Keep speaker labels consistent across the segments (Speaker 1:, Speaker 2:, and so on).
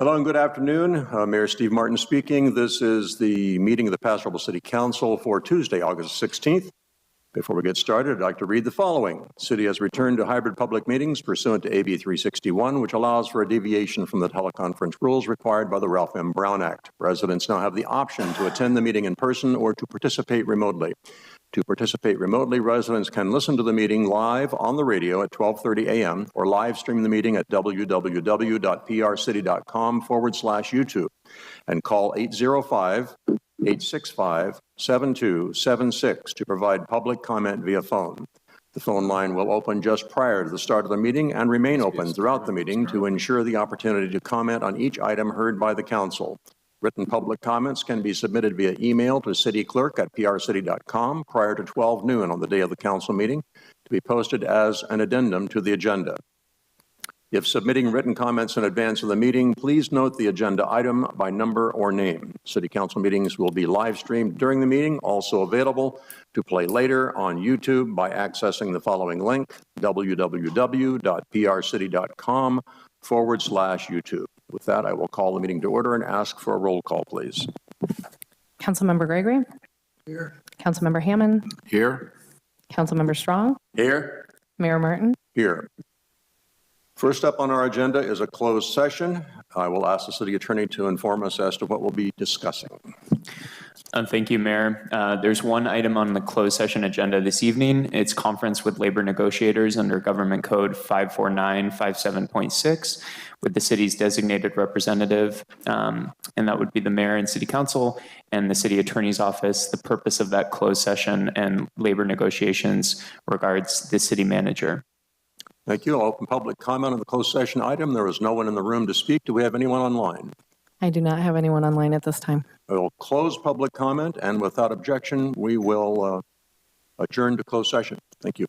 Speaker 1: Hello and good afternoon. Mayor Steve Martin speaking. This is the meeting of the Paso Robles City Council for Tuesday, August 16th. Before we get started, I'd like to read the following. The city has returned to hybrid public meetings pursuant to AB 361, which allows for a deviation from the teleconference rules required by the Ralph M. Brown Act. Residents now have the option to attend the meeting in person or to participate remotely. To participate remotely, residents can listen to the meeting live on the radio at 12:30 a.m. or live stream the meeting at www.prcity.com/YouTube and call 805-865-7276 to provide public comment via phone. The phone line will open just prior to the start of the meeting and remain open throughout the meeting to ensure the opportunity to comment on each item heard by the council. Written public comments can be submitted via email to cityclerk@prcity.com prior to 12 noon on the day of the council meeting to be posted as an addendum to the agenda. If submitting written comments in advance of the meeting, please note the agenda item by number or name. City council meetings will be live streamed during the meeting, also available to play later on YouTube by accessing the following link, www.prcity.com/YouTube. With that, I will call the meeting to order and ask for a roll call, please.
Speaker 2: Councilmember Gregory?
Speaker 1: Here.
Speaker 2: Councilmember Hammond?
Speaker 1: Here.
Speaker 2: Councilmember Strong?
Speaker 1: Here.
Speaker 2: Mayor Martin?
Speaker 1: Here. First up on our agenda is a closed session. I will ask the city attorney to inform us as to what we'll be discussing.
Speaker 3: Thank you, Mayor. There's one item on the closed session agenda this evening. It's conference with labor negotiators under Government Code 54957.6 with the city's designated representative, and that would be the mayor and city council and the city attorney's office. The purpose of that closed session and labor negotiations regards the city manager.
Speaker 1: Thank you. I'll open public comment on the closed session item. There is no one in the room to speak. Do we have anyone online?
Speaker 2: I do not have anyone online at this time.
Speaker 1: I will close public comment, and without objection, we will adjourn to closed session. Thank you.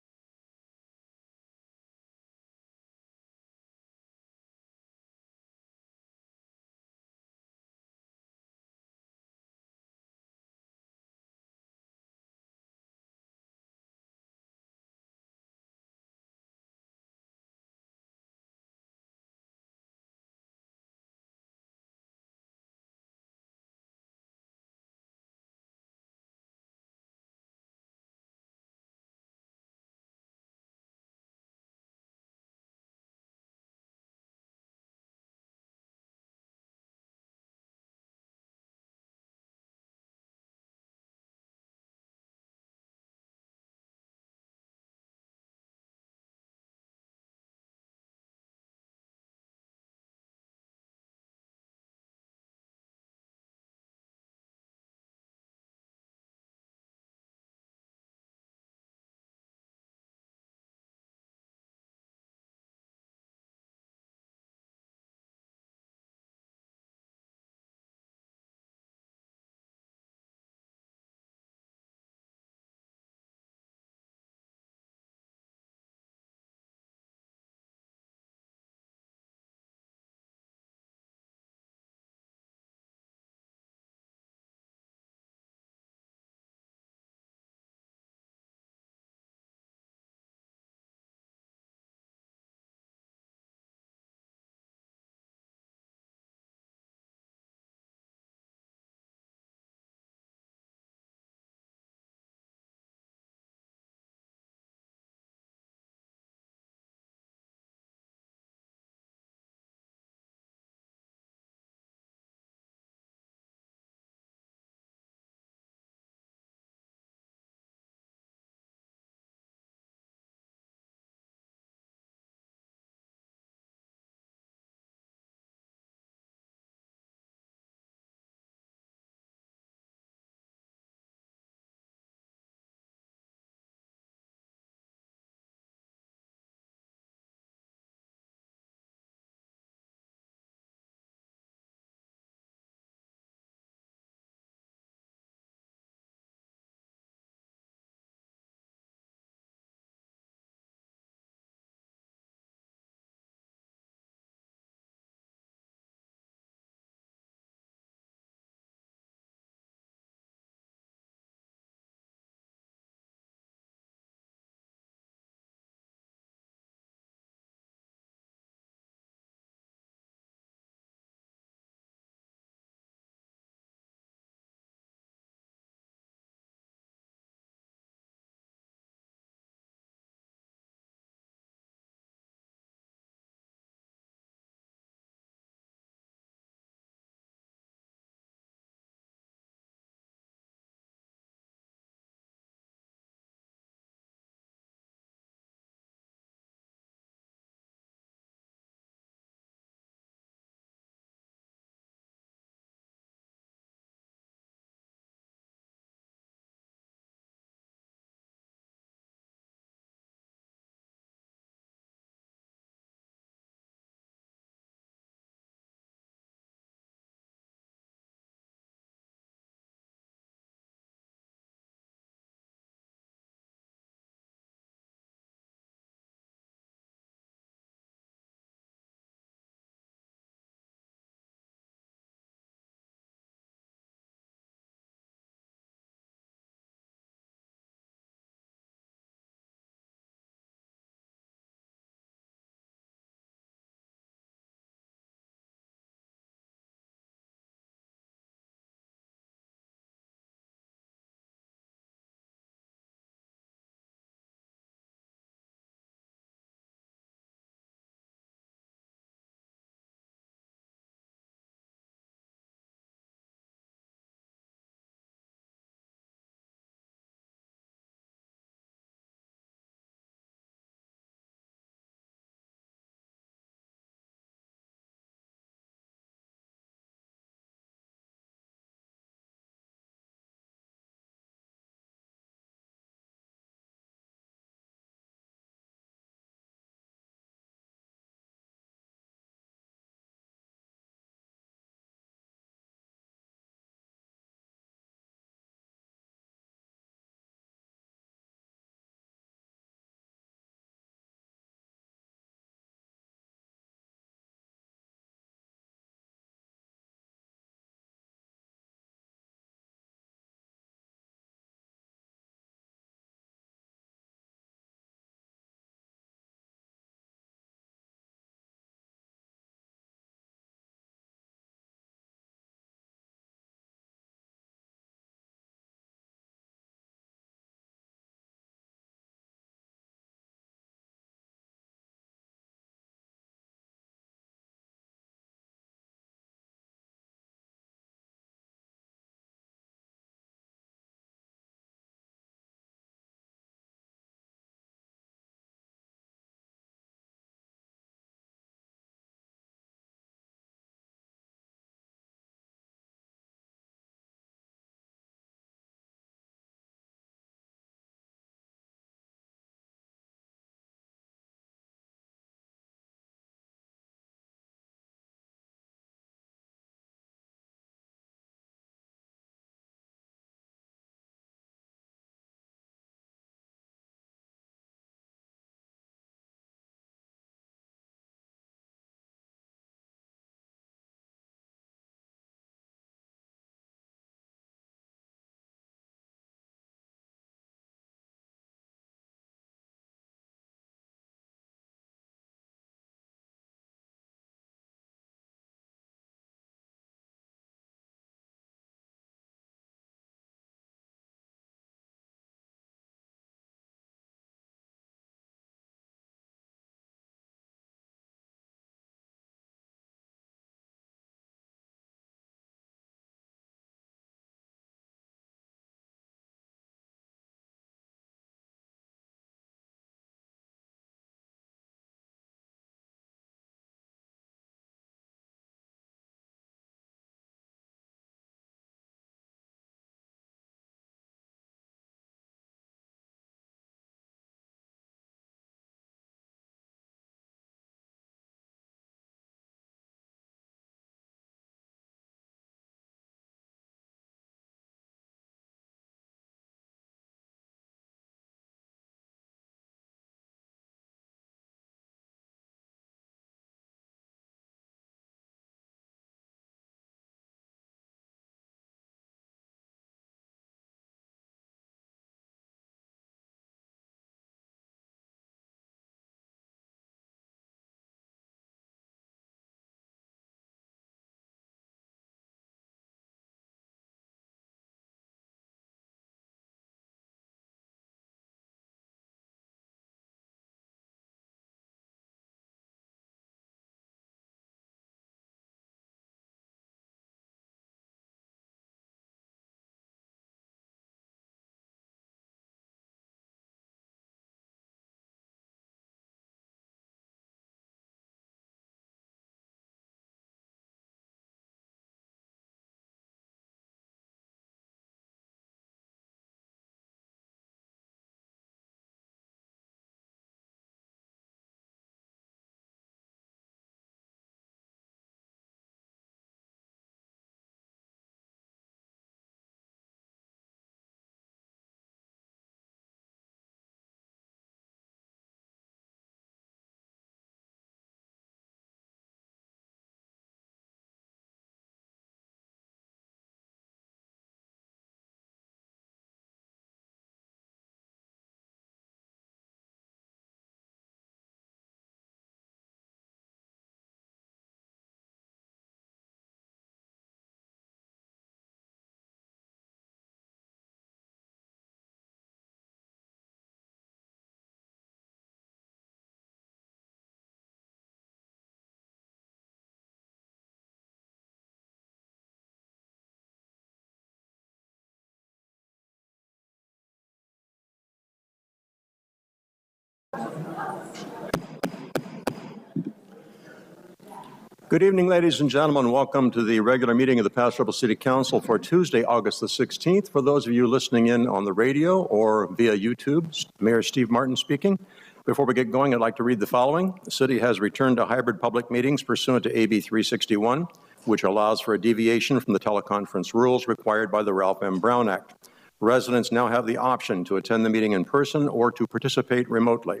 Speaker 1: Good evening, ladies and gentlemen. Welcome to the regular meeting of the Paso Robles City Council for Tuesday, August the 16th. For those of you listening in on the radio or via YouTube, Mayor Steve Martin speaking. Before we get going, I'd like to read the following. The city has returned to hybrid public meetings pursuant to AB 361, which allows for a deviation from the teleconference rules required by the Ralph M. Brown Act. Residents now have the option to attend the meeting in person or to participate remotely.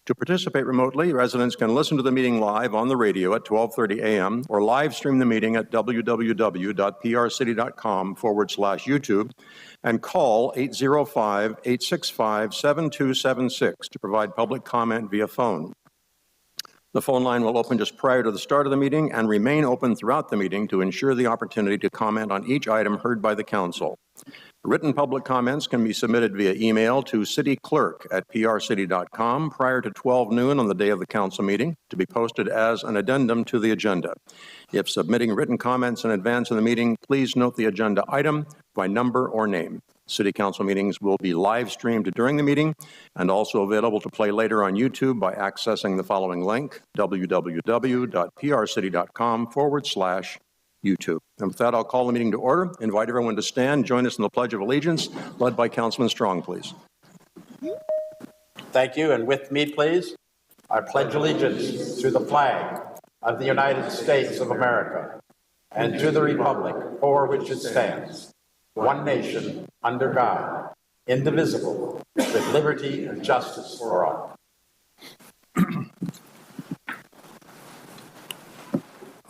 Speaker 1: To participate remotely, residents can listen to the meeting live on the radio at 12:30 a.m. or live stream the meeting at www.prcity.com/YouTube and call 805-865-7276 to provide public comment via phone. The phone line will open just prior to the start of the meeting and remain open throughout the meeting to ensure the opportunity to comment on each item heard by the council. Written public comments can be submitted via email to cityclerk@prcity.com prior to 12 noon on the day of the council meeting to be posted as an addendum to the agenda. If submitting written comments in advance of the meeting, please note the agenda item by number or name. City council meetings will be live streamed during the meeting and also available to play later on YouTube by accessing the following link, www.prcity.com/YouTube. And with that, I'll call the meeting to order. Invite everyone to stand. Join us in the Pledge of Allegiance, led by Councilman Strong, please.
Speaker 4: Thank you. And with me, please, I pledge allegiance to the flag of the United States of America and to the republic for which it stands, one nation, under God, indivisible, with liberty and justice for all.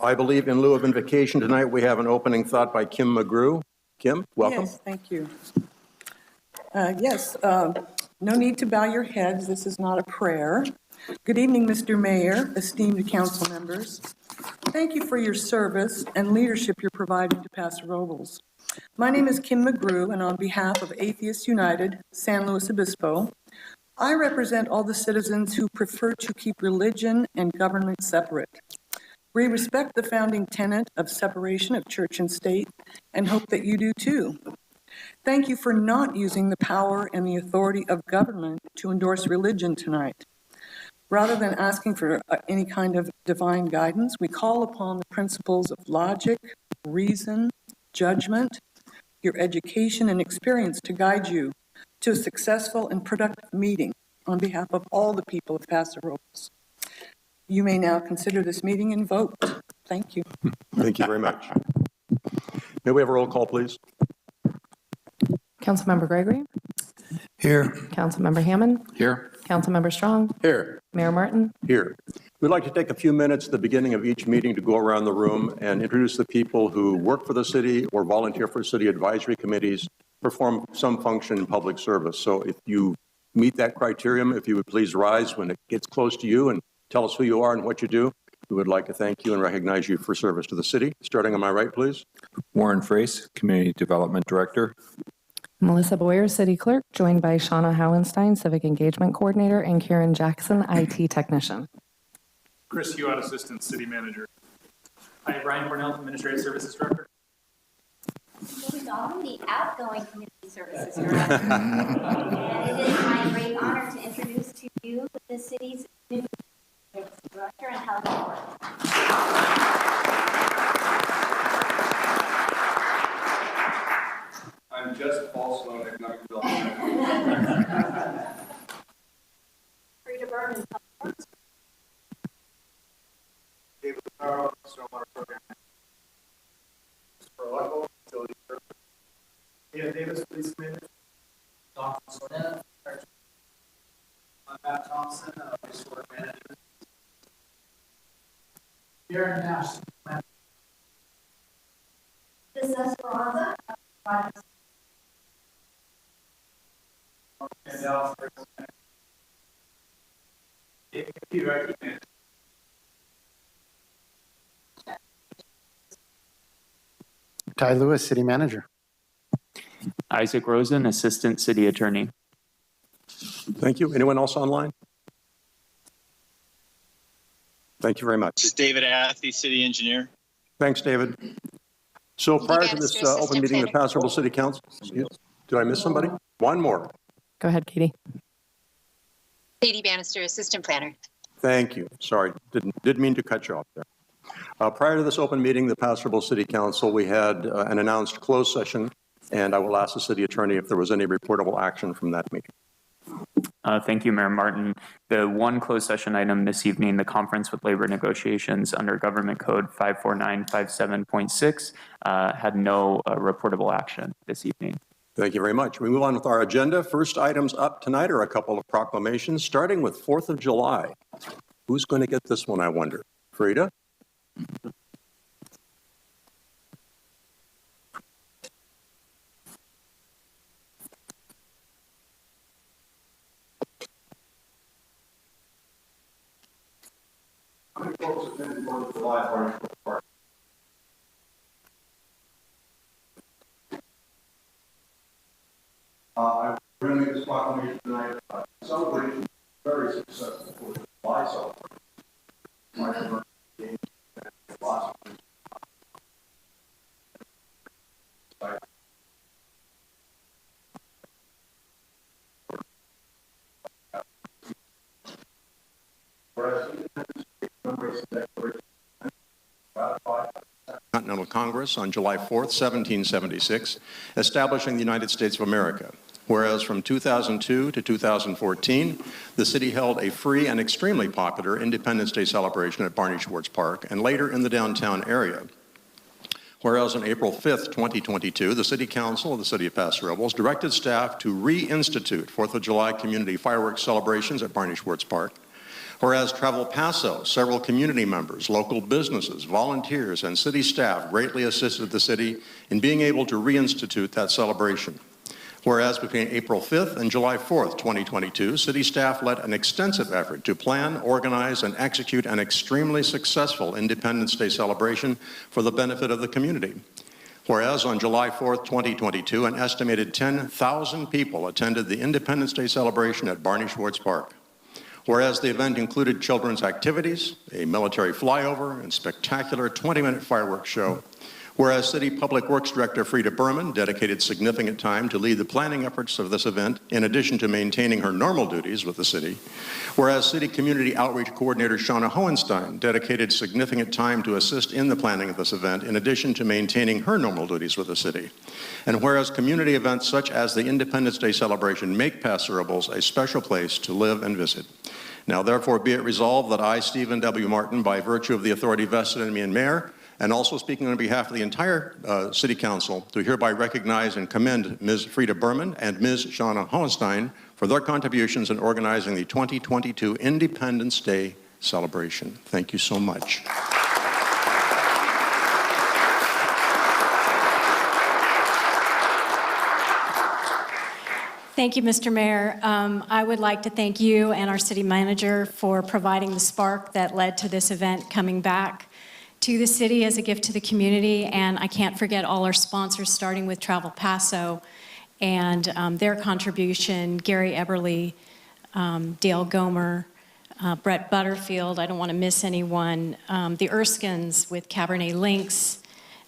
Speaker 1: I believe in lieu of invocation tonight, we have an opening thought by Kim Mchugh. Kim, welcome.
Speaker 5: Yes, thank you. No need to bow your heads. This is not a prayer. Good evening, Mr. Mayor, esteemed council members. Thank you for your service and leadership you're providing to Paso Robles. My name is Kim Mchugh, and on behalf of Atheists United, San Luis Obispo, I represent all the citizens who prefer to keep religion and government separate. We respect the founding tenet of separation of church and state and hope that you do too. Thank you for not using the power and the authority of government to endorse religion tonight. Rather than asking for any kind of divine guidance, we call upon the principles of logic, reason, judgment, your education and experience to guide you to a successful and productive meeting on behalf of all the people of Paso Robles. You may now consider this meeting invoked. Thank you.
Speaker 1: Thank you very much. May we have a roll call, please?
Speaker 2: Councilmember Gregory?
Speaker 6: Here.
Speaker 2: Councilmember Hammond?
Speaker 6: Here.
Speaker 2: Councilmember Strong?
Speaker 4: Here.
Speaker 2: Mayor Martin?
Speaker 1: Here. We'd like to take a few minutes at the beginning of each meeting to go around the room and introduce the people who work for the city or volunteer for city advisory committees, perform some function in public service. So if you meet that criterion, if you would please rise when it gets close to you and tell us who you are and what you do. We would like to thank you and recognize you for service to the city. Starting on my right, please.
Speaker 6: Warren Frace, Community Development Director.
Speaker 2: Melissa Boyer, City Clerk, joined by Shauna Howenstein, Civic Engagement Coordinator, and Karen Jackson, IT Technician.
Speaker 7: Chris Hewitt, Assistant City Manager. Hi, Brian Cornell, Administrative Services Director.
Speaker 8: Who's on the outgoing Community Services Director. And it is my great honor to introduce to you the city's new Director and how they work.
Speaker 7: I'm just Paul Sloan, Economic Development.
Speaker 8: Free to burn and public works.
Speaker 7: David Lutaro, Stormwater Program. For local utility service. Ian Davis, Police Commander. Don Sornetta, Matt Thompson, Resort Manager. Darren Nash,
Speaker 8: This Esperanza.
Speaker 7: and Dallas. Director.
Speaker 9: Ty Lewis, City Manager.
Speaker 3: Isaac Rosen, Assistant City Attorney.
Speaker 1: Thank you. Anyone else online? Thank you very much.
Speaker 10: This is David Athy, City Engineer.
Speaker 1: Thanks, David. So prior to this open meeting of the Paso Robles City Council, did I miss somebody? One more.
Speaker 2: Go ahead, Katie.
Speaker 11: Katie Bannister, Assistant Planner.
Speaker 1: Thank you. Sorry, didn't mean to cut you off there. Prior to this open meeting, the Paso Robles City Council, we had an announced closed session, and I will ask the city attorney if there was any reportable action from that meeting.
Speaker 3: Thank you, Mayor Martin. The one closed session item this evening, the conference with labor negotiations under Government Code 54957.6, had no reportable action this evening.
Speaker 1: Thank you very much. We move on with our agenda. First items up tonight are a couple of proclamations, starting with 4th of July. Who's going to get this one, I wonder? Frida?
Speaker 12: How many folks attended 4th of July at Barney Park? I'm going to make this proclamation tonight. Celebration, very successful 4th of July celebration. Lots of
Speaker 1: Continental Congress on July 4th, 1776, establishing the United States of America. Whereas from 2002 to 2014, the city held a free and extremely popular Independence Day celebration at Barney Schwartz Park and later in the downtown area. Whereas on April 5th, 2022, the City Council of the City of Paso Robles directed staff to reinstitute 4th of July community fireworks celebrations at Barney Schwartz Park. Whereas Travel Paso, several community members, local businesses, volunteers, and city staff greatly assisted the city in being able to reinstitute that celebration. Whereas between April 5th and July 4th, 2022, city staff led an extensive effort to plan, organize, and execute an extremely successful Independence Day celebration for the benefit of the community. Whereas on July 4th, 2022, an estimated 10,000 people attended the Independence Day celebration at Barney Schwartz Park. Whereas the event included children's activities, a military flyover, and spectacular 20-minute fireworks show. Whereas City Public Works Director Frida Berman dedicated significant time to lead the planning efforts of this event, in addition to maintaining her normal duties with the city. Whereas City Community Outreach Coordinator Shauna Hohenstein dedicated significant time to assist in the planning of this event, in addition to maintaining her normal duties with the city. And whereas community events such as the Independence Day celebration make Paso Robles a special place to live and visit. Now, therefore, be it resolved that I, Stephen W. Martin, by virtue of the authority vested in me and Mayor, and also speaking on behalf of the entire City Council, to hereby recognize and commend Ms. Frida Berman and Ms. Shauna Hohenstein for their contributions in organizing the 2022 Independence Day celebration. Thank you so much.
Speaker 13: Thank you, Mr. Mayor. I would like to thank you and our city manager for providing the spark that led to this event coming back to the city as a gift to the community. And I can't forget all our sponsors, starting with Travel Paso and their contribution, Gary Eberly, Dale Gomer, Brett Butterfield, I don't want to miss anyone, the Erskines with Cabernet Lynx,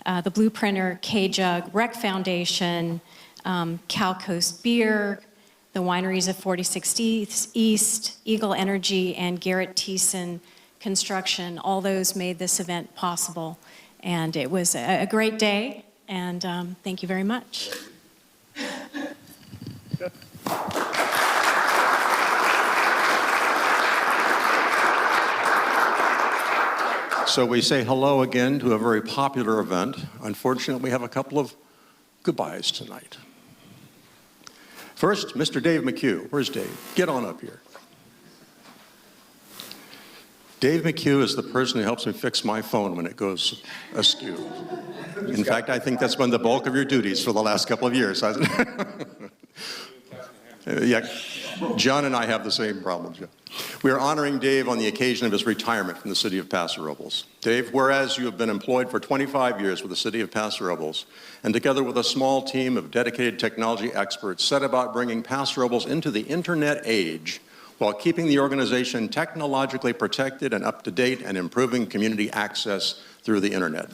Speaker 13: the Blueprinter, K-Jug, Rec Foundation, Cal Coast Beer, the wineries of 46th East, Eagle Energy, and Garrett Thiessen Construction. All those made this event possible. And it was a great day, and thank you very much.
Speaker 1: So we say hello again to a very popular event. Unfortunately, we have a couple of goodbyes tonight. First, Mr. Dave Mchugh. Where's Dave? Get on up here. Dave Mchugh is the person who helps me fix my phone when it goes askew. In fact, I think that's been the bulk of your duties for the last couple of years, hasn't it? Yeah, John and I have the same problems. Yeah. We are honoring Dave on the occasion of his retirement from the city of Paso Robles. Dave, whereas you have been employed for 25 years with the city of Paso Robles, and together with a small team of dedicated technology experts set about bringing Paso Robles into the internet age while keeping the organization technologically protected and up to date and improving community access through the internet.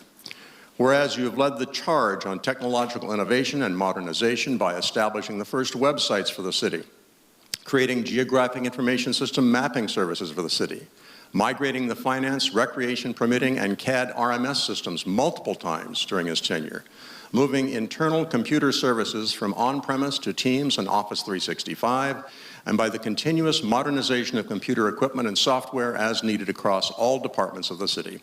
Speaker 1: Whereas you have led the charge on technological innovation and modernization by establishing the first websites for the city, creating geographic information system mapping services for the city, migrating the finance, recreation, permitting, and CAD RMS systems multiple times during his tenure, moving internal computer services from on-premise to Teams and Office 365, and by the continuous modernization of computer equipment and software as needed across all departments of the city.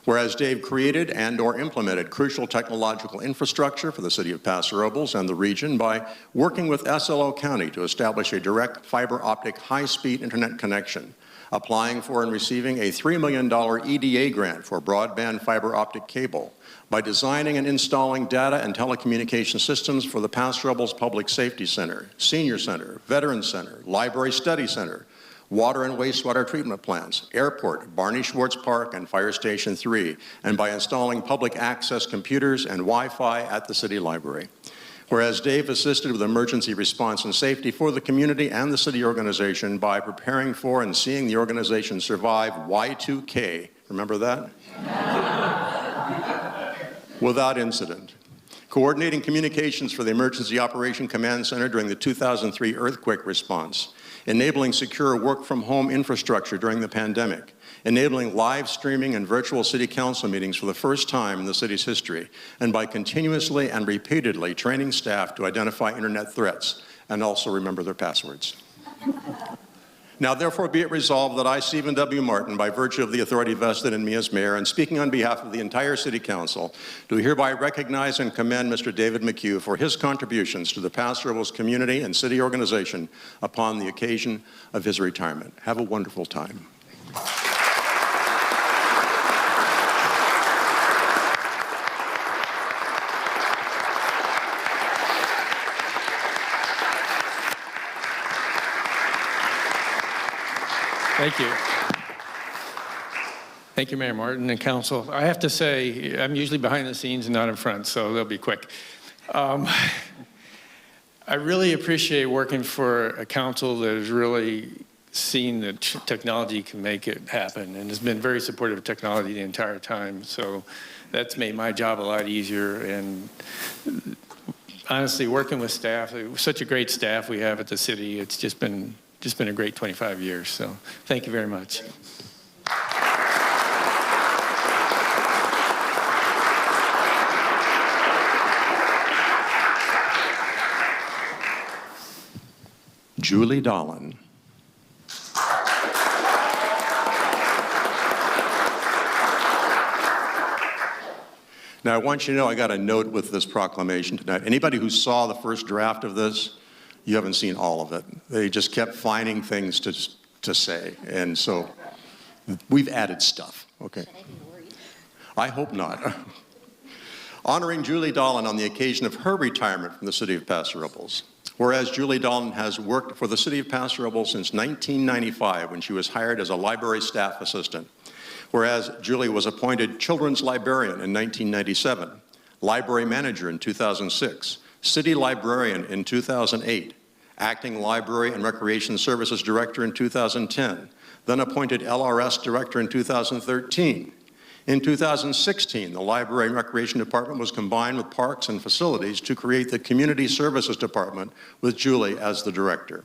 Speaker 1: Whereas Dave created and/or implemented crucial technological infrastructure for the city of Paso Robles and the region by working with SLO County to establish a direct fiber optic high-speed internet connection, applying for and receiving a $3 million EDA grant for broadband fiber optic cable, by designing and installing data and telecommunication systems for the Paso Robles Public Safety Center, Senior Center, Veterans Center, Library Study Center, water and wastewater treatment plants, airport, Barney Schwartz Park, and Fire Station 3, and by installing public access computers and Wi-Fi at the city library. Whereas Dave assisted with emergency response and safety for the community and the city organization by preparing for and seeing the organization survive Y2K, remember that? Without incident. Coordinating communications for the Emergency Operation Command Center during the 2003 earthquake response, enabling secure work-from-home infrastructure during the pandemic, enabling live streaming and virtual city council meetings for the first time in the city's history, and by continuously and repeatedly training staff to identify internet threats and also remember their passwords. Now, therefore, be it resolved that I, Stephen W. Martin, by virtue of the authority vested in me as mayor and speaking on behalf of the entire city council, do hereby recognize and commend Mr. David Mchugh for his contributions to the Paso Robles community and city organization upon the occasion of his retirement. Have a wonderful time.
Speaker 11: Thank you. Thank you, Mayor Martin and Council. I have to say, I'm usually behind the scenes and not in front, so they'll be quick. I really appreciate working for a council that has really seen that technology can make it happen and has been very supportive of technology the entire time. So that's made my job a lot easier. And honestly, working with staff, such a great staff we have at the city, it's just been a great 25 years, so thank you very much.
Speaker 1: Julie Dolan. Now, I want you to know I got a note with this proclamation tonight. Anybody who saw the first draft of this, you haven't seen all of it. They just kept finding things to say. And so we've added stuff, okay? I hope not. Honoring Julie Dolan on the occasion of her retirement from the city of Paso Robles. Whereas Julie Dolan has worked for the city of Paso Robles since 1995 when she was hired as a library staff assistant. Whereas Julie was appointed children's librarian in 1997, library manager in 2006, city librarian in 2008, acting library and recreation services director in 2010, then appointed LRS director in 2013. In 2016, the Library and Recreation Department was combined with Parks and Facilities to create the Community Services Department with Julie as the director.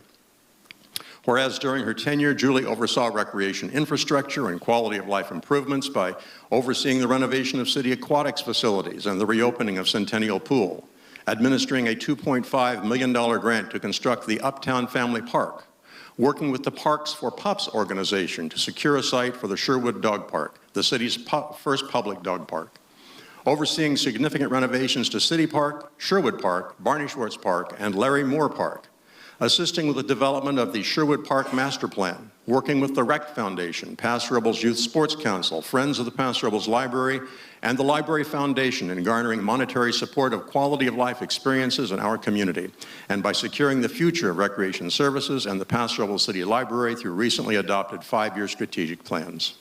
Speaker 1: Whereas during her tenure, Julie oversaw recreation infrastructure and quality of life improvements by overseeing the renovation of city aquatics facilities and the reopening of Centennial Pool, administering a $2.5 million grant to construct the Uptown Family Park, working with the Parks for Pups organization to secure a site for the Sherwood Dog Park, the city's first public dog park, overseeing significant renovations to City Park, Sherwood Park, Barney Schwartz Park, and Larry Moore Park, assisting with the development of the Sherwood Park Master Plan, working with the Rec Foundation, Paso Robles Youth Sports Council, Friends of the Paso Robles Library, and the Library Foundation in garnering monetary support of quality of life experiences in our community, and by securing the future of recreation services and the Paso Robles City Library through recently adopted 5-year strategic plans.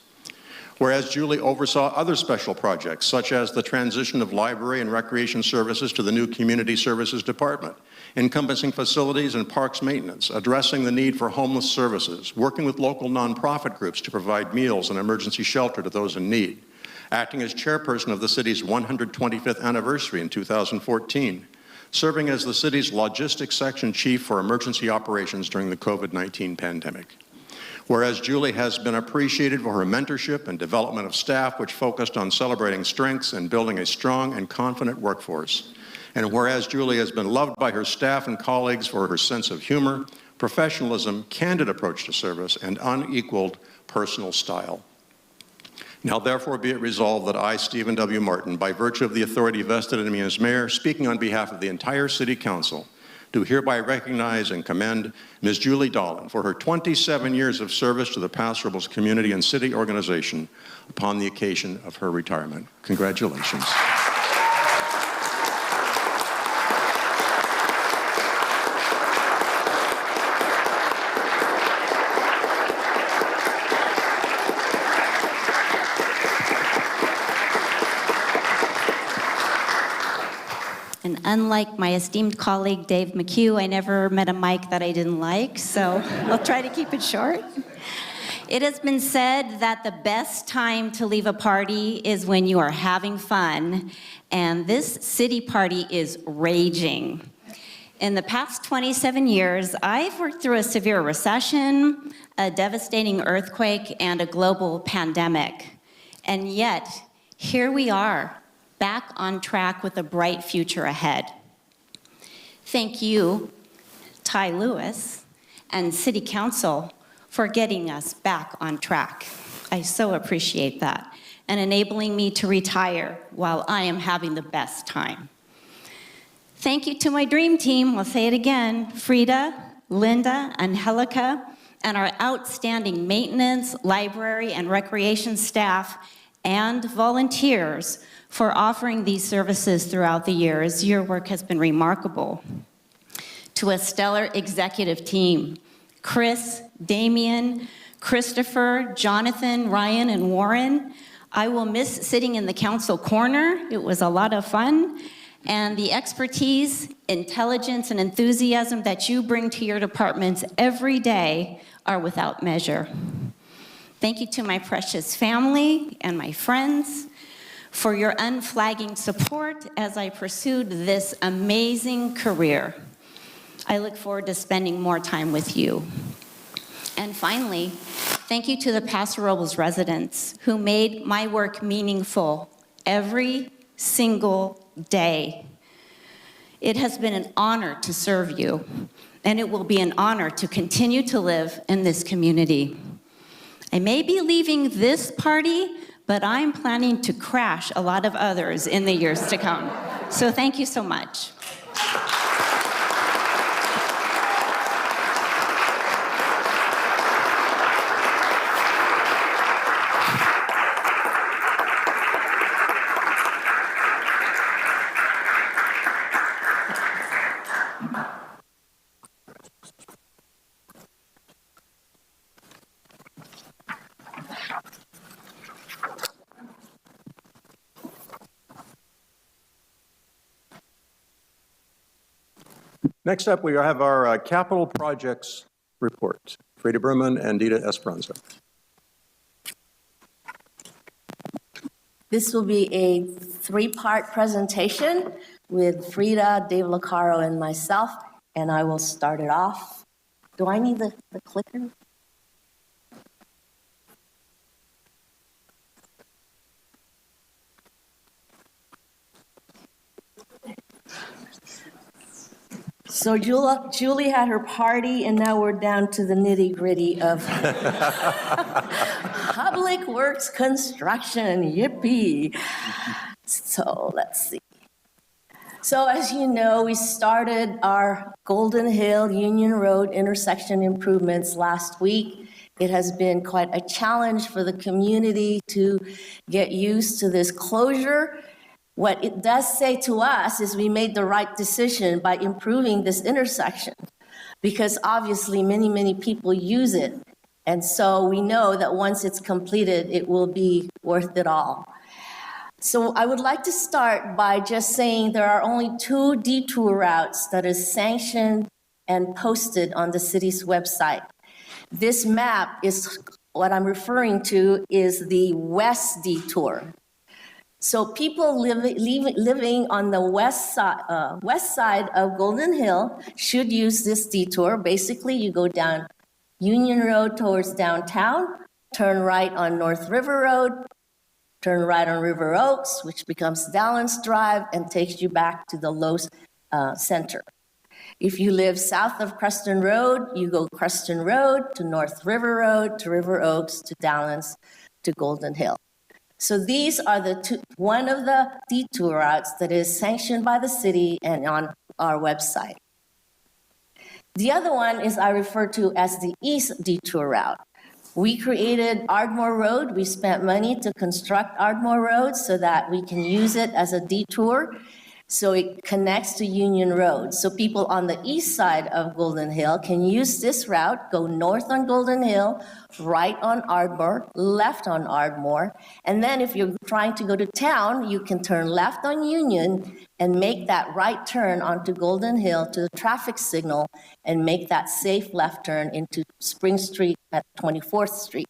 Speaker 1: Whereas Julie oversaw other special projects, such as the transition of library and recreation services to the new Community Services Department, encompassing facilities and parks maintenance, addressing the need for homeless services, working with local nonprofit groups to provide meals and emergency shelter to those in need, acting as chairperson of the city's 125th anniversary in 2014, serving as the city's logistics section chief for emergency operations during the COVID-19 pandemic. Whereas Julie has been appreciated for her mentorship and development of staff, which focused on celebrating strengths and building a strong and confident workforce. And whereas Julie has been loved by her staff and colleagues for her sense of humor, professionalism, candid approach to service, and unequaled personal style. Now therefore be it resolved that I, Stephen W. Martin, by virtue of the authority vested in me as mayor, speaking on behalf of the entire City Council, do hereby recognize and commend Ms. Julie Dolan for her 27 years of service to the Paso Robles community and city organization upon the occasion of her retirement. Congratulations.
Speaker 8: And unlike my esteemed colleague, Dave Mchugh, I never met a mic that I didn't like, so I'll try to keep it short. It has been said that the best time to leave a party is when you are having fun, and this city party is raging. In the past 27 years, I've worked through a severe recession, a devastating earthquake, and a global pandemic. And yet, here we are, back on track with a bright future ahead. Thank you, Ty Lewis and City Council for getting us back on track. I so appreciate that, and enabling me to retire while I am having the best time. Thank you to my dream team, I'll say it again, Frida, Linda, Angelica, and our outstanding maintenance, library, and recreation staff and volunteers for offering these services throughout the years. Your work has been remarkable. To a stellar executive team, Chris, Damien, Christopher, Jonathan, Ryan, and Warren, I will miss sitting in the council corner. It was a lot of fun. And the expertise, intelligence, and enthusiasm that you bring to your departments every day are without measure. Thank you to my precious family and my friends for your unflagging support as I pursued this amazing career. I look forward to spending more time with you. And finally, thank you to the Paso Robles residents who made my work meaningful every single day. It has been an honor to serve you, and it will be an honor to continue to live in this community. I may be leaving this party, but I'm planning to crash a lot of others in the years to come. So thank you so much.
Speaker 1: Next up, we have our capital projects report. Frida Berman and Dita Esperanza.
Speaker 14: This will be a three-part presentation with Frida, Dave Lacaro, and myself, and I will start it off. Do I need the clicker? So Julie had her party, and now we're down to the nitty-gritty of public works construction. Yippee! So let's see. So as you know, we started our Golden Hill Union Road intersection improvements last week. It has been quite a challenge for the community to get used to this closure. What it does say to us is we made the right decision by improving this intersection, because obviously many, many people use it. And so we know that once it's completed, it will be worth it all. So I would like to start by just saying there are only 2 detour routes that is sanctioned and posted on the city's website. This map is what I'm referring to is the West Detour. So people living on the west side of Golden Hill should use this detour. Basically, you go down Union Road towards downtown, turn right on North River Road, turn right on River Oaks, which becomes Dallins Drive and takes you back to the Lowe's Center. If you live south of Creston Road, you go Creston Road to North River Road to River Oaks to Dallins to Golden Hill. So these are one of the detour routes that is sanctioned by the city and on our website. The other one is I refer to as the East Detour Route. We created Ardmore Road. We spent money to construct Ardmore Road so that we can use it as a detour. So it connects to Union Road. So people on the east side of Golden Hill can use this route, go north on Golden Hill, right on Ardmore, left on Ardmore. And then if you're trying to go to town, you can turn left on Union and make that right turn onto Golden Hill to the traffic signal and make that safe left turn into Spring Street at 24th Street.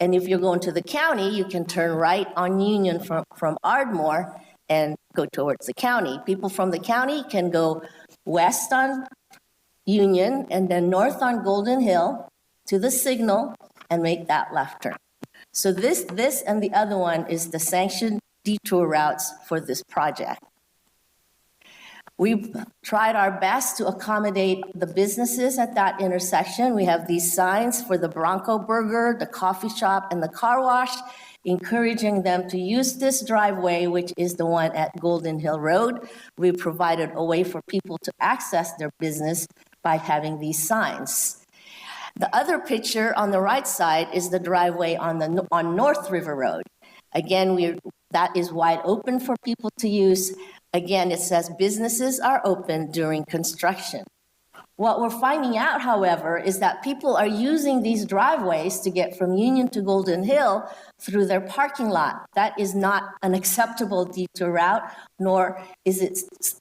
Speaker 14: And if you're going to the county, you can turn right on Union from Ardmore and go towards the county. People from the county can go west on Union and then north on Golden Hill to the signal and make that left turn. So this and the other one is the sanctioned detour routes for this project. We've tried our best to accommodate the businesses at that intersection. We have these signs for the Bronco Burger, the coffee shop, and the car wash, encouraging them to use this driveway, which is the one at Golden Hill Road. We provided a way for people to access their business by having these signs. The other picture on the right side is the driveway on North River Road. Again, that is wide open for people to use. Again, it says businesses are open during construction. What we're finding out, however, is that people are using these driveways to get from Union to Golden Hill through their parking lot. That is not an acceptable detour route, nor is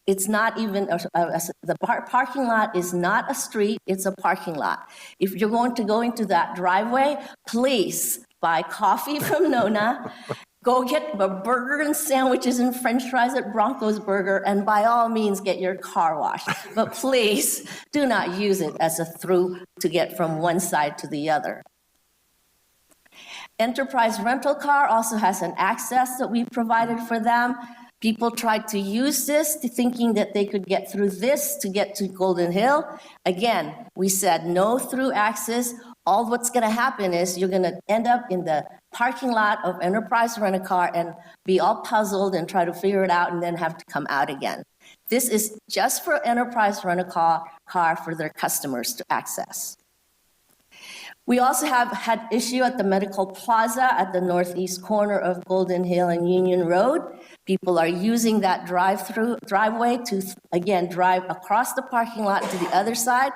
Speaker 14: it's not even, the parking lot is not a street, it's a parking lot. If you're going to go into that driveway, please buy coffee from Nona, go get the burger and sandwiches and french fries at Bronco's Burger, and by all means, get your car washed. But please do not use it as a through to get from one side to the other. Enterprise Rental Car also has an access that we provided for them. People tried to use this thinking that they could get through this to get to Golden Hill. Again, we said no through access. All what's going to happen is you're going to end up in the parking lot of Enterprise Rent-A-Car and be all puzzled and try to figure it out and then have to come out again. This is just for Enterprise Rent-A-Car for their customers to access. We also have had issue at the Medical Plaza at the northeast corner of Golden Hill and Union Road. People are using that driveway to, again, drive across the parking lot to the other side.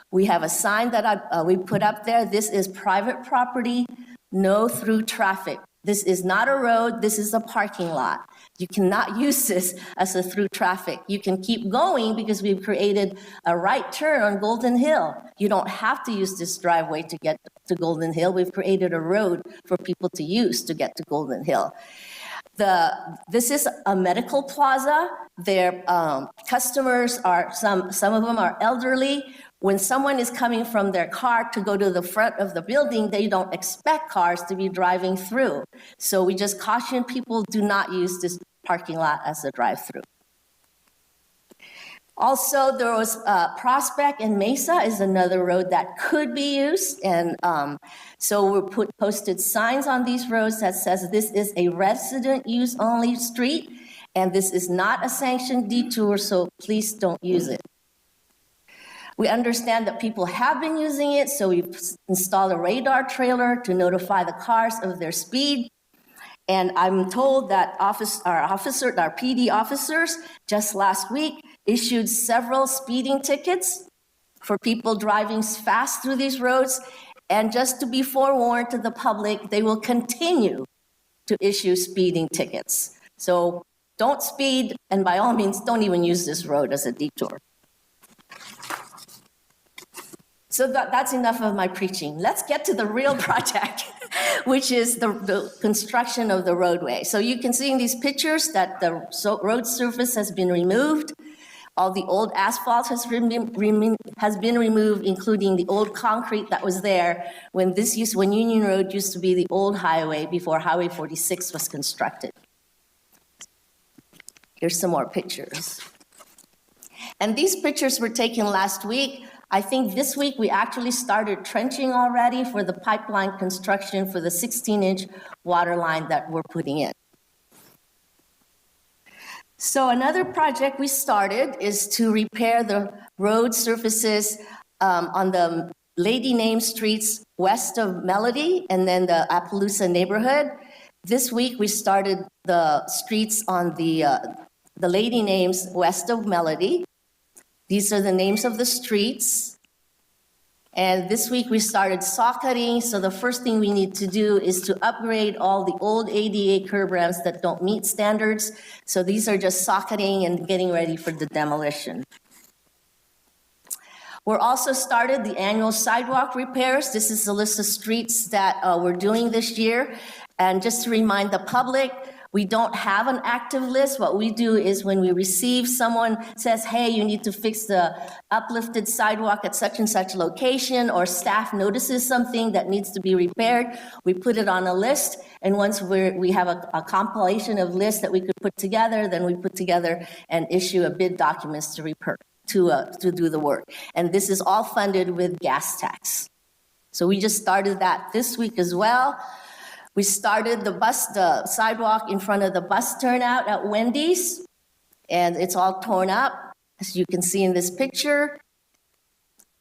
Speaker 14: We have a sign that we put up there. This is private property, no through traffic. This is not a road, this is a parking lot. You cannot use this as a through traffic. You can keep going because we've created a right turn on Golden Hill. You don't have to use this driveway to get to Golden Hill. We've created a road for people to use to get to Golden Hill. This is a medical plaza. Their customers are, some of them are elderly. When someone is coming from their car to go to the front of the building, they don't expect cars to be driving through. So we just caution people, do not use this parking lot as a drive-through. Also, there was Prospect and Mesa is another road that could be used. And so we posted signs on these roads that says this is a resident use only street, and this is not a sanctioned detour, so please don't use it. We understand that people have been using it, so we've installed a radar trailer to notify the cars of their speed. And I'm told that our PD officers just last week issued several speeding tickets for people driving fast through these roads. And just to be forewarned to the public, they will continue to issue speeding tickets. So don't speed, and by all means, don't even use this road as a detour. So that's enough of my preaching. Let's get to the real project. which is the construction of the roadway. So you can see in these pictures that the road surface has been removed. All the old asphalt has been removed, including the old concrete that was there when Union Road used to be the old highway before Highway 46 was constructed. Here's some more pictures. And these pictures were taken last week. I think this week we actually started trenching already for the pipeline construction for the 16-inch water line that we're putting in. So another project we started is to repair the road surfaces on the lady name streets west of Melody and then the Appaloosa neighborhood. This week we started the streets on the lady names west of Melody. These are the names of the streets. And this week we started socketting. So the first thing we need to do is to upgrade all the old ADA curb ramps that don't meet standards. So these are just socketing and getting ready for the demolition. We're also started the annual sidewalk repairs. This is the list of streets that we're doing this year. And just to remind the public, we don't have an active list. What we do is when we receive someone says, hey, you need to fix the uplifted sidewalk at such and such location, or staff notices something that needs to be repaired, we put it on a list. And once we have a compilation of lists that we could put together, then we put together and issue a bid documents to do the work. And this is all funded with gas tax. So we just started that this week as well. We started the sidewalk in front of the bus turnout at Wendy's, and it's all torn up, as you can see in this picture.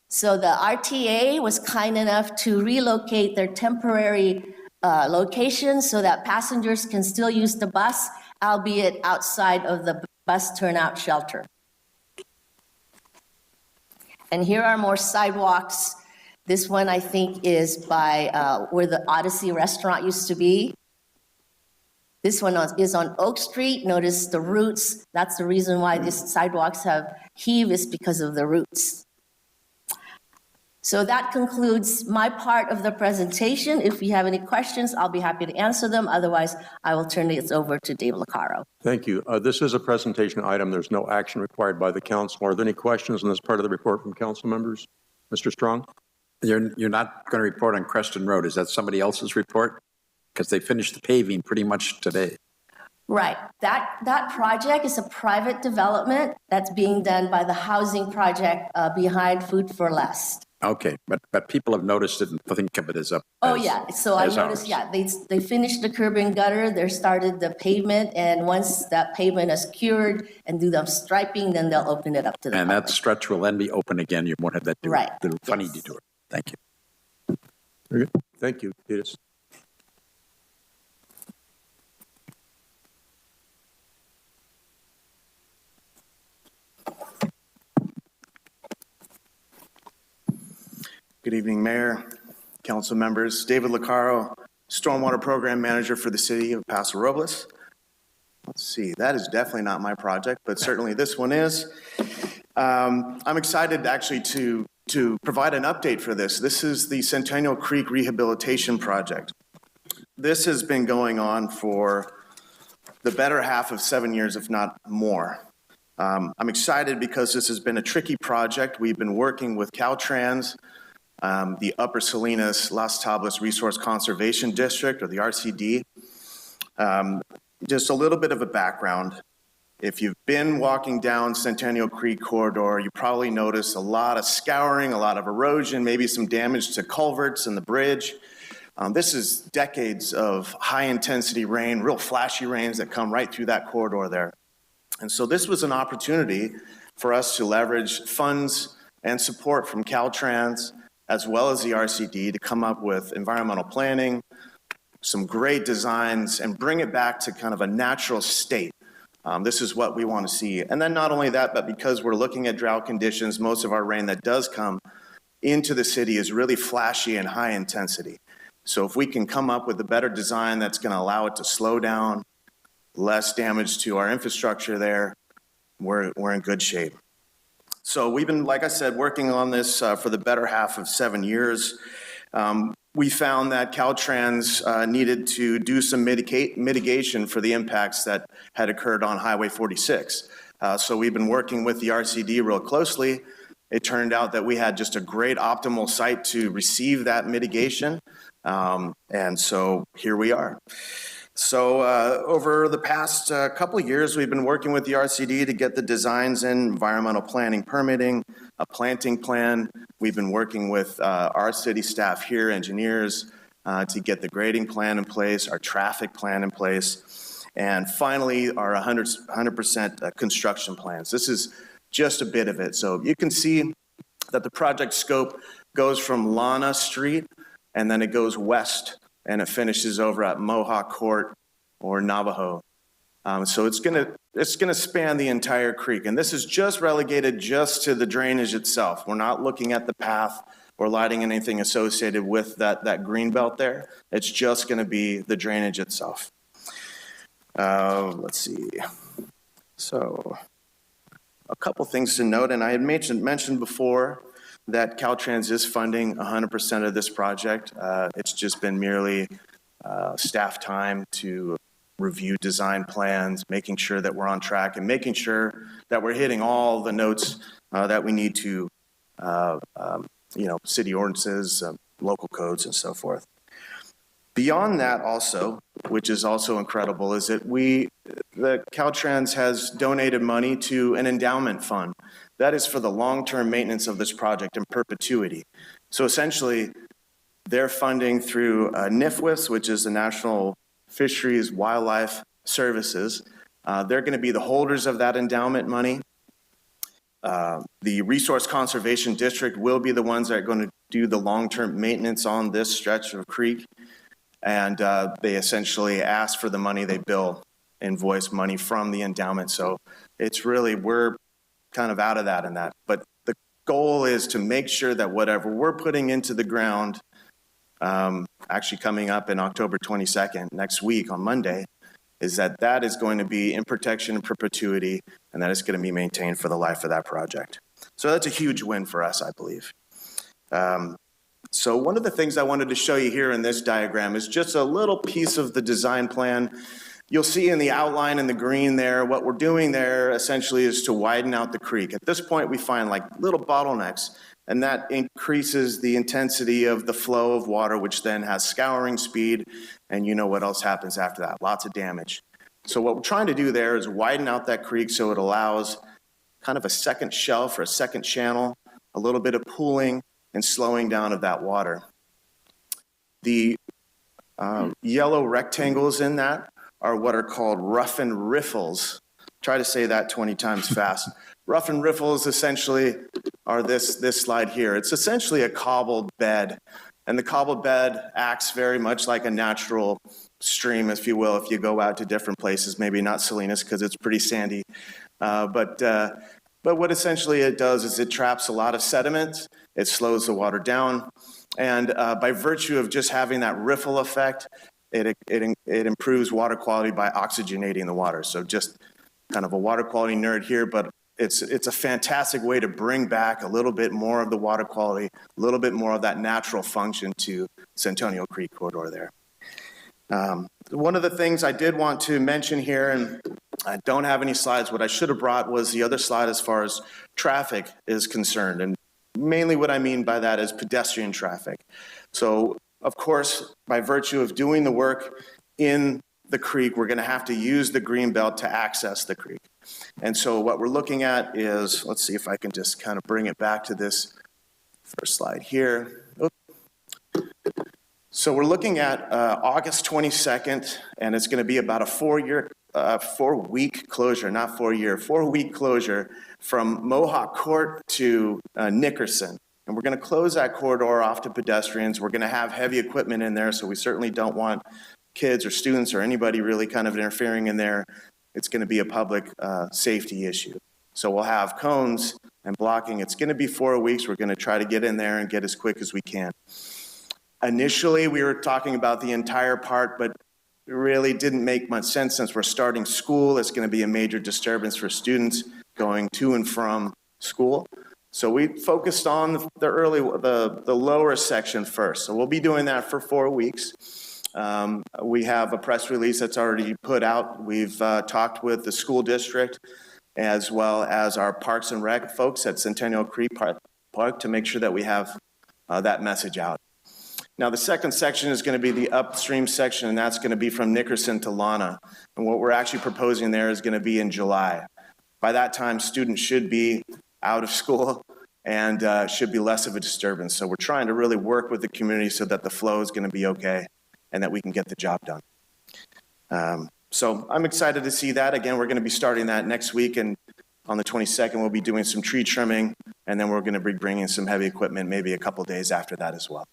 Speaker 14: So the RTA was kind enough to relocate their temporary location so that passengers can still use the bus, albeit outside of the bus turnout shelter. And here are more sidewalks. This one, I think, is by where the Odyssey restaurant used to be. This one is on Oak Street. Notice the roots. That's the reason why these sidewalks have heave, is because of the roots. So that concludes my part of the presentation. If you have any questions, I'll be happy to answer them. Otherwise, I will turn it over to Dave Licaro.
Speaker 1: Thank you. This is a presentation item. There's no action required by the council. Are there any questions on this part of the report from council members? Mr. Strong?
Speaker 4: You're not going to report on Creston Road. Is that somebody else's report? Because they finished the paving pretty much today.
Speaker 14: Right. That project is a private development that's being done by the housing project behind Food for Less.
Speaker 4: Okay, but people have noticed it and think of it as up.
Speaker 14: Oh, yeah. So I noticed, yeah, they finished the curb and gutter. They started the pavement. And once that pavement is cured and do the striping, then they'll open it up to the
Speaker 4: And
Speaker 14: public.
Speaker 4: that stretch will then be open again. You won't have that little funny detour. Thank you.
Speaker 1: Very good. Thank you, Edith.
Speaker 15: Good evening, Mayor, council members. David Licaro, Stormwater Program Manager for the City of Paso Robles. Let's see, that is definitely not my project, but certainly this one is. I'm excited actually to provide an update for this. This is the Centennial Creek Rehabilitation Project. This has been going on for the better half of 7 years, if not more. I'm excited because this has been a tricky project. We've been working with Caltrans, the Upper Salinas Las Tablas Resource Conservation District, or the RCD. Just a little bit of a background. If you've been walking down Centennial Creek corridor, you probably notice a lot of scouring, a lot of erosion, maybe some damage to culverts and the bridge. This is decades of high-intensity rain, real flashy rains that come right through that corridor there. And so this was an opportunity for us to leverage funds and support from Caltrans, as well as the RCD, to come up with environmental planning, some great designs, and bring it back to kind of a natural state. This is what we want to see. And then not only that, but because we're looking at drought conditions, most of our rain that does come into the city is really flashy and high intensity. So if we can come up with a better design that's going to allow it to slow down, less damage to our infrastructure there, we're in good shape. So we've been, like I said, working on this for the better half of 7 years. we found that Caltrans needed to do some mitigation for the impacts that had occurred on Highway 46. So we've been working with the RCD real closely. It turned out that we had just a great optimal site to receive that mitigation. And so here we are. So over the past couple of years, we've been working with the RCD to get the designs in, environmental planning, permitting, a planting plan. We've been working with our city staff here, engineers, to get the grading plan in place, our traffic plan in place, and finally our 100% construction plans. This is just a bit of it. So you can see that the project scope goes from Lana Street, and then it goes west, and it finishes over at Mohawk Court or Navajo. So it's gonna span the entire creek, and this is just relegated just to the drainage itself. We're not looking at the path or lighting anything associated with that green belt there. It's just gonna be the drainage itself. Let's see. So a couple things to note, and I had mentioned before that Caltrans is funding 100% of this project. It's just been merely staff time to review design plans, making sure that we're on track, and making sure that we're hitting all the notes that we need to, city ordinances, local codes, and so forth. Beyond that also, which is also incredible, is that Caltrans has donated money to an endowment fund. That is for the long-term maintenance of this project in perpetuity. So essentially, they're funding through NIFWIS, which is the National Fisheries Wildlife Services. They're going to be the holders of that endowment money. The Resource Conservation District will be the ones that are going to do the long-term maintenance on this stretch of creek. And they essentially ask for the money, they bill, invoice money from the endowment. So it's really, we're kind of out of that in that. But the goal is to make sure that whatever we're putting into the ground, actually coming up in October 22nd, next week on Monday, is that is going to be in protection in perpetuity, and that is going to be maintained for the life of that project. So that's a huge win for us, I believe. So one of the things I wanted to show you here in this diagram is just a little piece of the design plan. You'll see in the outline in the green there, what we're doing there essentially is to widen out the creek. At this point, we find like little bottlenecks, and that increases the intensity of the flow of water, which then has scouring speed, and you know what else happens after that, lots of damage. So what we're trying to do there is widen out that creek so it allows kind of a second shelf or a second channel, a little bit of pooling and slowing down of that water. The yellow rectangles in that are what are called Ruffin Riffles. Try to say that 20 times fast. Ruffin Riffles essentially are this slide here. It's essentially a cobbled bed, and the cobbled bed acts very much like a natural stream, if you will, if you go out to different places, maybe not Salinas because it's pretty sandy, but what essentially it does is it traps a lot of sediment, it slows the water down, and by virtue of just having that riffle effect, it improves water quality by oxygenating the water. So just kind of a water quality nerd here, but it's a fantastic way to bring back a little bit more of the water quality, a little bit more of that natural function to Centennial Creek corridor there. One of the things I did want to mention here, and I don't have any slides, what I should have brought was the other slide as far as traffic is concerned. And mainly what I mean by that is pedestrian traffic. So of course, by virtue of doing the work in the creek, we're going to have to use the green belt to access the creek. And so what we're looking at is, let's see if I can just kind of bring it back to this first slide here. Oops. So we're looking at August 22nd, and it's going to be about a 4-week closure, not 4-year, 4-week closure from Mohawk Court to Nickerson. And we're going to close that corridor off to pedestrians. We're going to have heavy equipment in there, so we certainly don't want kids or students or anybody really kind of interfering in there. It's going to be a public safety issue. So we'll have cones and blocking. It's going to be 4 weeks. We're going to try to get in there and get as quick as we can. Initially, we were talking about the entire part, but it really didn't make much sense since we're starting school. It's going to be a major disturbance for students going to and from school. So we focused on the lower section first. So we'll be doing that for 4 weeks. We have a press release that's already put out. We've talked with the school district as well as our Parks and Rec folks at Centennial Creek Park to make sure that we have that message out. Now, the second section is going to be the Upstream Section, and that's going to be from Nickerson to Lana. And what we're actually proposing there is going to be in July. By that time, students should be out of school and should be less of a disturbance. So we're trying to really work with the community so that the flow is going to be okay and that we can get the job done. So I'm excited to see that. Again, we're going to be starting that next week, and on the 22nd, we'll be doing some tree trimming, and then we're going to be bringing some heavy equipment maybe a couple days after that as well.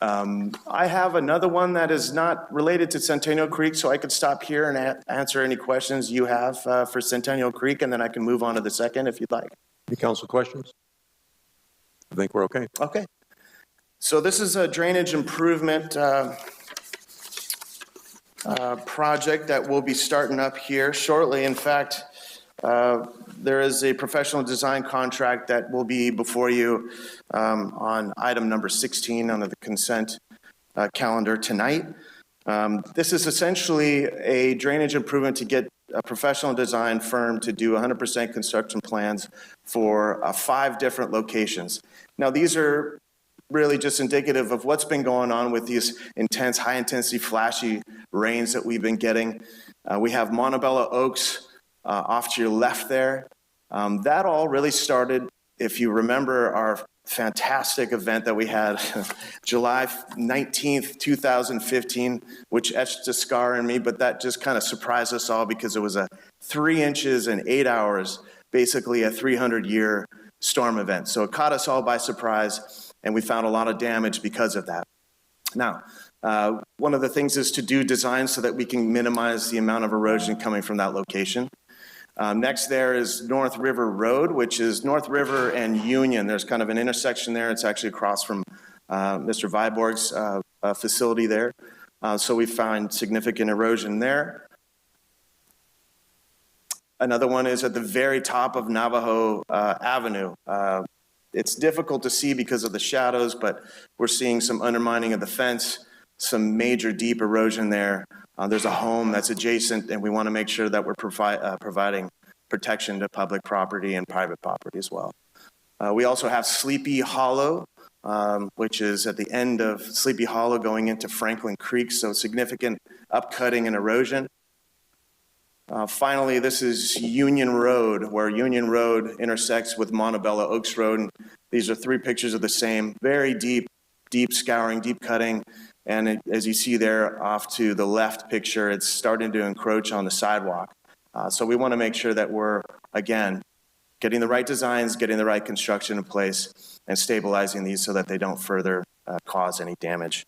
Speaker 15: I have another one that is not related to Centennial Creek, so I could stop here and answer any questions you have for Centennial Creek, and then I can move on to the second if you'd like.
Speaker 1: Any council questions? I think we're okay.
Speaker 15: Okay. So this is a drainage improvement project that will be starting up here shortly. In fact, there is a professional design contract that will be before you on item number 16 on the consent calendar tonight. This is essentially a drainage improvement to get a professional design firm to do 100% construction plans for 5 different locations. Now, these are really just indicative of what's been going on with these intense, high-intensity, flashy rains that we've been getting. We have Montebello Oaks off to your left there. That all really started, if you remember our fantastic event that we had July 19th, 2015, which etched a scar in me, but that just kind of surprised us all because it was a 3 inches in 8 hours, basically a 300-year storm event. So it caught us all by surprise, and we found a lot of damage because of that. Now, one of the things is to do design so that we can minimize the amount of erosion coming from that location. Next there is North River Road, which is North River and Union. There's kind of an intersection there. It's actually across from Mr. Viborg's facility there. So we find significant erosion there. Another one is at the very top of Navajo Avenue. It's difficult to see because of the shadows, but we're seeing some undermining of the fence, some major deep erosion there. There's a home that's adjacent, and we want to make sure that we're providing protection to public property and private property as well. We also have Sleepy Hollow, which is at the end of Sleepy Hollow going into Franklin Creek, so significant upcutting and erosion. Finally, this is Union Road, where Union Road intersects with Montebello Oaks Road. And these are 3 pictures of the same, very deep scouring, deep cutting. And as you see there off to the left picture, it's starting to encroach on the sidewalk. So we want to make sure that we're, again, getting the right designs, getting the right construction in place, and stabilizing these so that they don't further cause any damage.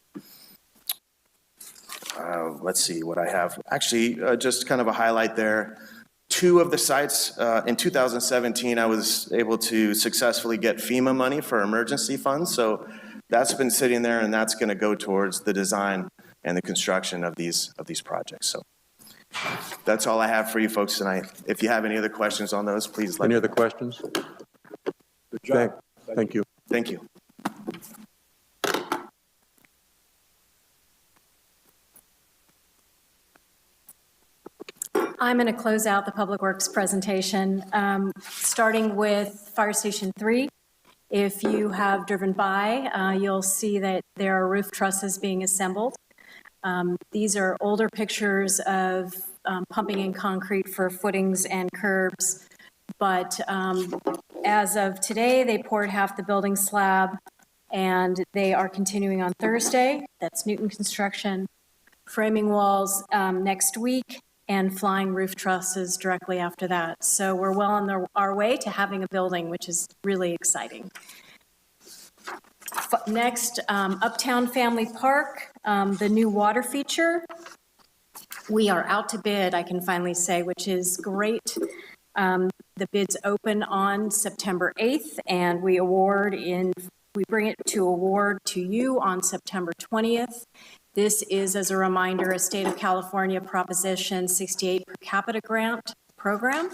Speaker 15: Let's see what I have. Actually, just kind of a highlight there. 2 of the sites in 2017, I was able to successfully get FEMA money for emergency funds. So that's been sitting there, and that's going to go towards the design and the construction of these projects. So that's all I have for you folks tonight. If you have any other questions on those, please let me know.
Speaker 1: Any other questions?
Speaker 15: Good job.
Speaker 1: Thank you.
Speaker 15: Thank you.
Speaker 13: I'm going to close out the Public Works presentation, starting with Fire Station 3. If you have driven by, you'll see that there are roof trusses being assembled. These are older pictures of pumping in concrete for footings and curbs, but as of today, they poured half the building slab, and they are continuing on Thursday. That's Newton Construction. Framing walls next week, and flying roof trusses directly after that. So we're well on our way to having a building, which is really exciting. Next, Uptown Family Park, the new water feature. We are out to bid, I can finally say, which is great. The bids open on September 8th, and we bring it to award to you on September 20th. This is, as a reminder, a State of California Proposition 68 per capita grant program.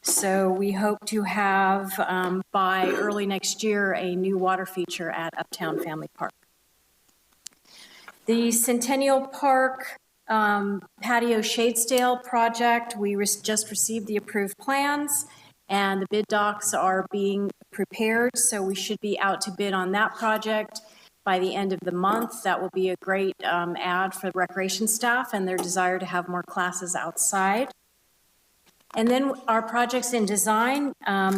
Speaker 13: So we hope to have, by early next year, a new water feature at Uptown Family Park. The Centennial Park patio Shadesdale project, we just received the approved plans, and the bid docs are being prepared, so we should be out to bid on that project by the end of the month. That will be a great ad for recreation staff and their desire to have more classes outside. And then our projects in design,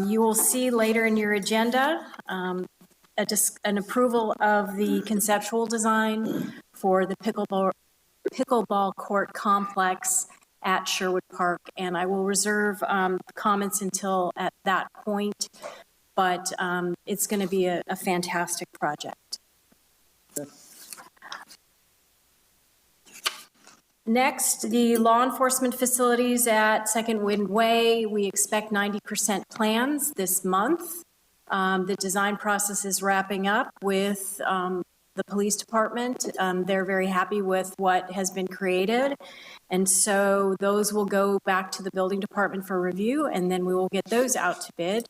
Speaker 13: you will see later in your agenda an approval of the conceptual design for the pickleball court complex at Sherwood Park. And I will reserve comments until at that point, but it's going to be a fantastic project. Next, the law enforcement facilities at Second Wind Way. We expect 90% plans this month. The design process is wrapping up with the police department. They're very happy with what has been created. And so those will go back to the building department for review, and then we will get those out to bid.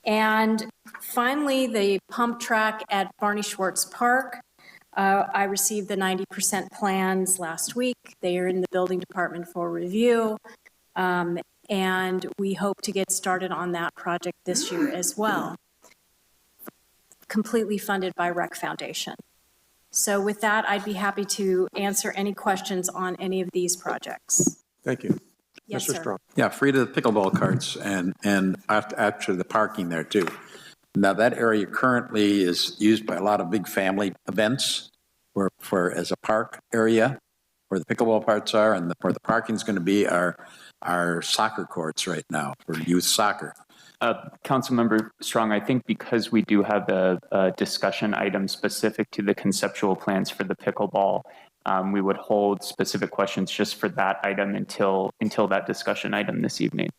Speaker 13: And finally, the pump track at Barney Schwartz Park. I received the 90% plans last week. They are in the building department for review. And we hope to get started on that project this year as well. Completely funded by Rec Foundation. So with that, I'd be happy to answer any questions on any of these projects.
Speaker 1: Thank you.
Speaker 13: Yes,
Speaker 1: Mr.
Speaker 13: sir.
Speaker 1: Strong.
Speaker 16: Yeah, free to the pickleball carts and actually the parking there too. Now that area currently is used by a lot of big family events for as a park area where the pickleball parts are, and where the parking is going to be our soccer courts right now for youth soccer.
Speaker 3: Councilmember Strong, I think because we do have a discussion item specific to the conceptual plans for the pickleball, we would hold specific questions just for that item until that discussion item this evening.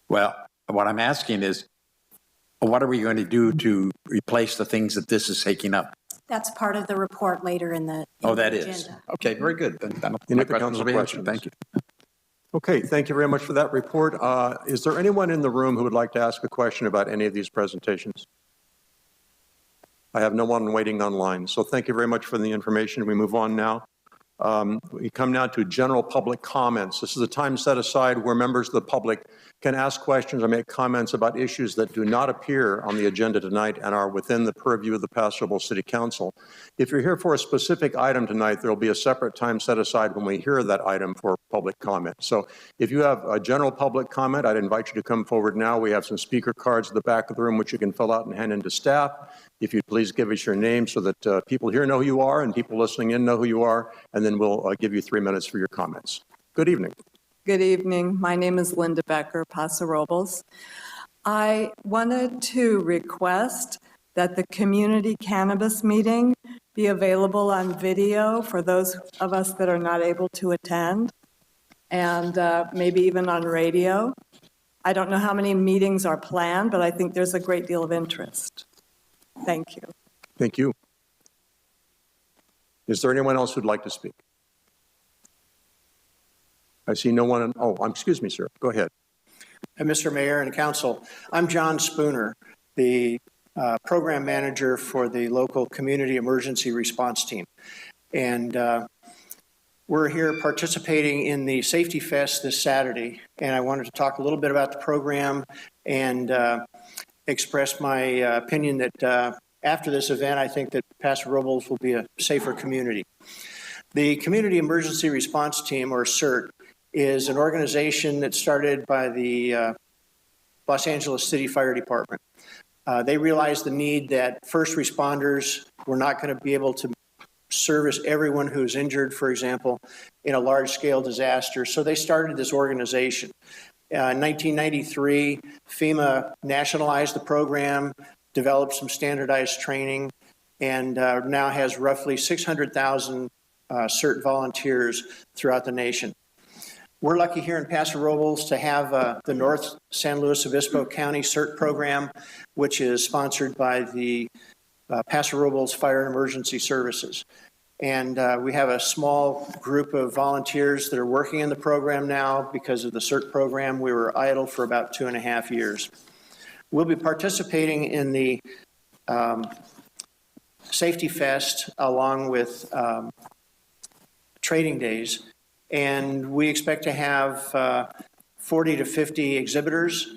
Speaker 16: Well, what I'm asking is, what are we going to do to replace the things that this is taking up?
Speaker 13: That's part of the report later in the
Speaker 16: That
Speaker 13: agenda.
Speaker 16: is. Okay, very good. Then
Speaker 1: Any other council questions?
Speaker 16: Thank you.
Speaker 1: Okay, thank you very much for that report. Is there anyone in the room who would like to ask a question about any of these presentations? I have no one waiting online, so thank you very much for the information. We move on now. We come now to general public comments. This is a time set aside where members of the public can ask questions or make comments about issues that do not appear on the agenda tonight and are within the purview of the Paso Robles City Council. If you're here for a specific item tonight, there will be a separate time set aside when we hear that item for public comment. So if you have a general public comment, I'd invite you to come forward now. We have some speaker cards at the back of the room which you can fill out and hand in to staff. If you'd please give us your name so that people here know who you are and people listening in know who you are, and then we'll give you 3 minutes for your comments. Good evening.
Speaker 17: Good evening. My name is Linda Becker, Paso Robles. I wanted to request that the community cannabis meeting be available on video for those of us that are not able to attend, and maybe even on radio. I don't know how many meetings are planned, but I think there's a great deal of interest. Thank you.
Speaker 1: Thank you. Is there anyone else who'd like to speak? I see no one. Excuse me, sir. Go ahead.
Speaker 18: Mr. Mayor and Council, I'm John Spooner, the program manager for the local community emergency response team. And we're here participating in the Safety Fest this Saturday. And I wanted to talk a little bit about the program and express my opinion that after this event, I think that Paso Robles will be a safer community. The Community Emergency Response Team, or CERT, is an organization that started by the Los Angeles City Fire Department. They realized the need that first responders were not going to be able to service everyone who's injured, for example, in a large-scale disaster. So they started this organization. In 1993, FEMA nationalized the program, developed some standardized training, and now has roughly 600,000 CERT volunteers throughout the nation. We're lucky here in Paso Robles to have the North San Luis Obispo County CERT program, which is sponsored by the Paso Robles Fire and Emergency Services. And we have a small group of volunteers that are working in the program now. Because of the CERT program, we were idle for about 2.5 years. We'll be participating in the Safety Fest along with trading days. And we expect to have 40 to 50 exhibitors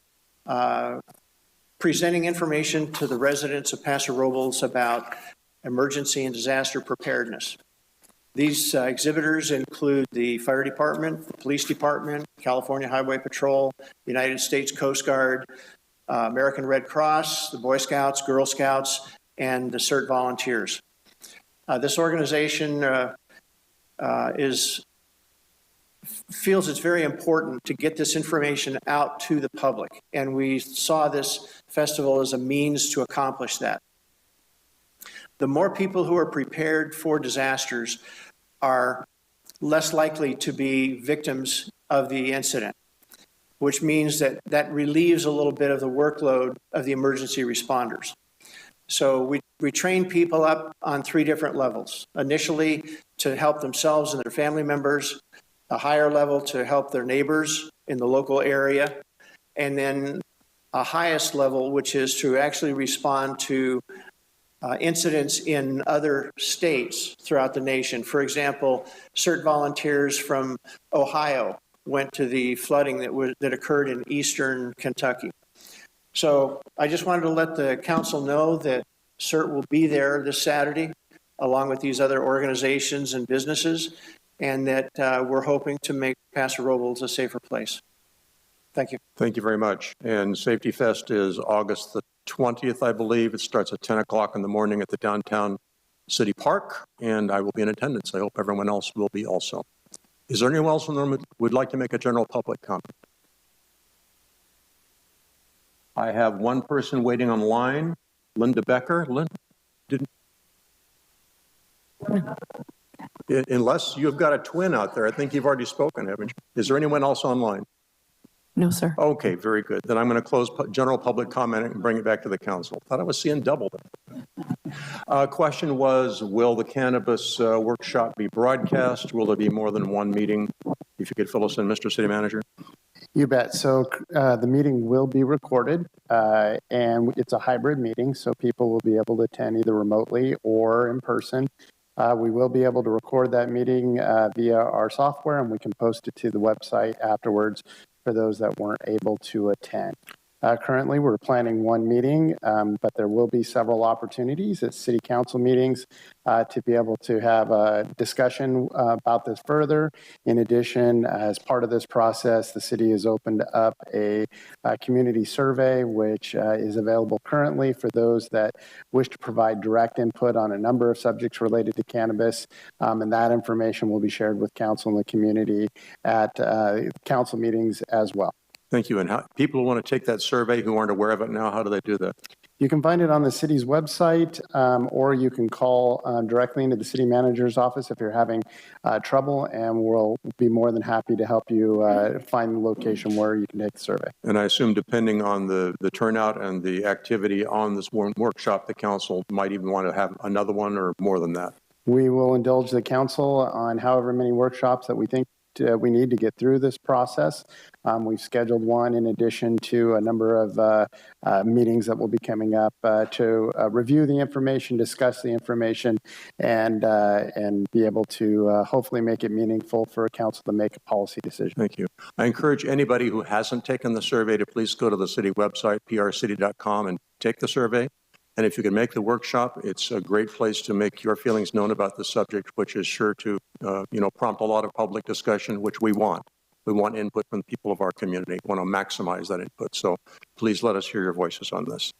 Speaker 18: presenting information to the residents of Paso Robles about emergency and disaster preparedness. These exhibitors include the Fire Department, the Police Department, California Highway Patrol, United States Coast Guard, American Red Cross, the Boy Scouts, Girl Scouts, and the CERT volunteers. This organization feels it's very important to get this information out to the public, and we saw this festival as a means to accomplish that. The more people who are prepared for disasters are less likely to be victims of the incident, which means that relieves a little bit of the workload of the emergency responders. So we train people up on 3 different levels. Initially, to help themselves and their family members, a higher level to help their neighbors in the local area, and then a highest level, which is to actually respond to incidents in other states throughout the nation. For example, CERT volunteers from Ohio went to the flooding that occurred in eastern Kentucky. So I just wanted to let the council know that CERT will be there this Saturday, along with these other organizations and businesses, and that we're hoping to make Paso Robles a safer place. Thank you.
Speaker 1: Thank you very much. And Safety Fest is August the 20th, I believe. It starts at 10 o'clock in the morning at the downtown city park, and I will be in attendance. I hope everyone else will be also. Is there anyone else in the room who would like to make a general public comment? I have one person waiting on line, Linda Becker. Unless you've got a twin out there, I think you've already spoken, haven't you? Is there anyone else online?
Speaker 2: No, sir.
Speaker 1: Okay, very good. Then I'm going to close general public comment and bring it back to the council. Thought I was seeing double there. Question was, will the cannabis workshop be broadcast? Will there be more than one meeting? If you could fill us in, Mr. City Manager.
Speaker 9: You bet. So the meeting will be recorded, and it's a hybrid meeting, so people will be able to attend either remotely or in person. We will be able to record that meeting via our software, and we can post it to the website afterwards for those that weren't able to attend. Currently, we're planning one meeting, but there will be several opportunities at city council meetings to be able to have a discussion about this further. In addition, as part of this process, the city has opened up a community survey, which is available currently for those that wish to provide direct input on a number of subjects related to cannabis. And that information will be shared with council and the community at council meetings as well.
Speaker 1: Thank you. And how, people who want to take that survey who aren't aware of it now, how do they do that?
Speaker 9: You can find it on the city's website, or you can call directly into the city manager's office if you're having trouble, and we'll be more than happy to help you find the location where you can take the survey.
Speaker 1: And I assume depending on the turnout and the activity on this workshop, the council might even want to have another one or more than that.
Speaker 9: We will indulge the council on however many workshops that we think we need to get through this process. We've scheduled one in addition to a number of meetings that will be coming up to review the information, discuss the information, and be able to hopefully make it meaningful for a council to make a policy decision.
Speaker 1: Thank you. I encourage anybody who hasn't taken the survey to please go to the city website, prcity.com, and take the survey. And if you can make the workshop, it's a great place to make your feelings known about the subject, which is sure to, prompt a lot of public discussion, which we want. We want input from the people of our community. We want to maximize that input. So please let us hear your voices on this.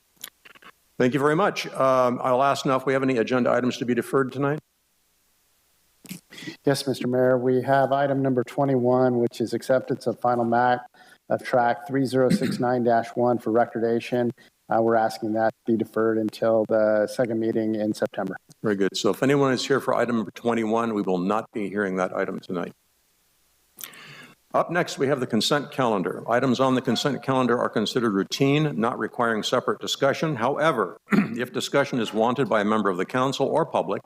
Speaker 1: Thank you very much. I'll ask now if we have any agenda items to be deferred tonight.
Speaker 9: Yes, Mr. Mayor, we have item number 21, which is acceptance of final map of track 3069-1 for recordation. We're asking that be deferred until the second meeting in September.
Speaker 1: Very good. So if anyone is here for item number 21, we will not be hearing that item tonight. Up next, we have the consent calendar. Items on the consent calendar are considered routine, not requiring separate discussion. However, if discussion is wanted by a member of the council or public,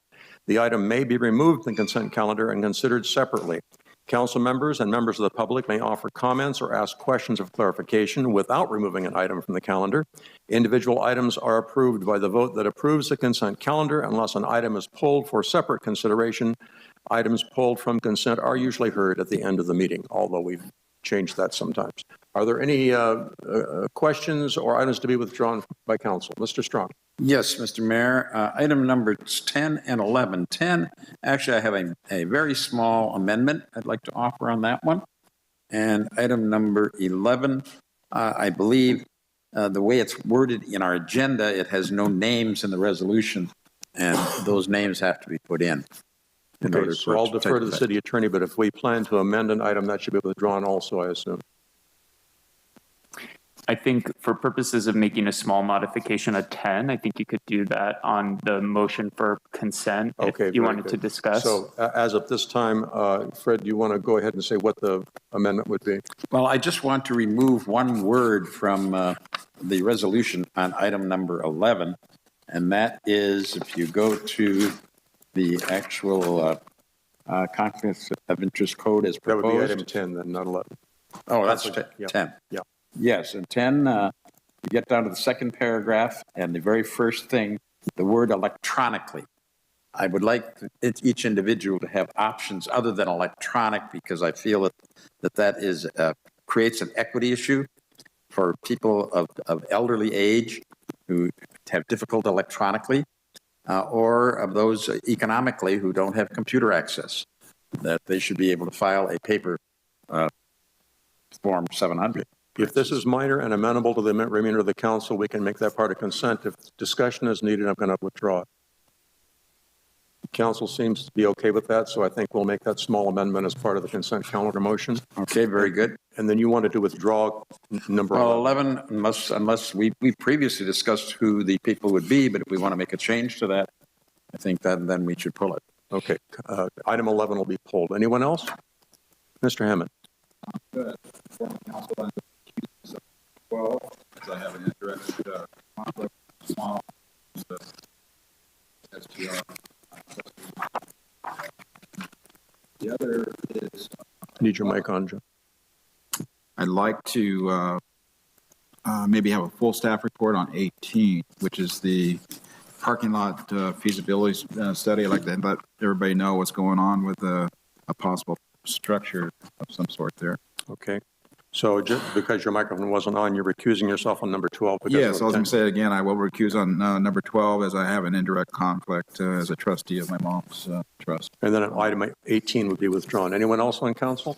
Speaker 1: the item may be removed from the consent calendar and considered separately. Council members and members of the public may offer comments or ask questions of clarification without removing an item from the calendar. Individual items are approved by the vote that approves the consent calendar unless an item is pulled for separate consideration. Items pulled from consent are usually heard at the end of the meeting, although we've changed that sometimes. Are there any questions or items to be withdrawn by council? Mr. Strong.
Speaker 16: Yes, Mr. Mayor. Item number 10 and 11. 10, actually, I have a very small amendment I'd like to offer on that one. And item number 11, I believe the way it's worded in our agenda, it has no names in the resolution, and those names have to be put in.
Speaker 1: Okay, so I'll defer to the city attorney, but if we plan to amend an item, that should be withdrawn also, I assume.
Speaker 3: I think for purposes of making a small modification of 10, I think you could do that on the motion for consent if you wanted to discuss.
Speaker 1: So as of this time, Fred, do you want to go ahead and say what the amendment would be?
Speaker 16: Well, I just want to remove one word from the resolution on item number 11, and that is if you go to the actual conflict of interest code as proposed.
Speaker 1: That would be item 10, then, not 11.
Speaker 16: Oh, that's 10.
Speaker 1: Yeah.
Speaker 16: Yes, and 10, you get down to the second paragraph, and the very first thing, the word electronically. I would like each individual to have options other than electronic, because I feel that is creates an equity issue for people of elderly age who have difficulty electronically, or of those economically who don't have computer access, that they should be able to file a paper Form 700.
Speaker 1: If this is minor and amenable to the remainder of the council, we can make that part of consent. If discussion is needed, I'm going to withdraw it. The council seems to be okay with that, so I think we'll make that small amendment as part of the consent calendar motion.
Speaker 16: Okay, very good.
Speaker 1: And then you wanted to withdraw number
Speaker 16: 11, unless we previously discussed who the people would be, but if we want to make a change to that, I think that then we should pull it.
Speaker 1: Okay, item 11 will be pulled. Anyone else? Mr. Hammond.
Speaker 12: Good. Council 12, as I have an indirect conflict, small, STR. The other is...
Speaker 1: Need your mic on, Joe.
Speaker 12: I'd like to maybe have a full staff report on 18, which is the parking lot feasibility study. I'd like to let everybody know what's going on with a possible structure of some sort there.
Speaker 1: Okay. So just because your microphone wasn't on, you're recusing yourself on number 12.
Speaker 12: Yes, I was going to say it again. I will recuse on number 12 as I have an indirect conflict as a trustee of my mom's trust.
Speaker 1: And then item 18 would be withdrawn. Anyone else on council?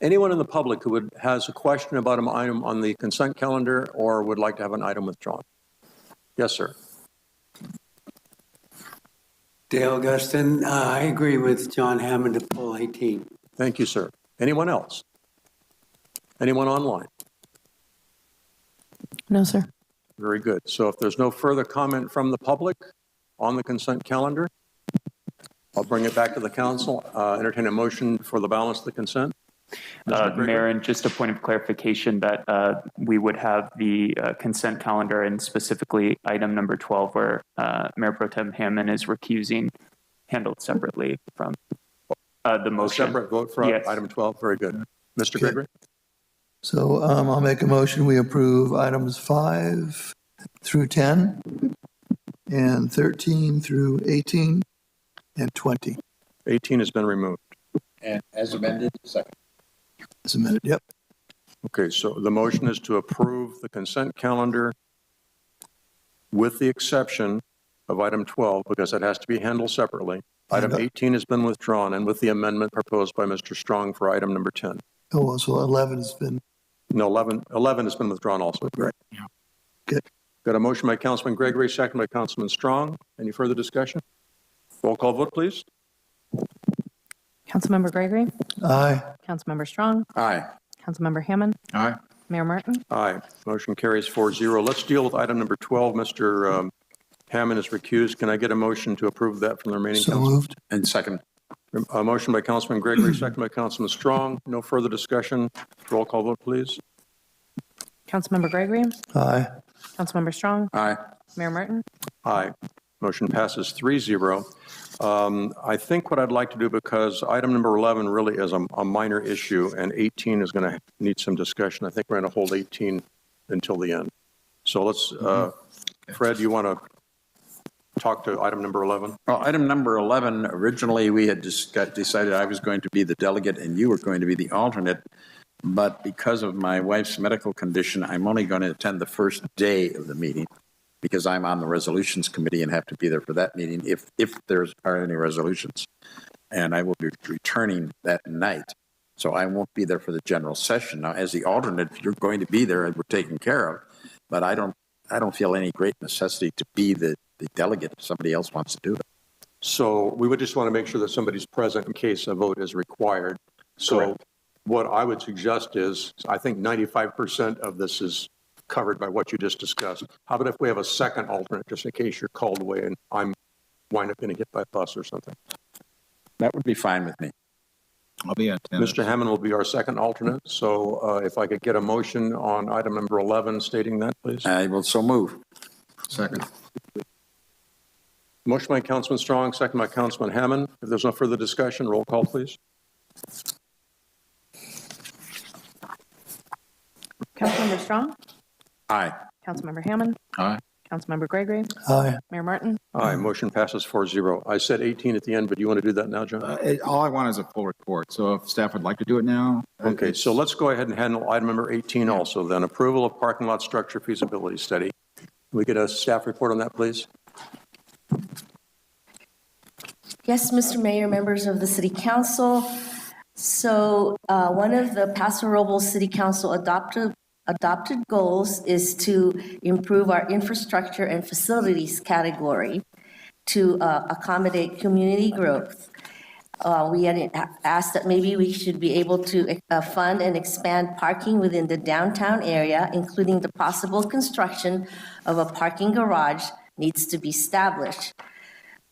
Speaker 1: Anyone in the public who has a question about an item on the consent calendar or would like to have an item withdrawn? Yes, sir.
Speaker 19: Dale Guston, I agree with John Hammond to pull 18.
Speaker 1: Thank you, sir. Anyone else? Anyone online?
Speaker 2: No, sir.
Speaker 1: Very good. So if there's no further comment from the public on the consent calendar, I'll bring it back to the council. Entertain a motion for the balance of the consent.
Speaker 3: Mayor, and just a point of clarification that we would have the consent calendar and specifically item number 12 where Mayor Pro Tem Hammond is recusing, handled separately from the motion.
Speaker 1: A separate vote for item 12. Very good. Mr. Gregory?
Speaker 20: So I'll make a motion. We approve items 5 through 10 and 13 through 18 and 20.
Speaker 1: 18 has been removed.
Speaker 16: And as amended, second.
Speaker 20: As amended, yep.
Speaker 1: Okay, so the motion is to approve the consent calendar with the exception of item 12 because it has to be handled separately. Item 18 has been withdrawn and with the amendment proposed by Mr. Strong for item number 10.
Speaker 20: Oh, so 11 has been...
Speaker 1: No, 11 has been withdrawn also.
Speaker 20: Right.
Speaker 1: Yeah. Good. Got a motion by Councilman Gregory, second by Councilman Strong. Any further discussion? Roll call vote, please.
Speaker 2: Councilmember Gregory?
Speaker 20: Aye.
Speaker 2: Councilmember Strong?
Speaker 16: Aye.
Speaker 2: Councilmember Hammond?
Speaker 12: Aye.
Speaker 2: Mayor Martin?
Speaker 1: Aye. Motion carries 4-0. Let's deal with item number 12. Mr. Hammond is recused. Can I get a motion to approve that from the remaining council?
Speaker 20: So moved.
Speaker 16: And second.
Speaker 1: A motion by Councilman Gregory, second by Councilman Strong. No further discussion. Roll call vote, please.
Speaker 2: Councilmember Gregory?
Speaker 20: Aye.
Speaker 2: Councilmember Strong?
Speaker 16: Aye.
Speaker 2: Mayor Martin?
Speaker 1: Aye. Motion passes 3-0. I think what I'd like to do, because item number 11 really is a minor issue, and 18 is going to need some discussion. I think we're going to hold 18 until the end. So let's, Fred, you want to talk to item number 11?
Speaker 16: Well, item number 11, originally we had just decided I was going to be the delegate and you were going to be the alternate. But because of my wife's medical condition, I'm only going to attend the first day of the meeting because I'm on the resolutions committee and have to be there for that meeting if there are any resolutions. And I will be returning that night. So I won't be there for the general session. Now, as the alternate, you're going to be there and we're taken care of. But I don't feel any great necessity to be the delegate if somebody else wants to do it.
Speaker 1: So we would just want to make sure that somebody's present in case a vote is required. So correct. What I would suggest is, I think 95% of this is covered by what you just discussed. How about if we have a second alternate, just in case you're called away and I'm wind up getting hit by a bus or something?
Speaker 16: That would be fine with me.
Speaker 12: I'll be at 10.
Speaker 1: Mr. Hammond will be our second alternate. So if I could get a motion on item number 11 stating that, please.
Speaker 16: I will so move.
Speaker 12: Second.
Speaker 1: Motion by Councilman Strong, second by Councilman Hammond. If there's no further discussion, roll call, please.
Speaker 2: Councilmember Strong?
Speaker 16: Aye.
Speaker 2: Councilmember Hammond?
Speaker 12: Aye.
Speaker 2: Councilmember Gregory?
Speaker 20: Aye.
Speaker 2: Mayor Martin?
Speaker 1: Aye. Motion passes 4-0. I said 18 at the end, but do you want to do that now, John?
Speaker 12: All I want is a full report. So if staff would like to do it now.
Speaker 1: Okay, so let's go ahead and handle item number 18 also then. Approval of parking lot structure feasibility study. Can we get a staff report on that, please?
Speaker 14: Yes, Mr. Mayor, members of the City Council. So one of the Paso Robles City Council adopted goals is to improve our infrastructure and facilities category to accommodate community growth. We had asked that maybe we should be able to fund and expand parking within the downtown area, including the possible construction of a parking garage needs to be established.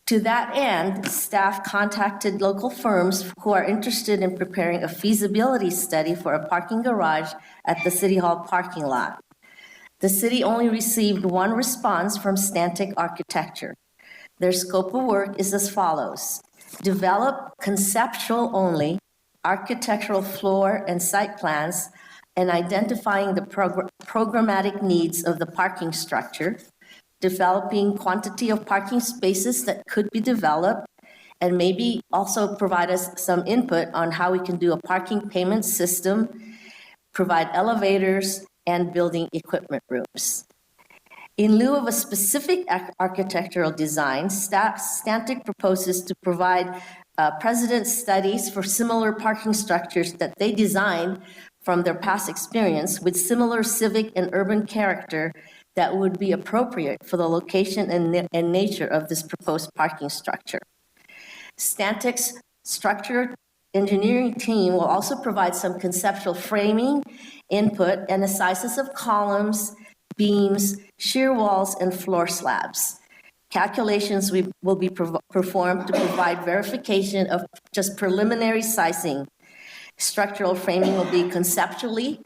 Speaker 14: To that end, staff contacted local firms who are interested in preparing a feasibility study for a parking garage at the City Hall parking lot. The city only received one response from Stantec Architecture. Their scope of work is as follows: develop conceptual only architectural floor and site plans and identifying the programmatic needs of the parking structure, developing quantity of parking spaces that could be developed, and maybe also provide us some input on how we can do a parking payment system, provide elevators, and building equipment rooms. In lieu of a specific architectural design, Stantec proposes to provide precedent studies for similar parking structures that they designed from their past experience with similar civic and urban character that would be appropriate for the location and nature of this proposed parking structure. Stantec's structure engineering team will also provide some conceptual framing, input, and the sizes of columns, beams, shear walls, and floor slabs. Calculations will be performed to provide verification of just preliminary sizing. Structural framing will be conceptually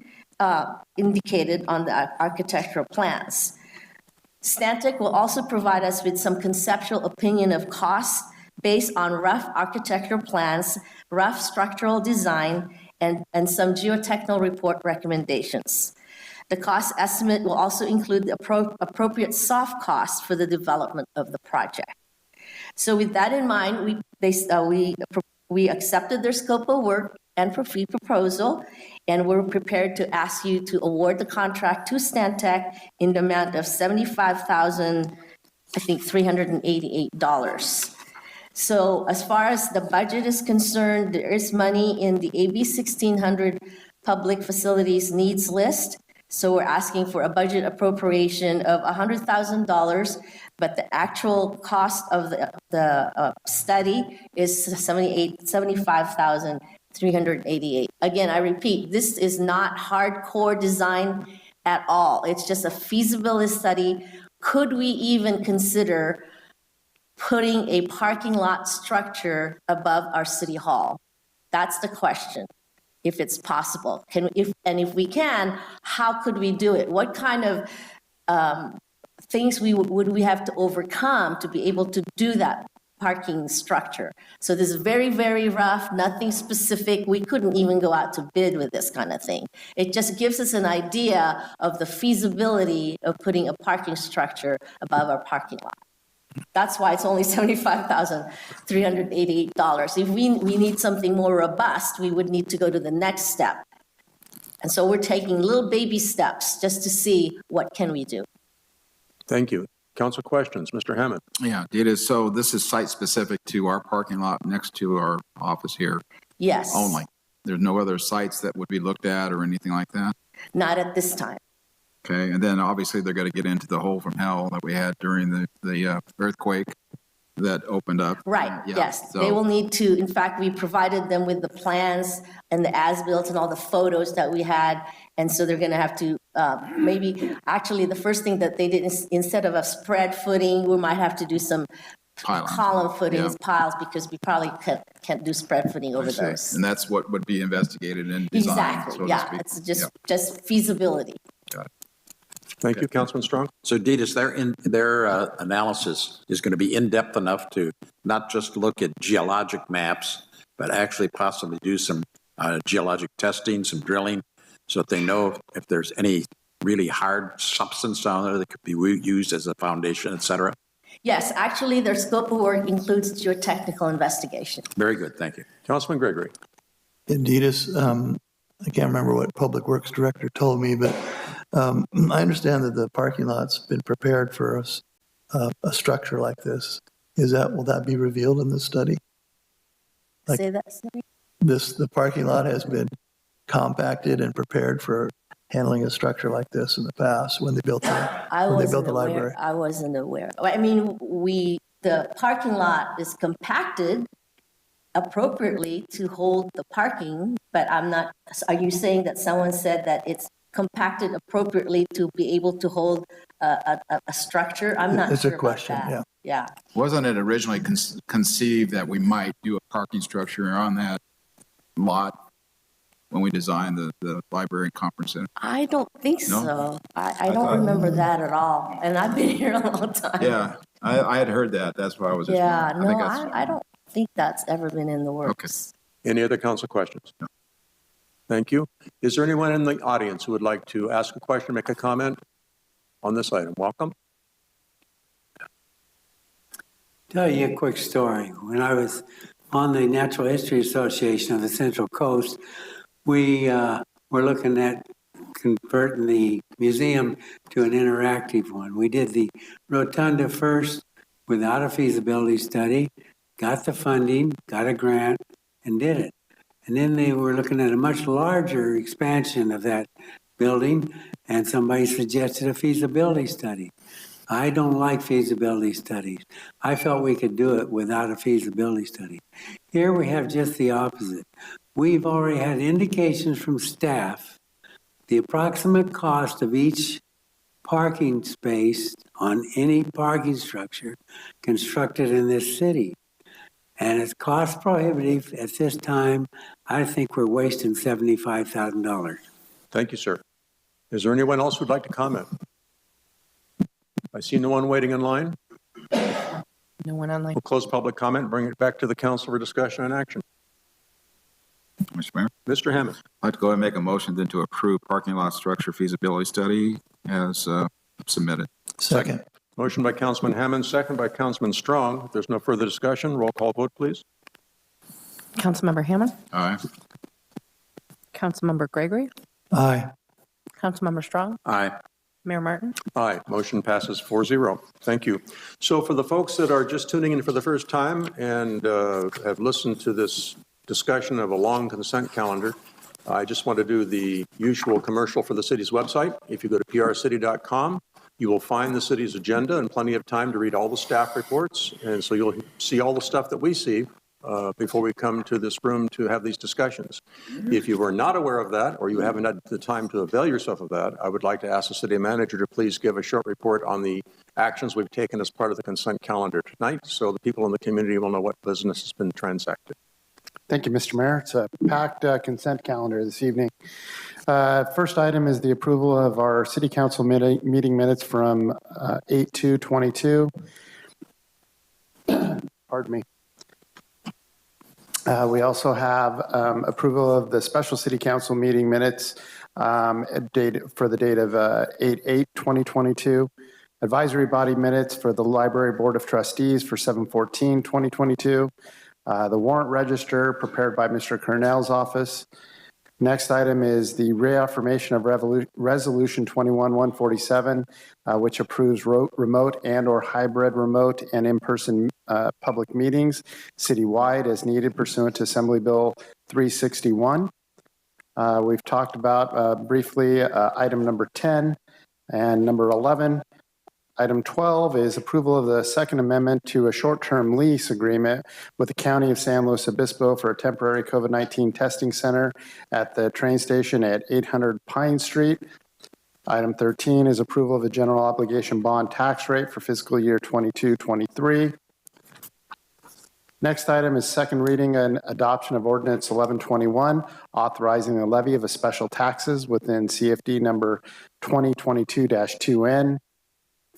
Speaker 14: indicated on the architectural plans. Stantec will also provide us with some conceptual opinion of costs based on rough architectural plans, rough structural design, and some geotechnical report recommendations. The cost estimate will also include the appropriate soft costs for the development of the project. So with that in mind, we accepted their scope of work and fee proposal, and we're prepared to ask you to award the contract to Stantec in the amount of $75,388. So as far as the budget is concerned, there is money in the AB 1600 Public Facilities Needs List. So we're asking for a budget appropriation of $100,000, but the actual cost of the study is $75,388. Again, I repeat, this is not hardcore design at all. It's just a feasibility study. Could we even consider putting a parking lot structure above our city hall? That's the question, if it's possible. If we can, how could we do it? What kind of things would we have to overcome to be able to do that parking structure? So this is very, very rough, nothing specific. We couldn't even go out to bid with this kind of thing. It just gives us an idea of the feasibility of putting a parking structure above our parking lot. That's why it's only $75,388. If we need something more robust, we would need to go to the next step. And so we're taking little baby steps just to see what can we do.
Speaker 1: Thank you. Council questions, Mr. Hammond.
Speaker 12: Yeah, it is. So this is site specific to our parking lot next to our office here.
Speaker 14: Yes.
Speaker 12: Only. There's no other sites that would be looked at or anything like that?
Speaker 14: Not at this time.
Speaker 12: Okay, and then obviously they're going to get into the hole from hell that we had during the earthquake that opened up.
Speaker 14: Right,
Speaker 12: Yeah,
Speaker 14: yes.
Speaker 12: so-
Speaker 14: They will need to, in fact, we provided them with the plans and the as-built and all the photos that we had. And so they're going to have to actually, the first thing that they did, instead of a spread footing, we might have to do some column footings, piles, because we probably can't do spread footing over those.
Speaker 12: And that's what would be investigated and designed,
Speaker 14: Exactly,
Speaker 12: so to
Speaker 14: yeah.
Speaker 12: speak.
Speaker 14: It's just feasibility.
Speaker 12: Got it.
Speaker 1: Thank you, Councilman Strong.
Speaker 16: So Detus, their analysis is going to be in-depth enough to not just look at geologic maps, but actually possibly do some geologic testing, some drilling, so that they know if there's any really hard substance down there that could be used as a foundation, et cetera?
Speaker 14: Yes, actually, their scope of work includes geotechnical investigation.
Speaker 16: Very good, thank you.
Speaker 1: Councilman Gregory.
Speaker 20: Detus, I can't remember what Public Works Director told me, but I understand that the parking lot's been prepared for a structure like this. Will that be revealed in this study?
Speaker 14: Say that, sorry?
Speaker 20: The parking lot has been compacted and prepared for handling a structure like this in the past when they built the library.
Speaker 14: I wasn't aware. I mean, the parking lot is compacted appropriately to hold the parking, but I'm not, are you saying that someone said that it's compacted appropriately to be able to hold a structure? I'm not sure.
Speaker 20: It's a question,
Speaker 14: about that.
Speaker 20: yeah.
Speaker 12: Wasn't it originally conceived that we might do a parking structure on that lot when we designed the library and conference center?
Speaker 14: I don't think so. I don't remember that at all. And I've been here a long time.
Speaker 12: Yeah, I had heard that. That's why I was just wondering.
Speaker 14: I don't think that's ever been in the works.
Speaker 1: Okay. Any other council questions? No. Thank you. Is there anyone in the audience who would like to ask a question, make a comment on this item? Welcome.
Speaker 19: Tell you a quick story. When I was on the Natural History Association of the Central Coast, we were looking at converting the museum to an interactive one. We did the rotunda first without a feasibility study, got the funding, got a grant, and did it. And then they were looking at a much larger expansion of that building, and somebody suggested a feasibility study. I don't like feasibility studies. I felt we could do it without a feasibility study. Here we have just the opposite. We've already had indications from staff, the approximate cost of each parking space on any parking structure constructed in this city. And it's cost prohibitive at this time. I think we're wasting $75,000.
Speaker 1: Thank you, sir. Is there anyone else who'd like to comment? I see no one waiting in line.
Speaker 2: No one online.
Speaker 1: We'll close public comment and bring it back to the council for discussion and action.
Speaker 12: Mr. Mayor?
Speaker 1: Mr. Hammond.
Speaker 12: I'd like to go ahead and make a motion then to approve parking lot structure feasibility study as submitted.
Speaker 20: Second.
Speaker 1: Motion by Councilman Hammond, second by Councilman Strong. If there's no further discussion, roll call vote, please.
Speaker 2: Councilmember Hammond.
Speaker 12: Aye.
Speaker 2: Councilmember Gregory.
Speaker 20: Aye.
Speaker 2: Councilmember Strong.
Speaker 16: Aye.
Speaker 2: Mayor Martin.
Speaker 1: Aye. Motion passes 4-0. Thank you. So for the folks that are just tuning in for the first time and have listened to this discussion of a long consent calendar, I just want to do the usual commercial for the city's website. If you go to prcity.com, you will find the city's agenda and plenty of time to read all the staff reports. And so you'll see all the stuff that we see before we come to this room to have these discussions. If you were not aware of that, or you haven't had the time to avail yourself of that, I would like to ask the city manager to please give a short report on the actions we've taken as part of the consent calendar tonight, so the people in the community will know what business has been transacted.
Speaker 9: Thank you, Mr. Mayor. It's a packed consent calendar this evening. First item is the approval of our city council meeting minutes from 8/2/22. Pardon me. We also have approval of the special city council meeting minutes for the date of 8/8/2022. Advisory body minutes for the Library Board of Trustees for 7/14/2022. The warrant register prepared by Mr. Cornell's office. Next item is the reaffirmation of Resolution 21-147, which approves remote and or hybrid remote and in-person public meetings citywide as needed pursuant to Assembly Bill 361. We've talked about briefly item number 10 and number 11. Item 12 is approval of the Second Amendment to a short-term lease agreement with the County of San Luis Obispo for a temporary COVID-19 testing center at the train station at 800 Pine Street. Item 13 is approval of the general obligation bond tax rate for fiscal year 22-23. Next item is second reading and adoption of Ordinance 1121, authorizing the levy of a special taxes within CFD number 2022-2N.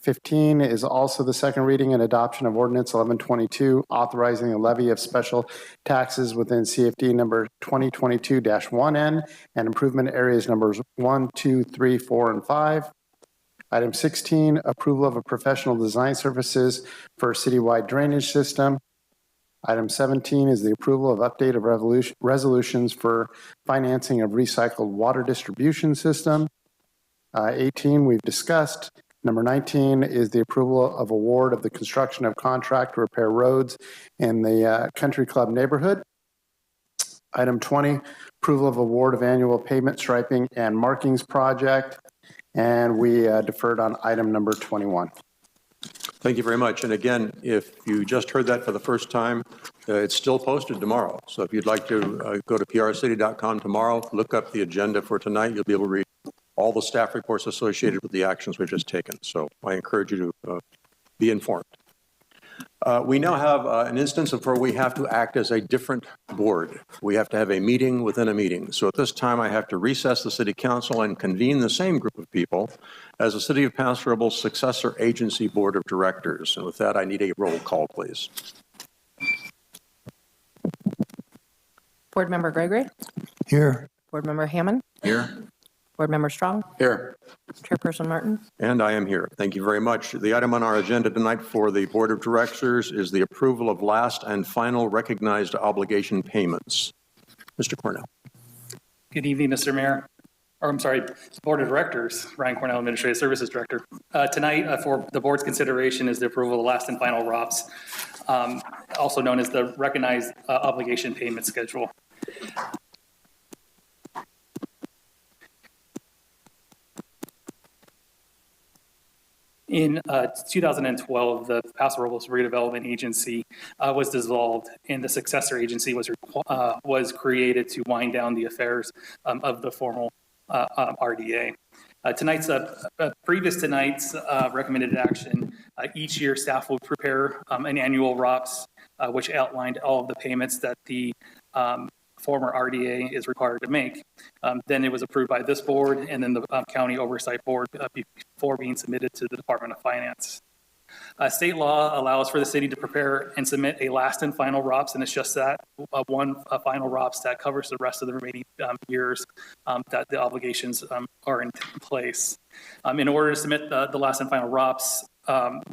Speaker 9: 15 is also the second reading and adoption of Ordinance 1122, authorizing the levy of special taxes within CFD number 2022-1N and improvement areas numbers 1, 2, 3, 4, and 5. Item 16, approval of a professional design services for a citywide drainage system. Item 17 is the approval of update of resolutions for financing of recycled water distribution system. 18 we've discussed. Number 19 is the approval of award of the construction of contract to repair roads in the Country Club neighborhood. Item 20, approval of award of annual pavement striping and markings project. And we deferred on item number 21.
Speaker 1: Thank you very much. And again, if you just heard that for the first time, it's still posted tomorrow. So if you'd like to go to prcity.com tomorrow, look up the agenda for tonight, you'll be able to read all the staff reports associated with the actions we've just taken. So I encourage you to be informed. We now have an instance of where we have to act as a different board. We have to have a meeting within a meeting. So at this time, I have to recess the City Council and convene the same group of people as the City of Paso Robles Successor Agency Board of Directors. And with that, I need a roll call, please.
Speaker 2: Board Member Gregory?
Speaker 20: Here.
Speaker 2: Board Member Hammond?
Speaker 1: Here.
Speaker 2: Board Member Strong?
Speaker 1: Here.
Speaker 2: Chairperson Martin?
Speaker 1: And I am here. Thank you very much. The item on our agenda tonight for the Board of Directors is the approval of last and final recognized obligation payments. Mr. Cornell.
Speaker 7: Good evening, Mr. Mayor. Or I'm sorry, Board of Directors, Ryan Cornell, Administrative Services Director. Tonight, for the board's consideration is the approval of the last and final ROPS, also known as the recognized obligation payment schedule. In 2012, the Paso Robles Redevelopment Agency was dissolved, and the successor agency was created to wind down the affairs of the formal RDA. Previous to tonight's recommended action, each year staff will prepare an annual ROPS, which outlined all of the payments that the former RDA is required to make. Then it was approved by this board and then the County Oversight Board before being submitted to the Department of Finance. State law allows for the city to prepare and submit a last and final ROPS, and it's just that, one final ROPS that covers the rest of the remaining years that the obligations are in place. In order to submit the last and final ROPS,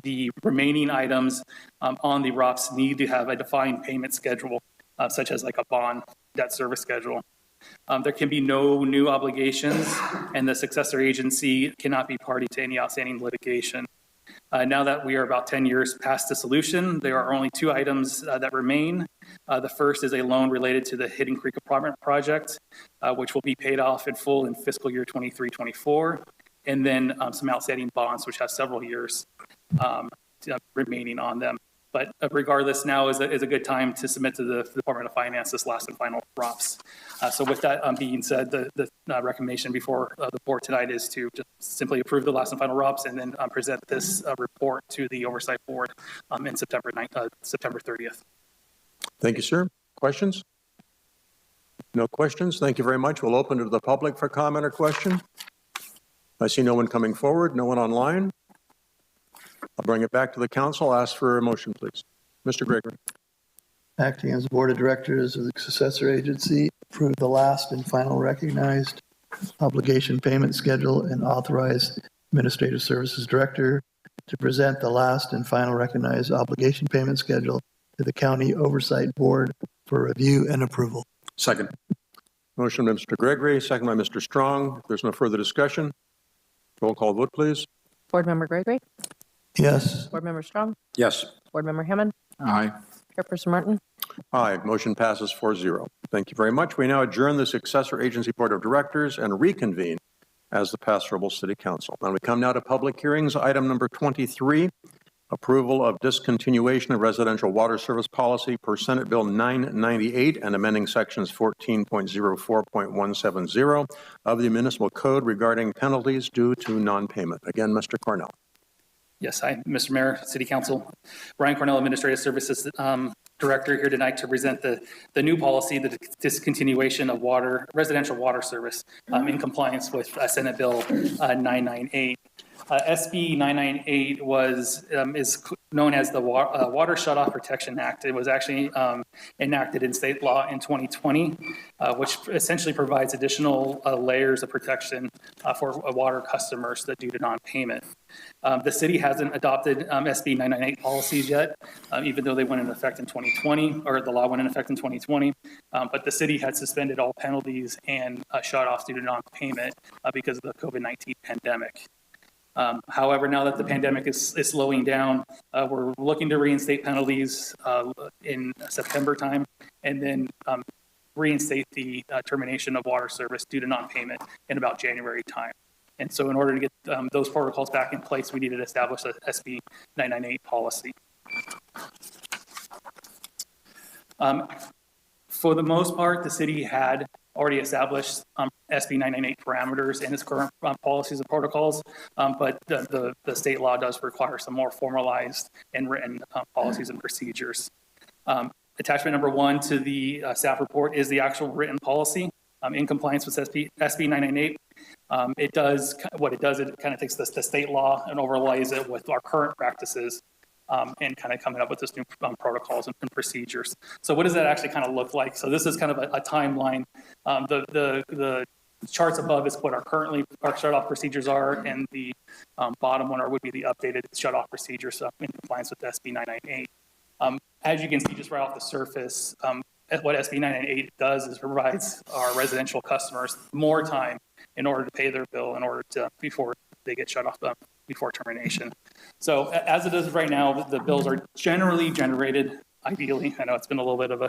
Speaker 7: the remaining items on the ROPS need to have a defined payment schedule, such as like a bond debt service schedule. There can be no new obligations, and the successor agency cannot be party to any outstanding litigation. Now that we are about 10 years past dissolution, there are only two items that remain. The first is a loan related to the Hidden Creek Apartment Project, which will be paid off in full in fiscal year 23-24, and then some outstanding bonds, which have several years remaining on them. But regardless, now is a good time to submit to the Department of Finance this last and final ROPS. So with that being said, the recommendation before the board tonight is to just simply approve the last and final ROPS and then present this report to the Oversight Board in September 30th.
Speaker 1: Thank you, sir. Questions? No questions. Thank you very much. We'll open to the public for comment or question. I see no one coming forward, no one online. I'll bring it back to the council. Ask for a motion, please. Mr. Gregory.
Speaker 20: Acting as Board of Directors of the successor agency, approve the last and final recognized obligation payment schedule and authorize Administrative Services Director to present the last and final recognized obligation payment schedule to the County Oversight Board for review and approval.
Speaker 1: Second. Motion by Mr. Gregory, second by Mr. Strong. If there's no further discussion, roll call vote, please.
Speaker 2: Board Member Gregory?
Speaker 20: Yes.
Speaker 2: Board Member Strong?
Speaker 16: Yes.
Speaker 2: Board Member Hammond?
Speaker 12: Aye.
Speaker 2: Chairperson Martin?
Speaker 1: Aye. Motion passes 4-0. Thank you very much. We now adjourn the successor agency Board of Directors and reconvene as the Paso Robles City Council. And we come now to public hearings. Item number 23, approval of discontinuation of residential water service policy per Senate Bill 998 and amending sections 14.04.170 of the Municipal Code regarding penalties due to non-payment. Again, Mr. Cornell.
Speaker 7: Yes, hi, Mr. Mayor, City Council. Brian Cornell, Administrative Services Director, here tonight to present the new policy, the discontinuation of residential water service in compliance with Senate Bill 998. SB 998 is known as the Water Shutoff Protection Act. It was actually enacted in state law in 2020, which essentially provides additional layers of protection for water customers that due to non-payment. The city hasn't adopted SB 998 policies yet, even though they went into effect in 2020, or the law went into effect in 2020. But the city had suspended all penalties and shutoffs due to non-payment because of the COVID-19 pandemic. However, now that the pandemic is slowing down, we're looking to reinstate penalties in September time, and then reinstate the termination of water service due to non-payment in about January time. And so in order to get those protocols back in place, we needed to establish a SB 998 policy. For the most part, the city had already established SB 998 parameters in its current policies and protocols, but the state law does require some more formalized and written policies and procedures. Attachment number 1 to the staff report is the actual written policy in compliance with SB 998. It kind of takes the state law and overlays it with our current practices and kind of coming up with this new protocols and procedures. So what does that actually kind of look like? So this is kind of a timeline. The charts above is what our shutoff procedures are, and the bottom one would be the updated shutoff procedures in compliance with SB 998. As you can see just right off the surface, what SB 998 does is provides our residential customers more time in order to pay their bill before they get shut off before termination. So as it is right now, the bills are generally generated, ideally, I know it's been a little bit of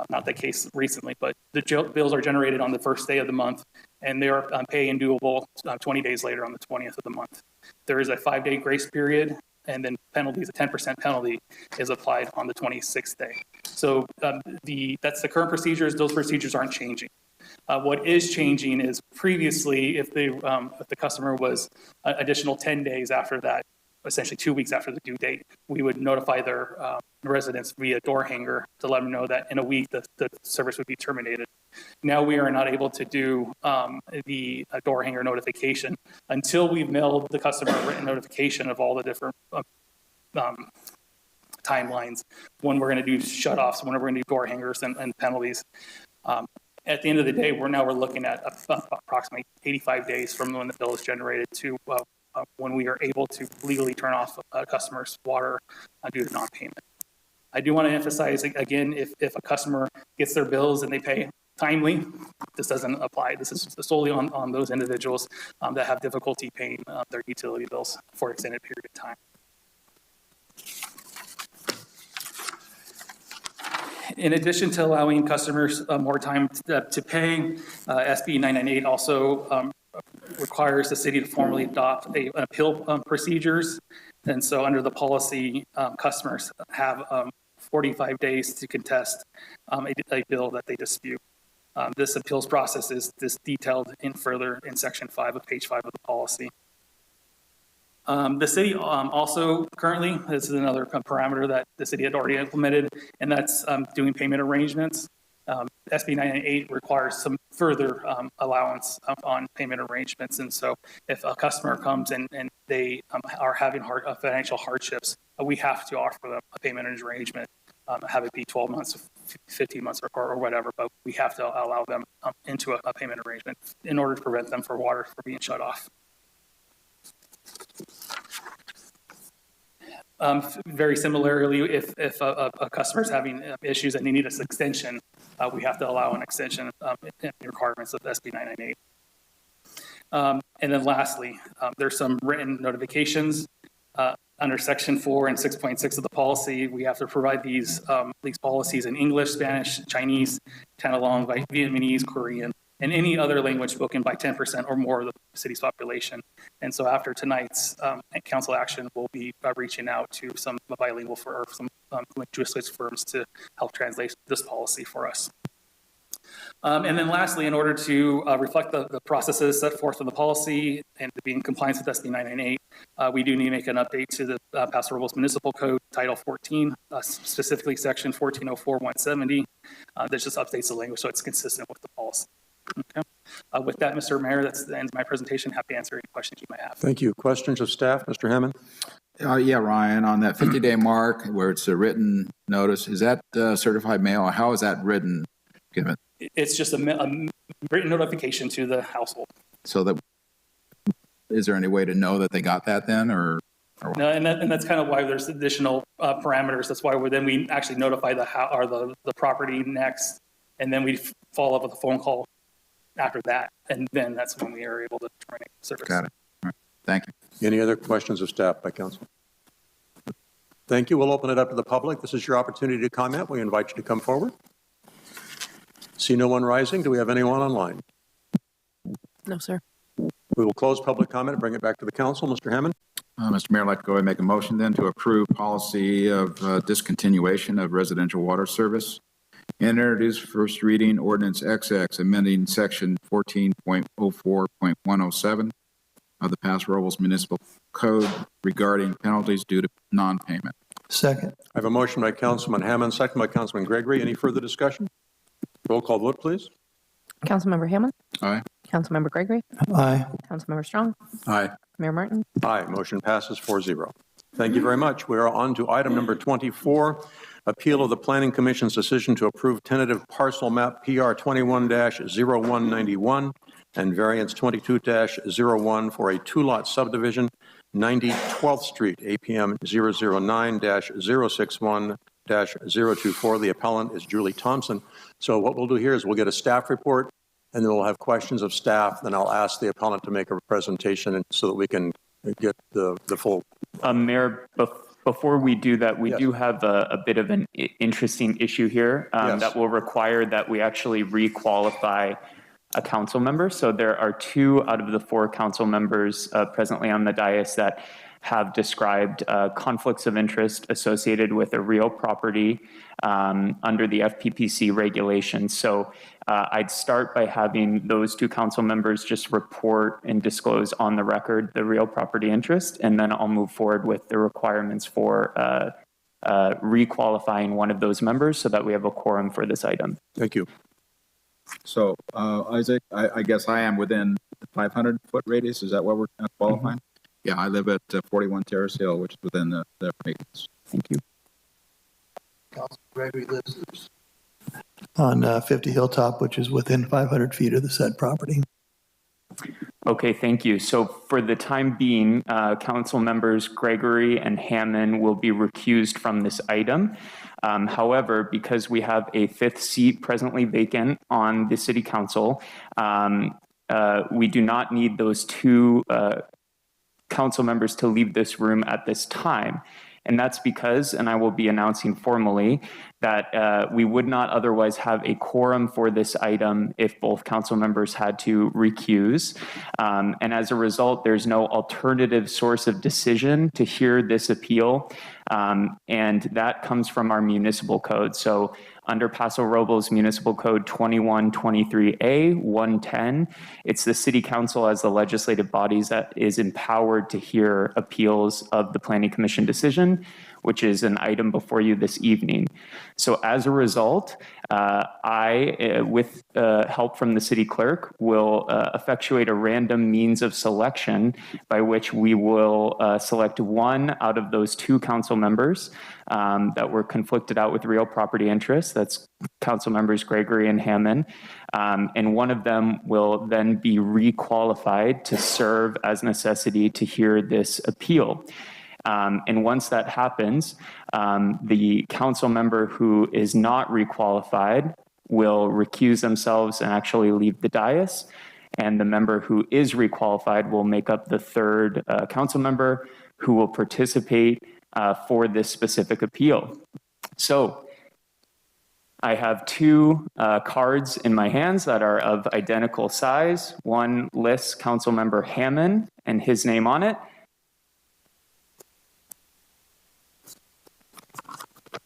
Speaker 7: not the case recently, but the bills are generated on the first day of the month, and they are pay and doable 20 days later on the 20th of the month. There is a 5-day grace period, and then penalties, a 10% penalty is applied on the 26th day. So that's the current procedures. Those procedures aren't changing. What is changing is previously, if the customer was additional 10 days after that, essentially 2 weeks after the due date, we would notify their residents via door hanger to let them know that in a week the service would be terminated. Now we are not able to do the door hanger notification until we've mailed the customer a written notification of all the different timelines, when we're going to do shutoffs, when we're going to do door hangers and penalties. At the end of the day, we're looking at approximately 85 days from when the bill is generated to when we are able to legally turn off a customer's water due to non-payment. I do want to emphasize, again, if a customer gets their bills and they pay timely, this doesn't apply. This is solely on those individuals that have difficulty paying their utility bills for an extended period of time. In addition to allowing customers more time to pay, SB 998 also requires the city to formally adopt appeal procedures And so under the policy, customers have 45 days to contest a bill that they dispute. This appeals process is detailed in further in section 5 of page 5 of the policy. The city also currently, this is another parameter that the city had already implemented, and that's doing payment arrangements. SB 998 requires some further allowance on payment arrangements. And so if a customer comes and they are having financial hardships, we have to offer them a payment arrangement, have it be 12 months, 15 months or whatever, but we have to allow them into a payment arrangement in order to prevent them from water from being shut off. Very similarly, if a customer is having issues and they need an extension, we have to allow an extension in the requirements of SB 998. And then lastly, there's some written notifications. Under section 4 and 6.6 of the policy, we have to provide these policies in English, Spanish, Chinese, Tagalog, Vietnamese, Korean, and any other language spoken by 10% or more of the city's population. And so after tonight's council action, we'll be reaching out to some bilingual or some linguistic firms to help translate this policy for us. And then lastly, in order to reflect the processes set forth in the policy and to be in compliance with SB 998, we do need to make an update to the Paso Robles Municipal Code, Title 14, specifically Section 1404-170. That just updates the language so it's consistent with the policy. Okay. With that, Mr. Mayor, that's the end of my presentation. Happy to answer any questions you might have.
Speaker 1: Thank you. Questions of staff, Mr. Hammond?
Speaker 12: Yeah, Ryan, on that 50-day mark where it's a written notice, is that certified mail? Or how is that written? Given?
Speaker 7: It's just a written notification to the household.
Speaker 12: So that, is there any way to know that they got that then, or
Speaker 7: no? And that's kind of why there's additional parameters. That's why we actually notify the property next, and then we follow up with a phone call after that, and then that's when we are able to terminate service.
Speaker 12: Got it. All right. Thank you.
Speaker 1: Any other questions of staff by council? Thank you. We'll open it up to the public. This is your opportunity to comment. We invite you to come forward. See no one rising. Do we have anyone online?
Speaker 2: No, sir.
Speaker 1: We will close public comment and bring it back to the council. Mr. Hammond?
Speaker 12: Mr. Mayor, I'd like to go ahead and make a motion then to approve policy of discontinuation of residential water service and introduce first reading ordinance XX, amending section 14.04.107 of the Paso Robles Municipal Code regarding penalties due to non-payment.
Speaker 20: Second.
Speaker 1: I have a motion by Councilman Hammond, second by Councilman Gregory. Any further discussion? Roll call vote, please.
Speaker 2: Councilmember Hammond?
Speaker 12: Aye.
Speaker 2: Councilmember Gregory?
Speaker 20: Aye.
Speaker 2: Councilmember Strong?
Speaker 1: Aye.
Speaker 2: Mayor Martin?
Speaker 1: Aye. Motion passes 4-0. Thank you very much. We are on to item number 24, appeal of the Planning Commission's decision to approve tentative parcel map PR 21-0191 and variance 22-01 for a two-lot subdivision, 90 12th Street, APM 009-061-024. The appellant is Julie Thompson. So what we'll do here is we'll get a staff report, and then we'll have questions of staff. Then I'll ask the appellant to make a presentation so that we can get the full.
Speaker 3: Mayor, before we do that, we do have a bit of an interesting issue here that will require that we actually re-qualify a council member. So there are 2 out of the 4 council members presently on the dais that have described conflicts of interest associated with a real property under the FPPC regulations. So I'd start by having those 2 council members just report and disclose on the record the real property interest, and then I'll move forward with the requirements for re-qualifying one of those members so that we have a quorum for this item.
Speaker 1: Thank you.
Speaker 12: So, Isaac, I guess I am within the 500-foot radius. Is that what we're qualifying? Yeah, I live at 41 Terrace Hill, which is within the radius.
Speaker 3: Thank you.
Speaker 20: Councilman Gregory lives on 50 Hilltop, which is within 500 feet of the said property.
Speaker 3: Okay, thank you. So for the time being, council members Gregory and Hammond will be recused from this item. However, because we have a 5th seat presently vacant on the city council, we do not need those 2 council members to leave this room at this time. And that's because, and I will be announcing formally, that we would not otherwise have a quorum for this item if both council members had to recuse. And as a result, there's no alternative source of decision to hear this appeal. And that comes from our municipal code. So under Paso Robles Municipal Code 2123A 110, it's the city council as the legislative bodies that is empowered to hear appeals of the planning commission decision, which is an item before you this evening. So as a result, I, with help from the city clerk, will effectuate a random means of selection by which we will select one out of those two council members that were conflicted out with real property interests. That's council members Gregory and Hammond. And one of them will then be requalified to serve as necessity to hear this appeal. And once that happens, the council member who is not requalified will recuse themselves and actually leave the dais. And the member who is requalified will make up the third council member who will participate for this specific appeal. So I have two cards in my hands that are of identical size. One lists council member Hammond and his name on it.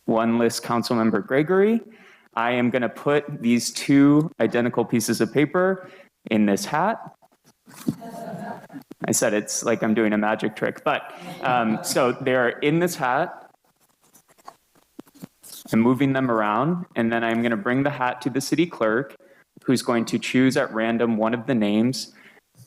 Speaker 3: One lists Councilmember Gregory. I am going to put these two identical pieces of paper in this hat. I said it's like I'm doing a magic trick, but so they're in this hat. I'm moving them around, and then I'm going to bring the hat to the city clerk, who's going to choose at random one of the names.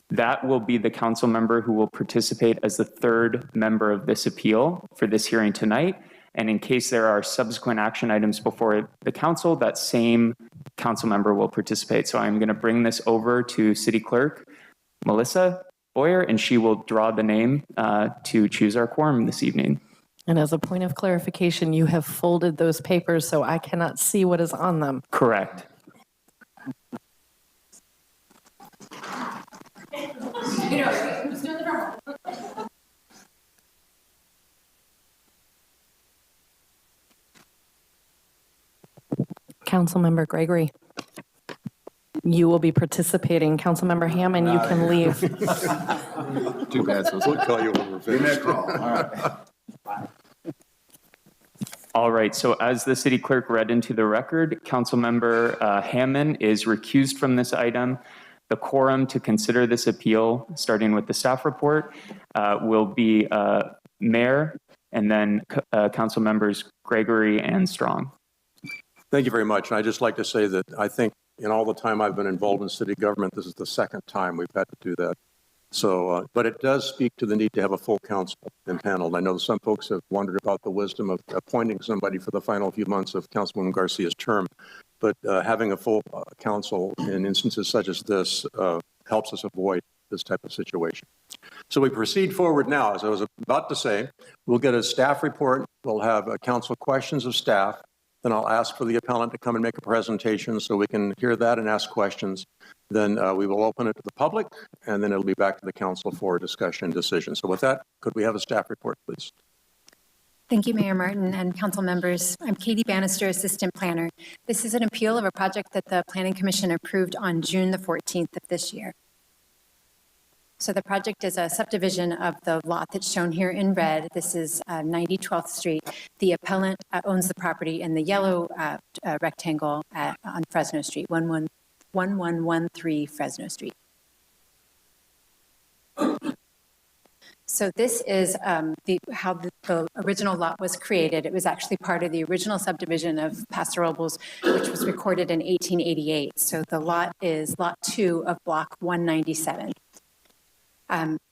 Speaker 3: That will be the council member who will participate as the third member of this appeal for this hearing tonight. And in case there are subsequent action items before the council, that same council member will participate. So I'm going to bring this over to City Clerk Melissa Boyer, and she will draw the name to choose our quorum this evening.
Speaker 2: And as a point of clarification, you have folded those papers so I cannot see what is on them.
Speaker 3: Correct.
Speaker 2: Councilmember Gregory, you will be participating. Councilmember Hammond, you can leave.
Speaker 12: Too bad. So we'll call you when we're finished. All right.
Speaker 3: All right, so as the city clerk read into the record, Councilmember Hammond is recused from this item. The quorum to consider this appeal, starting with the staff report, will be Mayor and then council members Gregory and Strong.
Speaker 1: Thank you very much. And I'd just like to say that I think in all the time I've been involved in city government, this is the second time we've had to do that. So, but it does speak to the need to have a full council and panel. I know some folks have wondered about the wisdom of appointing somebody for the final few months of Councilwoman Garcia's term, but having a full council in instances such as this helps us avoid this type of situation. So we proceed forward now. As I was about to say, we'll get a staff report. We'll have council questions of staff. Then I'll ask for the appellant to come and make a presentation so we can hear that and ask questions. Then we will open it to the public, and then it'll be back to the council for discussion and decision. So with that, could we have a staff report, please?
Speaker 21: Thank you, Mayor Martin and council members. I'm Katie Bannister, Assistant Planner. This is an appeal of a project that the Planning Commission approved on June the 14th of this year. So the project is a subdivision of the lot that's shown here in red. This is 90 12th Street. The appellant owns the property in the yellow rectangle on Fresno Street, 1113 Fresno Street. So this is how the original lot was created. It was actually part of the original subdivision of Paso Robles, which was recorded in 1888. So the lot is lot 2 of block 197.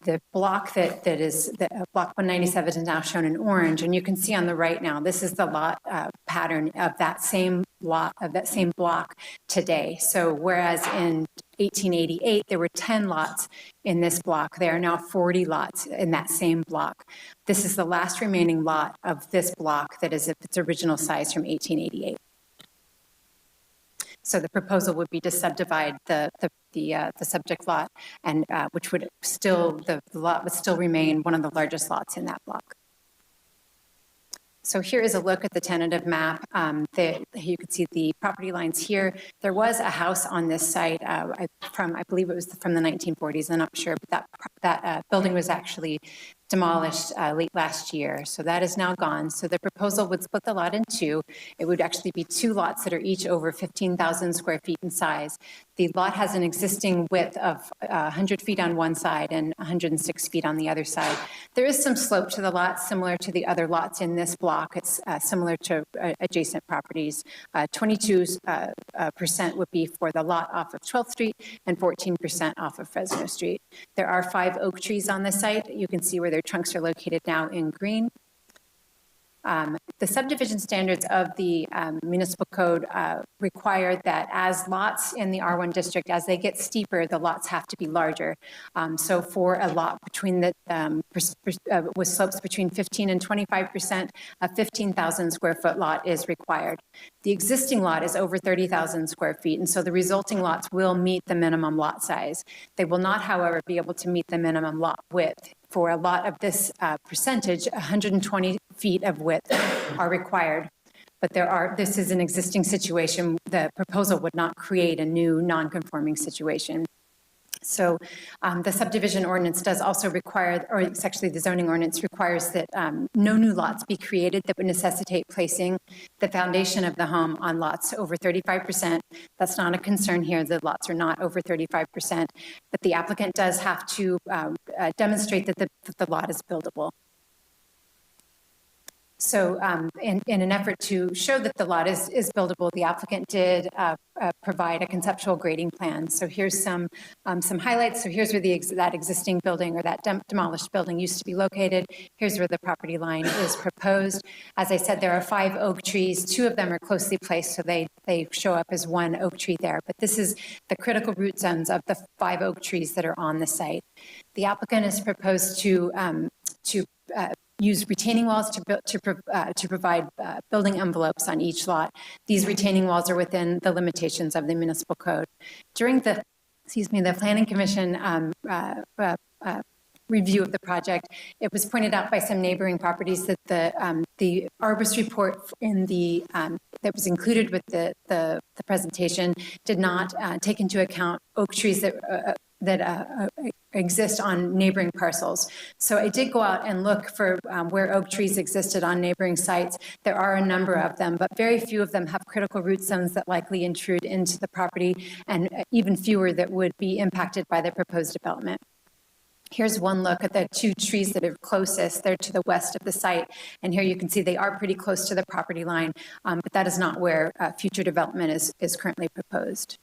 Speaker 21: The block that is block 197 is now shown in orange, and you can see on the right now, this is the lot pattern of that same lot, of that same block today. So whereas in 1888, there were 10 lots in this block, there are now 40 lots in that same block. This is the last remaining lot of this block that is its original size from 1888. So the proposal would be to subdivide the subject lot, and which would still, the lot would still remain one of the largest lots in that block. So here is a look at the tentative map. You can see the property lines here. There was a house on this site I believe it was from the 1940s. I'm not sure, but that building was actually demolished late last year. So that is now gone. So the proposal would split the lot in two. It would actually be two lots that are each over 15,000 square feet in size. The lot has an existing width of 100 feet on one side and 106 feet on the other side. There is some slope to the lot similar to the other lots in this block. It's similar to adjacent properties. 22% would be for the lot off of 12th Street and 14% off of Fresno Street. There are 5 oak trees on the site. You can see where their trunks are located now in green. The subdivision standards of the municipal code require that as lots in the R1 district, as they get steeper, the lots have to be larger. So for a lot between the, with slopes between 15 and 25%, a 15,000 square foot lot is required. The existing lot is over 30,000 square feet, and so the resulting lots will meet the minimum lot size. They will not, however, be able to meet the minimum lot width. For a lot of this percentage, 120 feet of width are required. But this is an existing situation. The proposal would not create a new non-conforming situation. So the subdivision ordinance does also require, or it's actually the zoning ordinance requires that no new lots be created that would necessitate placing the foundation of the home on lots over 35%. That's not a concern here. The lots are not over 35%, but the applicant does have to demonstrate that the lot is buildable. So in an effort to show that the lot is buildable, the applicant did provide a conceptual grading plan. So here's some highlights. So here's where that existing building or that demolished building used to be located. Here's where the property line is proposed. As I said, there are 5 oak trees. 2 of them are closely placed, so they show up as one oak tree there. But this is the critical root zones of the 5 oak trees that are on the site. The applicant has proposed to use retaining walls to provide building envelopes on each lot. These retaining walls are within the limitations of the municipal code. During the Planning Commission review of the project, it was pointed out by some neighboring properties that the Arbus report that was included with the presentation did not take into account oak trees that exist on neighboring parcels. So I did go out and look for where oak trees existed on neighboring sites. There are a number of them, but very few of them have critical root zones that likely intrude into the property, and even fewer that would be impacted by the proposed development. Here's one look at the 2 trees that are closest. They're to the west of the site. And here you can see they are pretty close to the property line, but that is not where future development is currently proposed.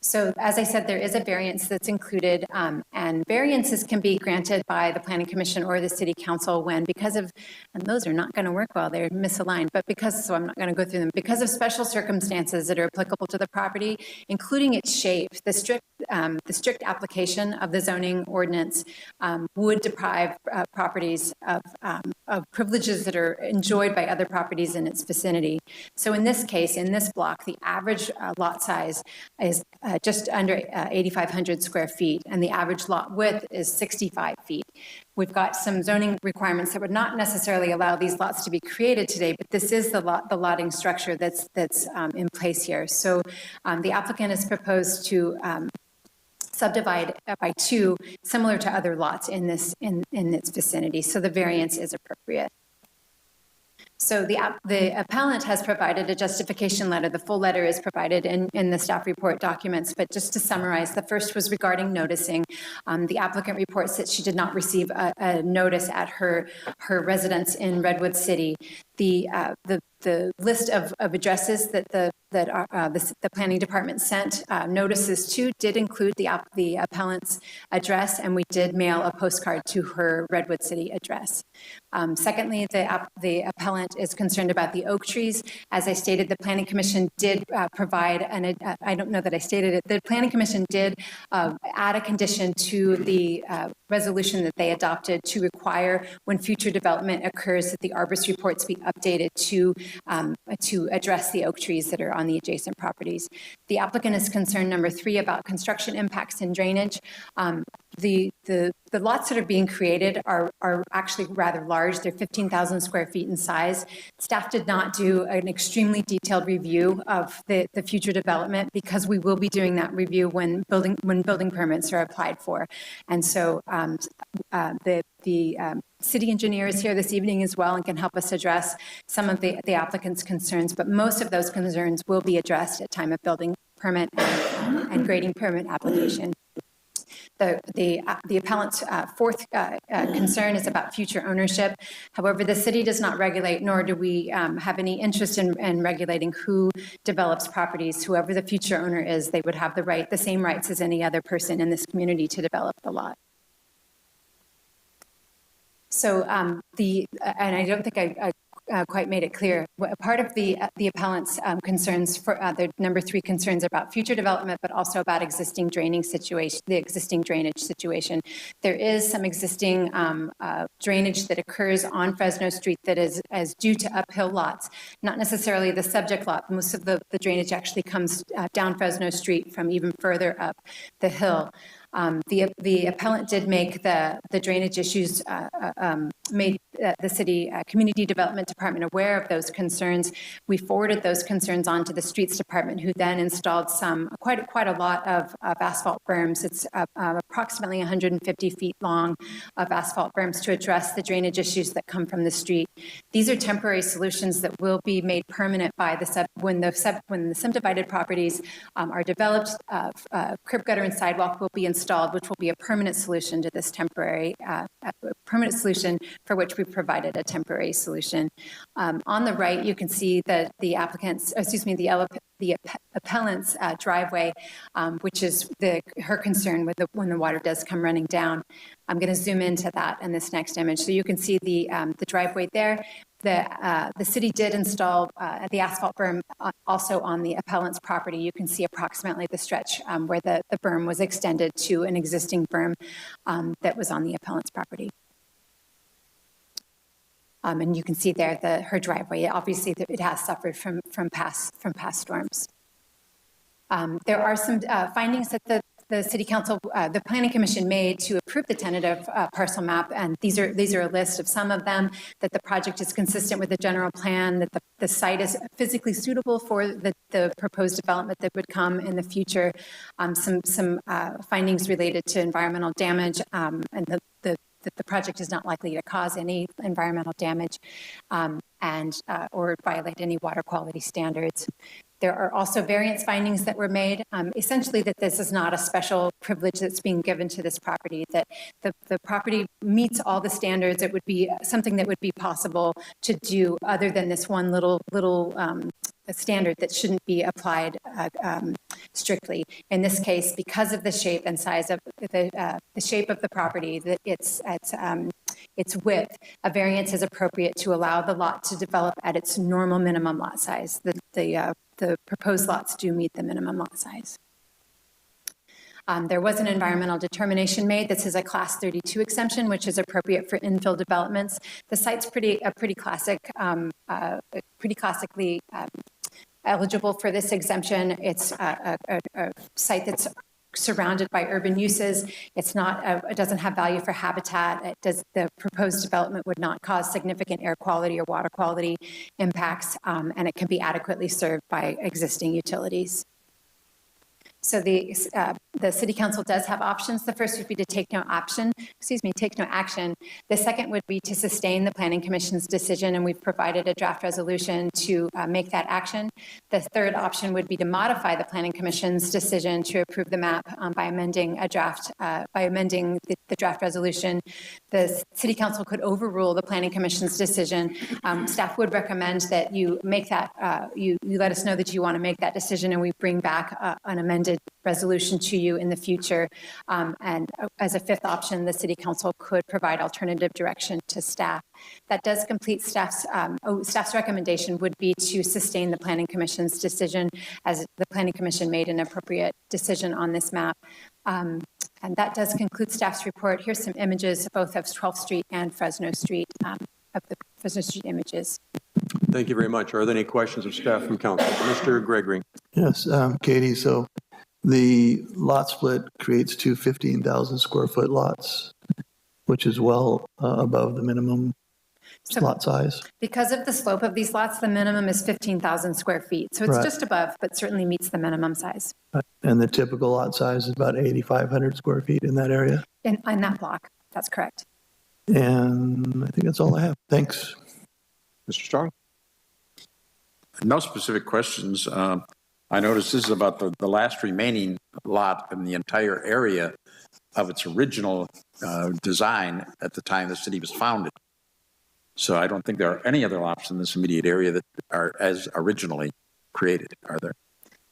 Speaker 21: So as I said, there is a variance that's included, and variances can be granted by the Planning Commission or the City Council when, and those are not going to work well, they're misaligned, but so I'm not going to go through them, because of special circumstances that are applicable to the property, including its shape, the strict application of the zoning ordinance would deprive properties of privileges that are enjoyed by other properties in its vicinity. So in this case, in this block, the average lot size is just under 8,500 square feet, and the average lot width is 65 feet. We've got some zoning requirements that would not necessarily allow these lots to be created today, but this is the lotting structure that's in place here. So the applicant has proposed to subdivide by 2, similar to other lots in its vicinity. So the variance is appropriate. So the appellant has provided a justification letter. The full letter is provided in the staff report documents, but just to summarize, the first was regarding noticing. The applicant reports that she did not receive a notice at her residence in Redwood City. The list of addresses that the planning department sent notices to did include the appellant's address, and we did mail a postcard to her Redwood City address. Secondly, the appellant is concerned about the oak trees. As I stated, the Planning Commission did provide, and I don't know that I stated it, the Planning Commission did add a condition to the resolution that they adopted to require when future development occurs that the Arbus reports be updated to address the oak trees that are on the adjacent properties. The applicant is concerned, number 3, about construction impacts and drainage. the lots that are being created are actually rather large. They're 15,000 square feet in size. Staff did not do an extremely detailed review of the future development because we will be doing that review when building permits are applied for. And so the city engineer is here this evening as well and can help us address some of the applicant's concerns, but most of those concerns will be addressed at time of building permit and grading permit application. The appellant's fourth concern is about future ownership. However, the city does not regulate, nor do we have any interest in regulating who develops properties. Whoever the future owner is, they would have the same rights as any other person in this community to develop the lot. So and I don't think I quite made it clear. Part of the appellant's concerns for the number 3 concerns about future development, but also about existing draining situation, the existing drainage situation. There is some existing drainage that occurs on Fresno Street that is due to uphill lots, not necessarily the subject lot. Most of the drainage actually comes down Fresno Street from even further up the hill. The appellant did make the drainage issues, made the city community development department aware of those concerns. We forwarded those concerns on to the streets department, who then installed quite a lot of asphalt berms. It's approximately 150 feet long of asphalt berms to address the drainage issues that come from the street. These are temporary solutions that will be made permanent by when the subdivided properties are developed. Curb gutter and sidewalk will be installed, which will be a permanent solution to this temporary permanent solution for which we provided a temporary solution. On the right, you can see that the appellant's driveway, which is her concern with when the water does come running down. I'm going to zoom into that in this next image. So you can see the driveway there. The city did install the asphalt berm also on the appellant's property. You can see approximately the stretch where the berm was extended to an existing berm that was on the appellant's property. And you can see there her driveway. Obviously, it has suffered from past storms. There are some findings that the City Council, the Planning Commission made to approve the tentative parcel map, and these are a list of some of them. That the project is consistent with the general plan, that the site is physically suitable for the proposed development that would come in the future. Some findings related to environmental damage, and that the project is not likely to cause any environmental damage or violate any water quality standards. There are also variance findings that were made, essentially that this is not a special privilege that's being given to this property, that the property meets all the standards. It would be something that would be possible to do other than this one little standard that shouldn't be applied strictly. In this case, because of the shape and size of the shape of the property, that its width, a variance is appropriate to allow the lot to develop at its normal minimum lot size. The proposed lots do meet the minimum lot size. There was an environmental determination made. This is a Class 32 exemption, which is appropriate for infill developments. The site's pretty classically eligible for this exemption. It's a site that's surrounded by urban uses. It's not. It doesn't have value for habitat. The proposed development would not cause significant air quality or water quality impacts, and it can be adequately served by existing utilities. So the City Council does have options. The first would be to take no action. The second would be to sustain the Planning Commission's decision, and we've provided a draft resolution to make that action. The third option would be to modify the Planning Commission's decision to approve the map by amending the draft resolution. The City Council could overrule the Planning Commission's decision. Staff would recommend that you make that, you let us know that you want to make that decision, and we bring back an amended resolution to you in the future. And as a fifth option, the City Council could provide alternative direction to staff. That does complete staff's recommendation would be to sustain the Planning Commission's decision, as the Planning Commission made an appropriate decision on this map. And that does conclude staff's report. Here's some images, both of 12th Street and Fresno Street, of the Fresno Street images.
Speaker 1: Thank you very much. Are there any questions of staff from council? Mr. Gregory.
Speaker 20: Yes, Katie, so The lot split creates two 15,000 square foot lots, which is well above the minimum lot size.
Speaker 21: Because of the slope of these lots, the minimum is 15,000 square feet. So it's
Speaker 20: Right.
Speaker 21: just above, but certainly meets the minimum size
Speaker 20: And the typical lot size is about 8,500 square feet in that area.
Speaker 21: in that block. That's correct.
Speaker 20: And I think that's all I have. Thanks.
Speaker 1: Mr. Strong?
Speaker 16: No specific questions. I noticed this is about the last remaining lot in the entire area of its original design at the time the city was founded. So I don't think there are any other lots in this immediate area that are as originally created, are there?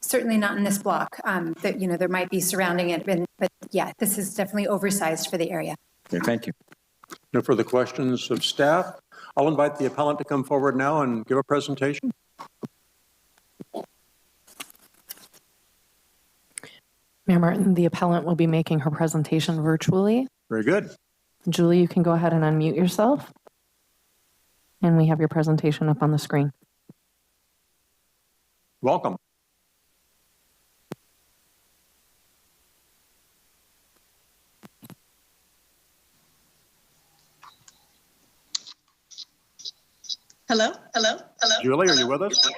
Speaker 21: Certainly not in this block. That, you know, there might be surrounding it, but yeah, this is definitely oversized for the area.
Speaker 16: Okay, thank you.
Speaker 1: No further questions of staff. I'll invite the appellant to come forward now and give a presentation.
Speaker 2: Mayor Martin, the appellant will be making her presentation virtually.
Speaker 1: Very good.
Speaker 2: Julie, you can go ahead and unmute yourself. And we have your presentation up on the screen.
Speaker 1: Welcome.
Speaker 5: Hello? Hello? Hello?
Speaker 1: Julie, are you with us?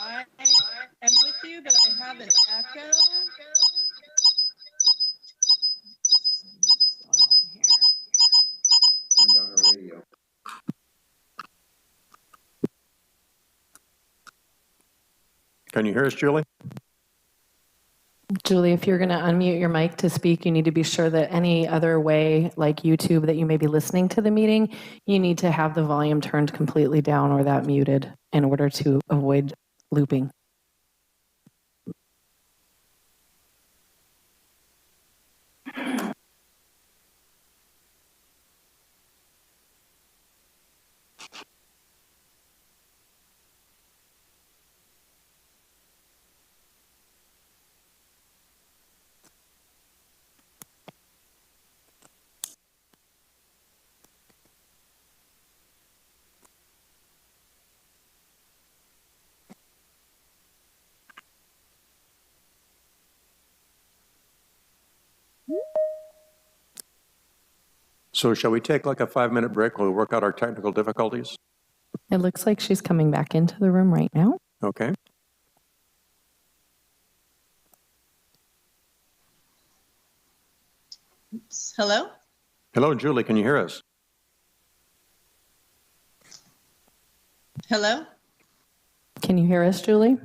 Speaker 5: I am with you, but I have an echo. What's going on here?
Speaker 16: Turn down the radio.
Speaker 1: Can you hear us, Julie?
Speaker 2: Julie, if you're going to unmute your mic to speak, you need to be sure that any other way, like YouTube, that you may be listening to the meeting, you need to have the volume turned completely down or that muted in order to avoid looping.
Speaker 1: So shall we take like a 5-minute break while we work out our technical difficulties?
Speaker 2: It looks like she's coming back into the room right now.
Speaker 1: Okay.
Speaker 5: Oops. Hello?
Speaker 1: Hello, Julie, can you hear us?
Speaker 5: Hello?
Speaker 2: Can you hear us, Julie?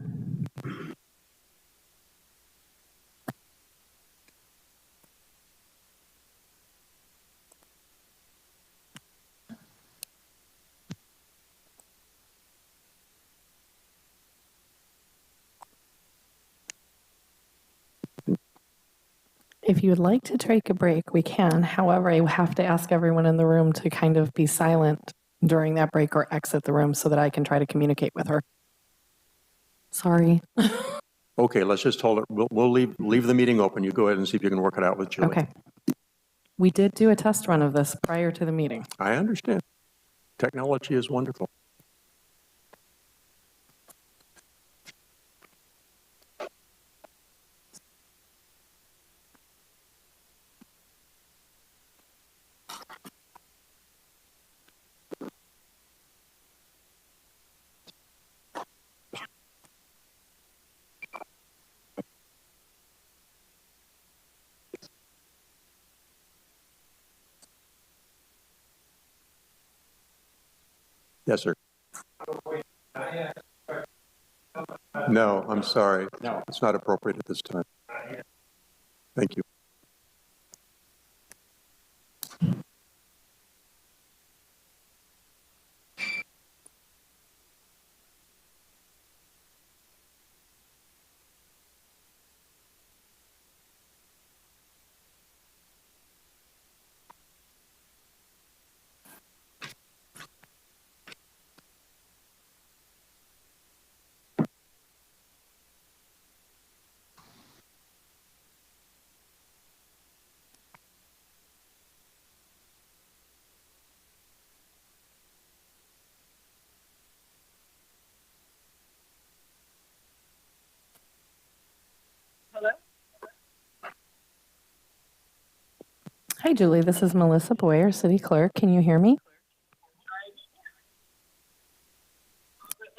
Speaker 2: If you would like to take a break, we can. However, I have to ask everyone in the room to kind of be silent during that break or exit the room so that I can try to communicate with her. Sorry.
Speaker 1: Okay, let's just hold it. We'll leave the meeting open. You go ahead and see if you can work it out with Julie.
Speaker 2: Okay. We did do a test run of this prior to the meeting.
Speaker 1: I understand. Technology is wonderful. Yes, sir. No, I'm sorry. No, it's not appropriate at this time. Thank you.
Speaker 2: Hi, Julie. This is Melissa Boyer, City Clerk. Can you hear me?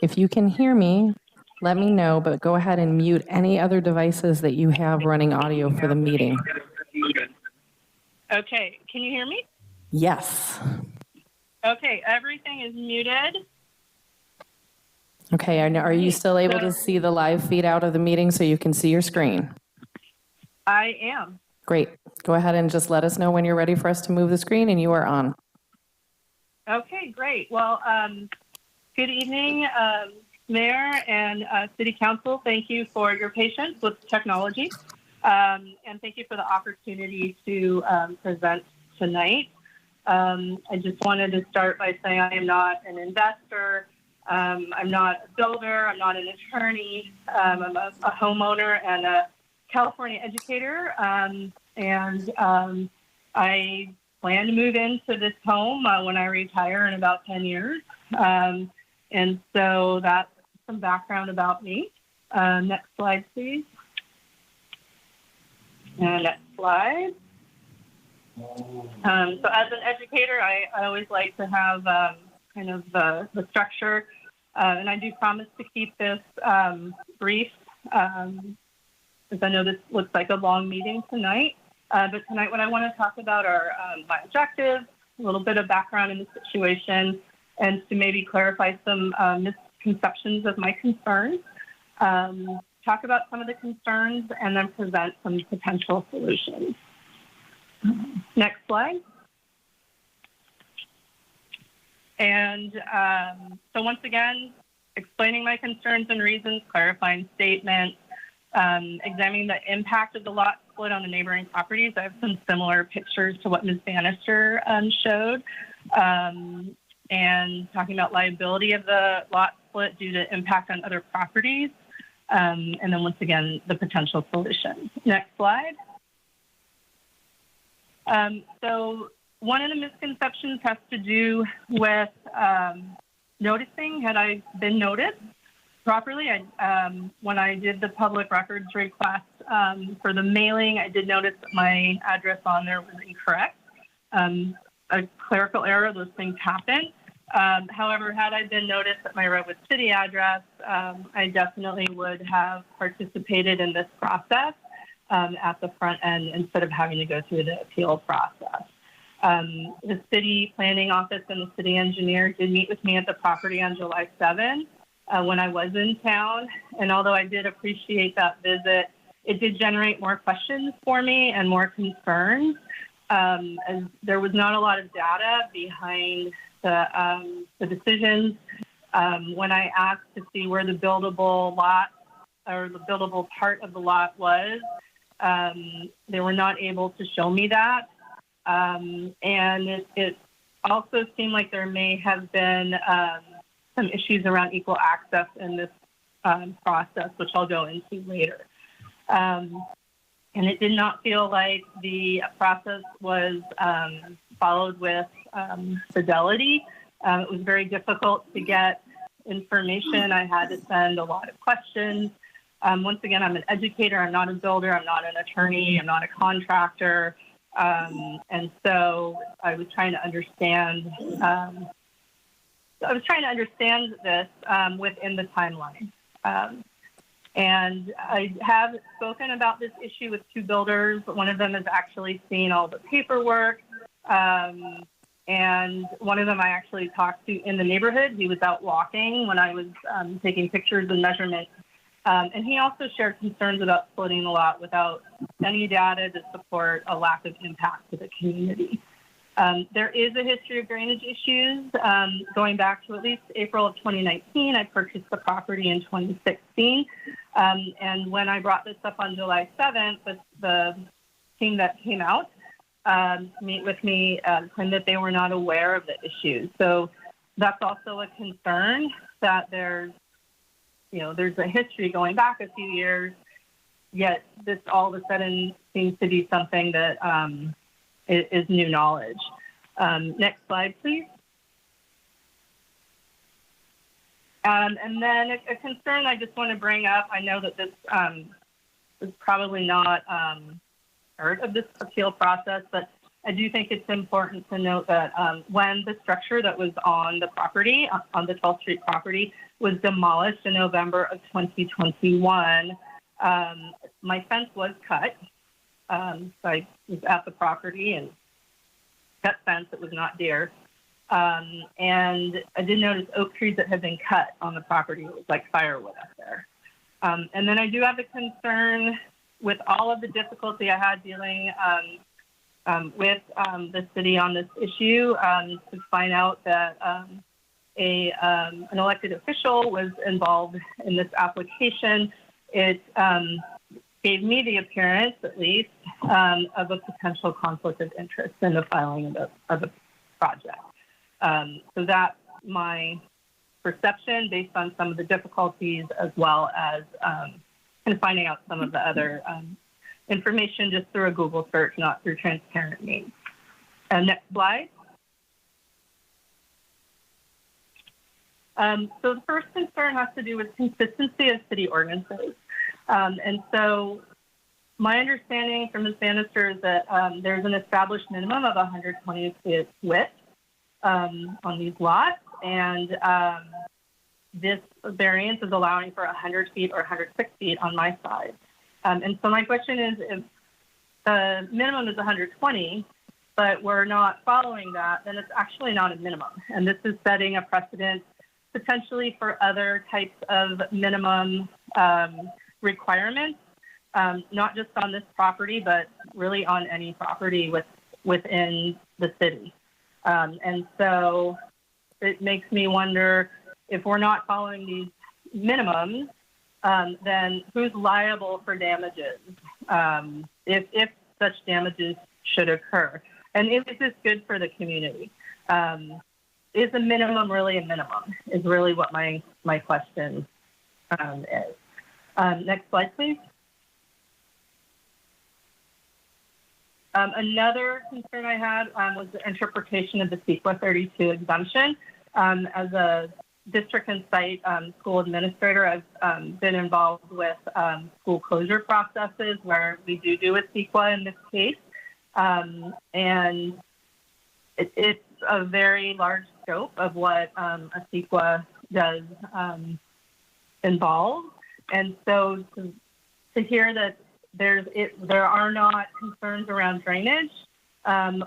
Speaker 2: If you can hear me, let me know, but go ahead and mute any other devices that you have running audio for the meeting.
Speaker 5: Okay, can you hear me?
Speaker 2: Yes.
Speaker 5: Okay, everything is muted.
Speaker 2: Okay, are you still able to see the live feed out of the meeting so you can see your screen?
Speaker 5: I am.
Speaker 2: Great. Go ahead and just let us know when you're ready for us to move the screen, and you are on.
Speaker 5: Okay, great. Well, good evening, Mayor and City Council. Thank you for your patience with technology, and thank you for the opportunity to present tonight. I just wanted to start by saying I am not an investor. I'm not a builder. I'm not an attorney. I'm a homeowner and a California educator. I plan to move into this home when I retire in about 10 years. And so that's some background about me. Next slide, please. Next slide. So as an educator, I always like to have kind of the structure, and I do promise to keep this brief, because I know this looks like a long meeting tonight. But tonight what I want to talk about are my objectives, a little bit of background in the situation, and to maybe clarify some misconceptions of my concerns, talk about some of the concerns, and then present some potential solutions. Next slide. And so once again, explaining my concerns and reasons, clarifying statements, examining the impact of the lot split on the neighboring properties. I have some similar pictures to what Ms. Bannister showed, and talking about liability of the lot split due to impact on other properties, and then once again, the potential solutions. Next slide. So one of the misconceptions has to do with noticing. Had I been noticed properly? When I did the public records request for the mailing, I did notice that my address on there was incorrect. A clerical error, those things happen. However, had I been noticed at my Redwood City address, I definitely would have participated in this process at the front end instead of having to go through the appeal process. The city planning office and the city engineer did meet with me at the property on July 7 when I was in town. And although I did appreciate that visit, it did generate more questions for me and more concerns. And there was not a lot of data behind the decisions. When I asked to see where the buildable lot or the buildable part of the lot was, they were not able to show me that. And it also seemed like there may have been some issues around equal access in this process, which I'll go into later. And it did not feel like the process was followed with fidelity. It was very difficult to get information. I had to send a lot of questions. Once again, I'm an educator. I'm not a builder. I'm not an attorney. I'm not a contractor. And so I was trying to understand. This within the timeline. And I have spoken about this issue with two builders. One of them has actually seen all the paperwork. And one of them I actually talked to in the neighborhood. He was out walking when I was taking pictures and measurements. And he also shared concerns about splitting the lot without any data to support a lack of impact to the community. There is a history of drainage issues going back to at least April of 2019. I purchased the property in 2016. And when I brought this up on July 7th, the team that came out to meet with me claimed that they were not aware of the issues. So that's also a concern that there's a history going back a few years, yet this all of a sudden seems to be something that is new knowledge. Next slide, please. And then a concern I just want to bring up, I know that this is probably not part of this appeal process, but I do think it's important to note that when the structure that was on the property, on the 12th Street property, was demolished in November of 2021, my fence was cut. So I was at the property and cut fence. It was not deer. And I did notice oak trees that had been cut on the property. It was like firewood up there. And then I do have a concern with all of the difficulty I had dealing with the city on this issue, to find out that an elected official was involved in this application. It gave me the appearance, at least, of a potential conflict of interest in the filing of the project. So that's my perception based on some of the difficulties, as well as kind of finding out some of the other information just through a Google search, not through transparent means. Next slide. So the first concern has to do with consistency of city ordinances. And so my understanding from Ms. Bannister is that there's an established minimum of 120 feet width on these lots, and this variance is allowing for 100 feet or 106 feet on my side. And so my question is, if the minimum is 120, but we're not following that, then it's actually not a minimum. And this is setting a precedent potentially for other types of minimum requirements, not just on this property, but really on any property within the city. And so it makes me wonder, if we're not following these minimums, then who's liable for damages if such damages should occur? And is this good for the community? Is a minimum really a minimum? Is really what my question is. Next slide, please. Another concern I had was the interpretation of the CEQA 32 exemption. As a district and site school administrator, I've been involved with school closure processes where we do a CEQA in this case. And it's a very large scope of what a CEQA does involve. And so to hear that there are not concerns around drainage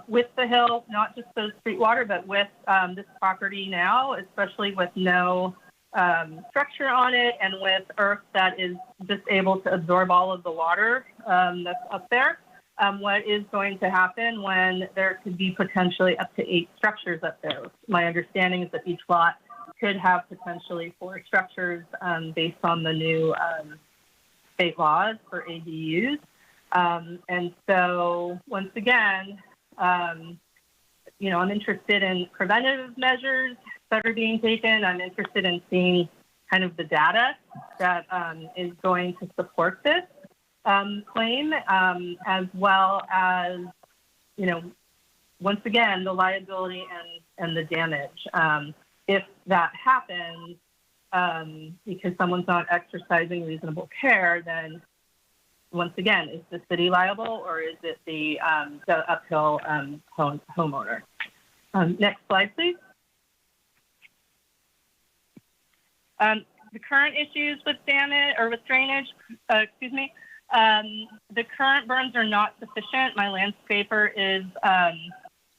Speaker 5: with the hill, not just the street water, but with this property now, especially with no structure on it and with earth that is just able to absorb all of the water that's up there. What is going to happen when there could be potentially up to 8 structures up there? My understanding is that each lot could have potentially 4 structures based on the new state laws for ADUs. And so once again, I'm interested in preventative measures that are being taken. I'm interested in seeing kind of the data that is going to support this claim, as well as, once again, the liability and the damage. If that happens, because someone's not exercising reasonable care, then once again, is the city liable, or is it the uphill homeowner? Next slide, please. The current issues with damage or with drainage, the current berms are not sufficient. My landscaper is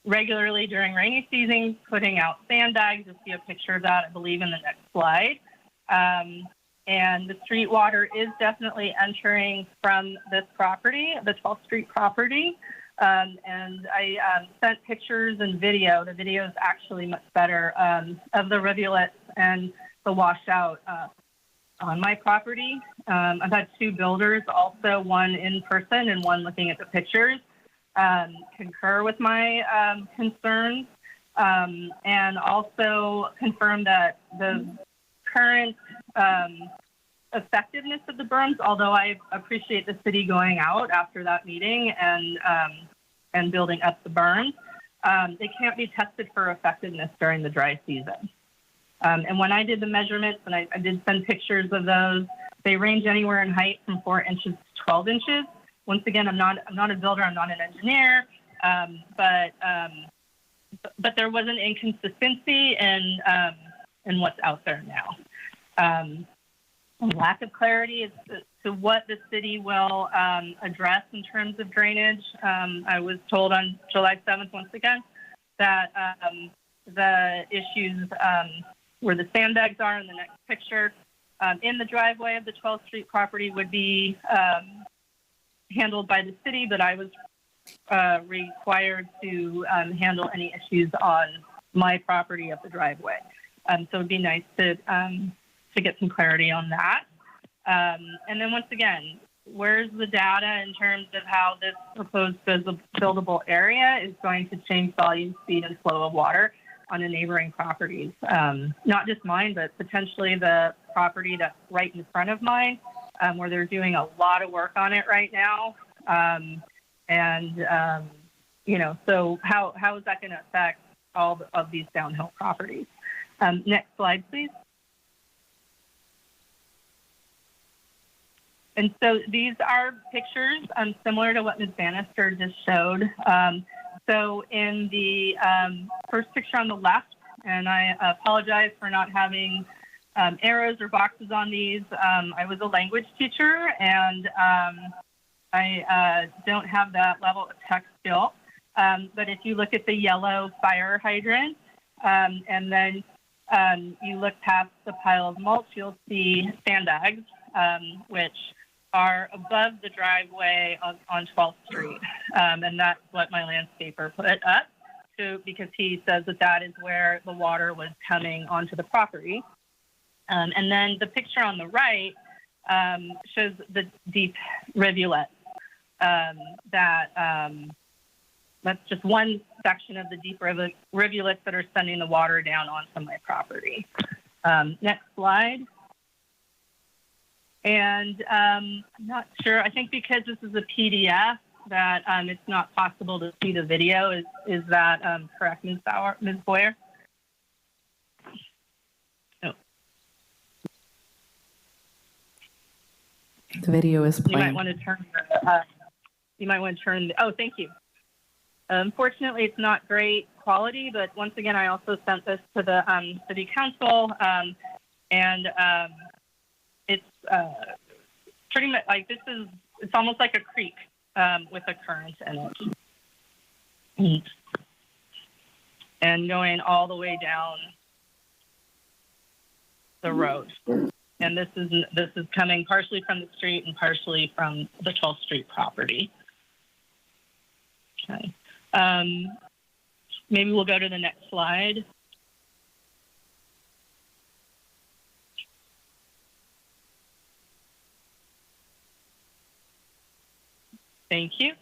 Speaker 5: regularly during rainy season putting out sandbags. You'll see a picture of that, I believe, in the next slide. And the street water is definitely entering from this property, the 12th Street property. And I sent pictures and video. The video is actually much better of the rivulets and the washout on my property. I've had 2 builders, also one in person and one looking at the pictures, concur with my concerns, and also confirm that the current effectiveness of the berms, although I appreciate the city going out after that meeting and building up the berms, they can't be tested for effectiveness during the dry season. And when I did the measurements, and I did send pictures of those, they range anywhere in height from 4 inches to 12 inches. Once again, I'm not a builder, I'm not an engineer, but there was an inconsistency in what's out there now. Lack of clarity as to what the city will address in terms of drainage. I was told on July 7th, once again, that the issues where the sandbags are in the next picture in the driveway of the 12th Street property would be handled by the city, but I was required to handle any issues on my property of the driveway. So it'd be nice to get some clarity on that. And then once again, where's the data in terms of how this proposed buildable area is going to change volume, speed, and flow of water on the neighboring properties? Not just mine, but potentially the property that's right in front of mine, where they're doing a lot of work on it right now. So how is that going to affect all of these downhill properties? Next slide, please. And so these are pictures similar to what Ms. Bannister just showed. So in the first picture on the left, and I apologize for not having arrows or boxes on these. I was a language teacher, and I don't have that level of tech skill. But if you look at the yellow fire hydrant, and then you look past the pile of mulch, you'll see sandbags, which are above the driveway on 12th Street. And that's what my landscaper put up because he says that is where the water was coming onto the property. And then the picture on the right shows the deep rivulet. That's just one section of the deep rivulets that are sending the water down onto my property. Next slide. And I'm not sure, I think because this is a PDF that it's not possible to see the video. Is that correct, Ms. Boyer? Oh.
Speaker 2: The video is playing.
Speaker 5: You might want to turn, oh, thank you. Unfortunately, it's not great quality, but once again, I also sent this to the city council, and it's pretty much like it's almost like a creek with a current in it. And going all the way down the road. And this is coming partially from the street and partially from the 12th Street property. Okay. Maybe we'll go to the next slide. Thank you.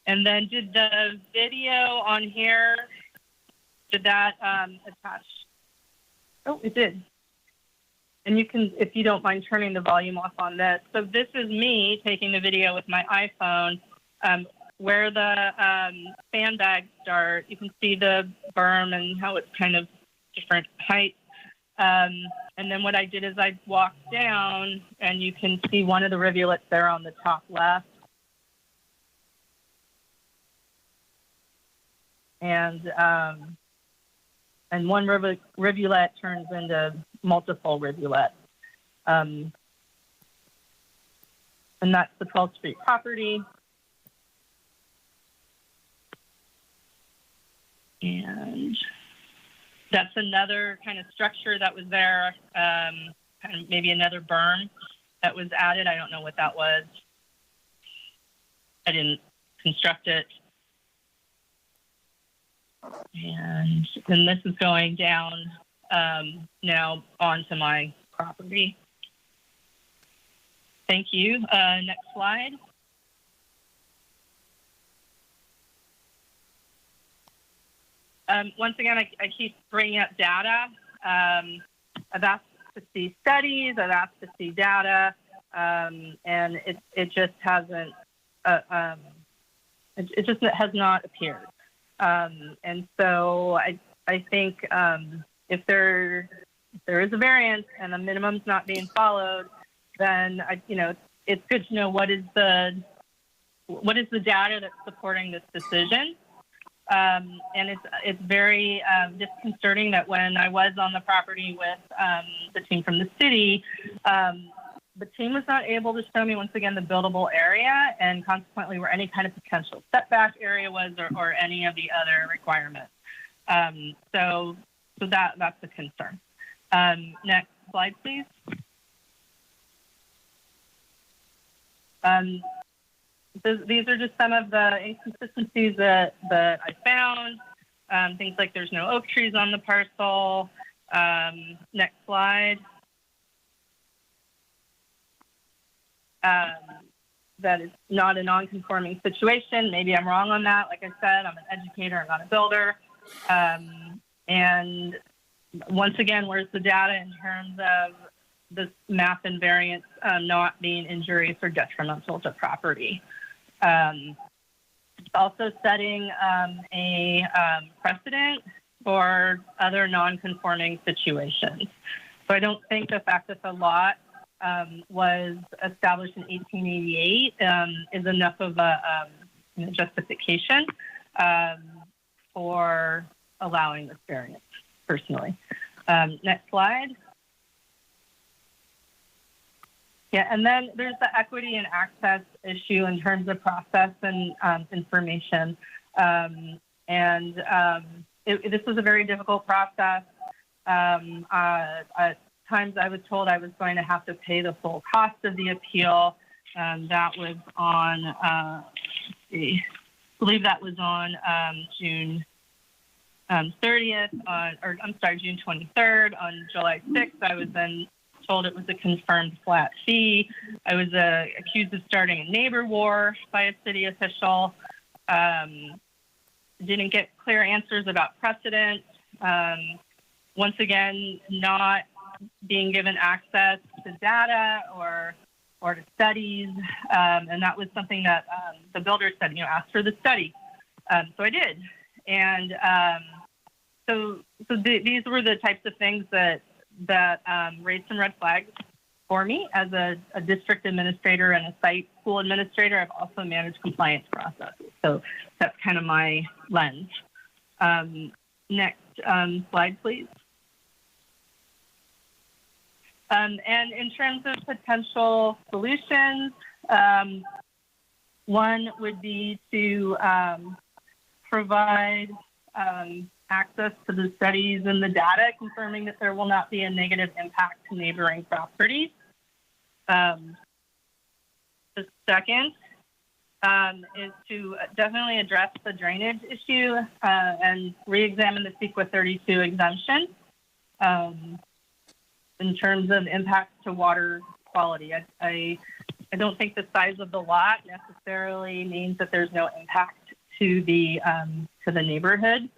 Speaker 5: And then did the video on here, did that attach? Oh, it did. And you can, if you don't mind turning the volume off on this. So this is me taking the video with my iPhone. Where the sandbags start, you can see the berm and how it's kind of different heights. And then what I did is I walked down, and you can see one of the rivulets there on the top left. And one rivulet turns into multiple rivulets. And that's the 12th Street property. And that's another kind of structure that was there, kind of maybe another berm that was added. I don't know what that was. I didn't construct it. And then this is going down now onto my property. Thank you. Next slide. Once again, I keep bringing up data. I've asked to see studies, I've asked to see data, and it just hasn't, it just has not appeared. And so I think if there is a variance and the minimum's not being followed, then it's good to know what is the what is the data that's supporting this decision? And it's very disconcerting that when I was on the property with the team from the city, the team was not able to show me, once again, the buildable area and consequently where any kind of potential setback area was or any of the other requirements. So that's a concern. Next slide, please. These are just some of the inconsistencies that I found. Things like there's no oak trees on the parcel. Next slide. That is not a non-conforming situation. Maybe I'm wrong on that. Like I said, I'm an educator, I'm not a builder. And once again, where's the data in terms of this map and variance not being injurious or detrimental to property? Also setting a precedent for other non-conforming situations. So I don't think the fact that the lot was established in 1888 is enough of a justification for allowing this variance, personally. Next slide. Yeah, and then there's the equity and access issue in terms of process and information. This was a very difficult process. At times I was told I was going to have to pay the full cost of the appeal. That was on, I believe that was on June 30th, June 23rd. On July 6th, I was then told it was a confirmed flat fee. I was accused of starting a neighbor war by a city official. Didn't get clear answers about precedent. Once again, not being given access to data or to studies. And that was something that the builder said, ask for the study. So I did. And so these were the types of things that raised some red flags for me as a district administrator and a site school administrator. I've also managed compliance processes. So that's kind of my lens. Next slide, please. And in terms of potential solutions, one would be to provide access to the studies and the data confirming that there will not be a negative impact to neighboring properties. The second is to definitely address the drainage issue and re-examine the CEQA 32 exemption in terms of impacts to water quality. I don't think the size of the lot necessarily means that there's no impact to the neighborhood.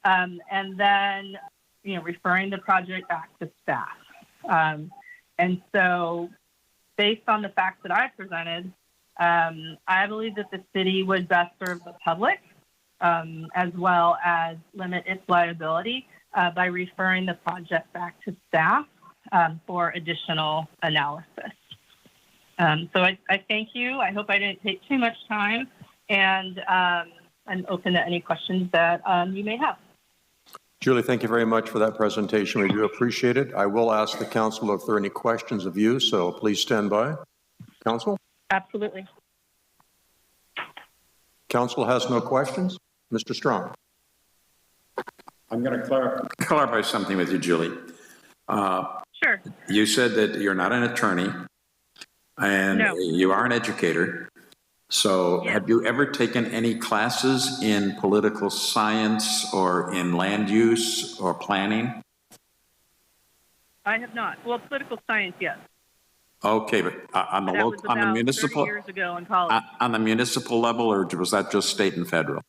Speaker 5: And then, referring the project back to staff. And so based on the facts that I presented, I believe that the city would best serve the public as well as limit its liability by referring the project back to staff for additional analysis. So I thank you. I hope I didn't take too much time, and I'm open to any questions that you may have.
Speaker 1: Julie, thank you very much for that presentation. We do appreciate it. I will ask the council if there are any questions of you, so please stand by. Council?
Speaker 5: Absolutely.
Speaker 1: Council has no questions. Mr. Strong.
Speaker 16: I'm going to clarify something with you, Julie.
Speaker 5: Sure.
Speaker 16: You said that you're not an attorney and
Speaker 5: No.
Speaker 16: you are an educator. So have you ever taken any classes in political science or in land use or planning?
Speaker 5: I have not. Well, political science, yes.
Speaker 16: Okay, but on the
Speaker 5: That was
Speaker 16: on the
Speaker 5: about
Speaker 16: municipal
Speaker 5: 30 years ago in college.
Speaker 16: on the municipal level, or was that just state and federal?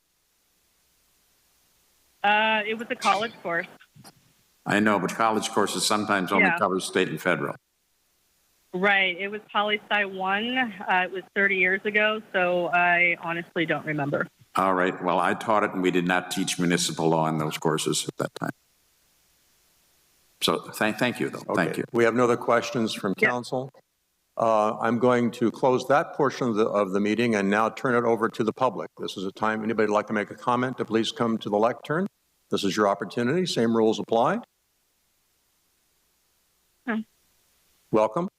Speaker 5: It was a college course.
Speaker 16: I know, but college courses sometimes only cover state and federal.
Speaker 5: Right. It was Poli-Sci 1. It was 30 years ago, so I honestly don't remember.
Speaker 16: All right. Well, I taught it, and we did not teach municipal law in those courses at that time. So thank you, though.
Speaker 1: Okay.
Speaker 16: Thank you.
Speaker 1: We have no other questions from council. I'm going to close that portion of the meeting and now turn it over to the public. This is a time, anybody would like to make a comment, to please come to the lectern. This is your opportunity. Same rules apply. Welcome.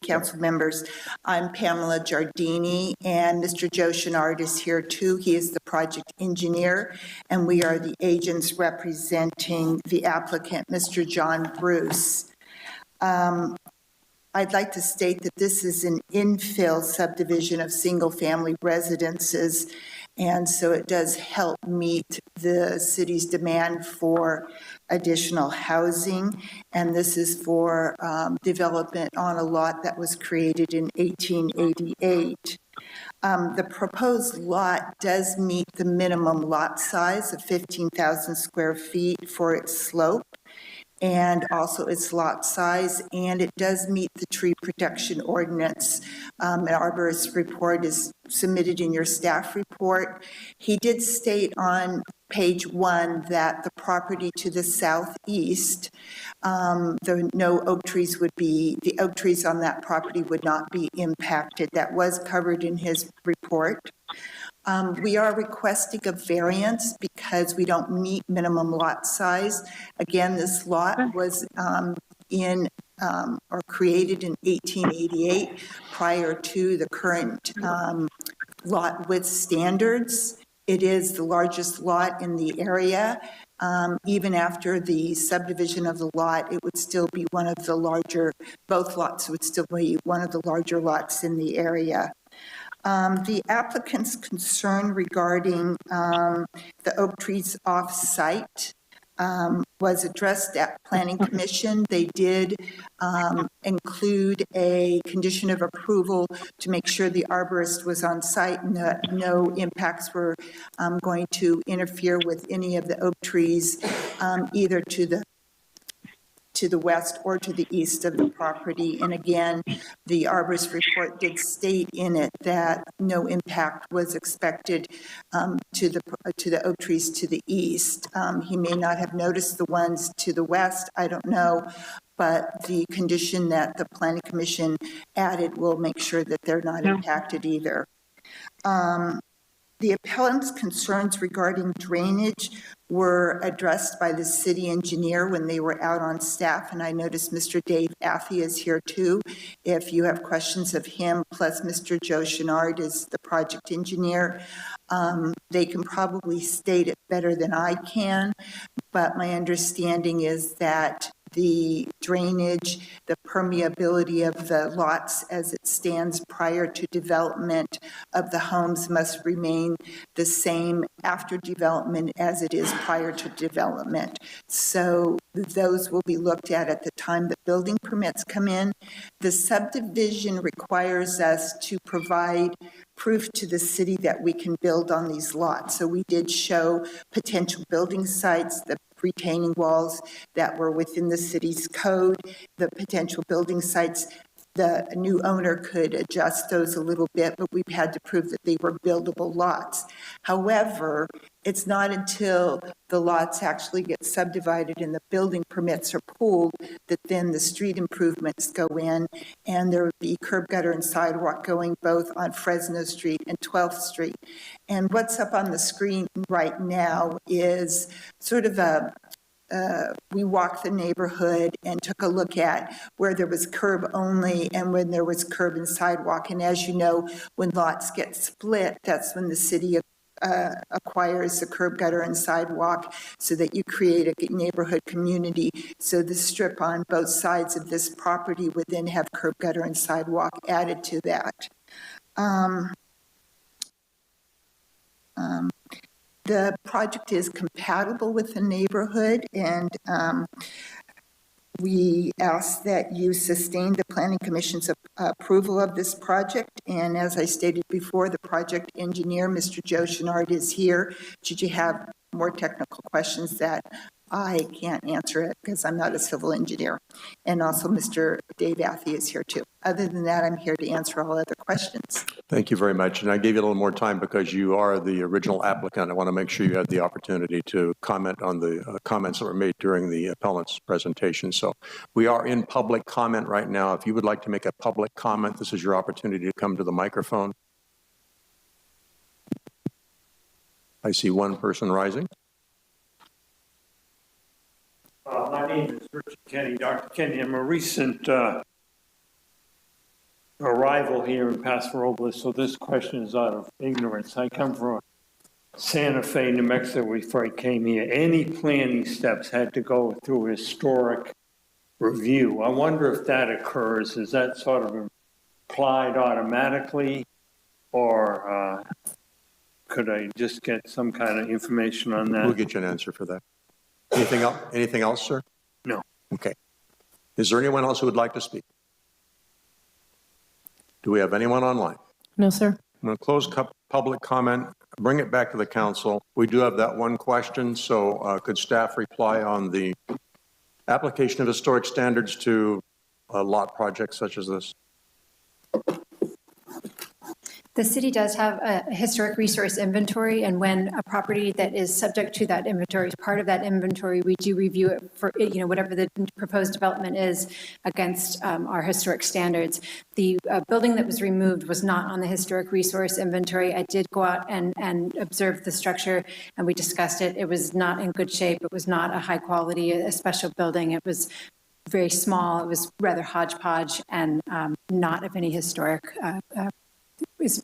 Speaker 6: Council members, I'm Pamela Giardini, and Mr. Joe Chenard is here too. He is the project engineer, and we are the agents representing the applicant, Mr. John Bruce. I'd like to state that this is an infill subdivision of single-family residences, and so it does help meet the city's demand for additional housing, and this is for development on a lot that was created in 1888. The proposed lot does meet the minimum lot size of 15,000 square feet for its slope, and also its lot size, and it does meet the tree protection ordinance. An arborist report is submitted in your staff report. He did state on page 1 that the property to the southeast, the oak trees on that property would not be impacted. That was covered in his report. We are requesting a variance because we don't meet minimum lot size. Again, this lot was created in 1888 prior to the current lot width standards. It is the largest lot in the area. Even after the subdivision of the lot, it would still be one of the larger, both lots would still be one of the larger lots in the area. The applicant's concern regarding the oak trees off-site was addressed at Planning Commission. They did include a condition of approval to make sure the arborist was on site and that no impacts were going to interfere with any of the oak trees, either to the west or to the east of the property. And again, the arborist report did state in it that no impact was expected to the oak trees to the east. He may not have noticed the ones to the west, I don't know, but the condition that the Planning Commission added will make sure that they're not impacted either. The appellant's concerns regarding drainage were addressed by the city engineer when they were out on staff, and I noticed Mr. Dave Affey is here too. If you have questions of him, plus Mr. Joe Chenard is the project engineer, they can probably state it better than I can, but my understanding is that the drainage, the permeability of the lots as it stands prior to development of the homes must remain the same after development as it is prior to development. So those will be looked at the time that building permits come in. The subdivision requires us to provide proof to the city that we can build on these lots. So we did show potential building sites, the retaining walls that were within the city's code, the potential building sites. The new owner could adjust those a little bit, but we've had to prove that they were buildable lots. However, it's not until the lots actually get subdivided and the building permits are pulled that then the street improvements go in, and there would be curb, gutter, and sidewalk going both on Fresno Street and 12th Street. And what's up on the screen right now is sort of we walked the neighborhood and took a look at where there was curb only and when there was curb and sidewalk. And as you know, when lots get split, that's when the city acquires the curb, gutter, and sidewalk so that you create a neighborhood community. So the strip on both sides of this property would then have curb, gutter, and sidewalk added to that. The project is compatible with the neighborhood, and we ask that you sustain the Planning Commission's approval of this project. And as I stated before, the project engineer, Mr. Joe Chenard, is here. Should you have more technical questions that I can't answer it because I'm not a civil engineer. And also Mr. Dave Athey is here too. Other than that, I'm here to answer all other questions.
Speaker 1: Thank you very much. And I gave you a little more time because you are the original applicant. I want to make sure you had the opportunity to comment on the comments that were made during the appellant's presentation. So we are in public comment right now. If you would like to make a public comment, this is your opportunity to come to the microphone. I see one person rising.
Speaker 10: My name is Richard Kenny. Dr. Kenny, I'm a recent arrival here in Paso Robles, so this question is out of ignorance. I come from Santa Fe, New Mexico before I came here. Any planning steps had to go through a historic review. I wonder if that occurs. Is that sort of applied automatically, or could I just get some kind of information on that?
Speaker 1: We'll get you an answer for that. Anything else, sir?
Speaker 10: No.
Speaker 1: Okay. Is there anyone else who would like to speak? Do we have anyone online?
Speaker 2: No, sir.
Speaker 1: I'm going to close public comment, bring it back to the council. We do have that one question, so could staff reply on the application of historic standards to lot projects such as this?
Speaker 21: The city does have a historic resource inventory, and when a property that is subject to that inventory is part of that inventory, we do review it for, whatever the proposed development is against our historic standards. The building that was removed was not on the historic resource inventory. I did go out and observe the structure, and we discussed it. It was not in good shape. It was not a high quality, a special building. It was very small. It was rather hodgepodge and not of any historic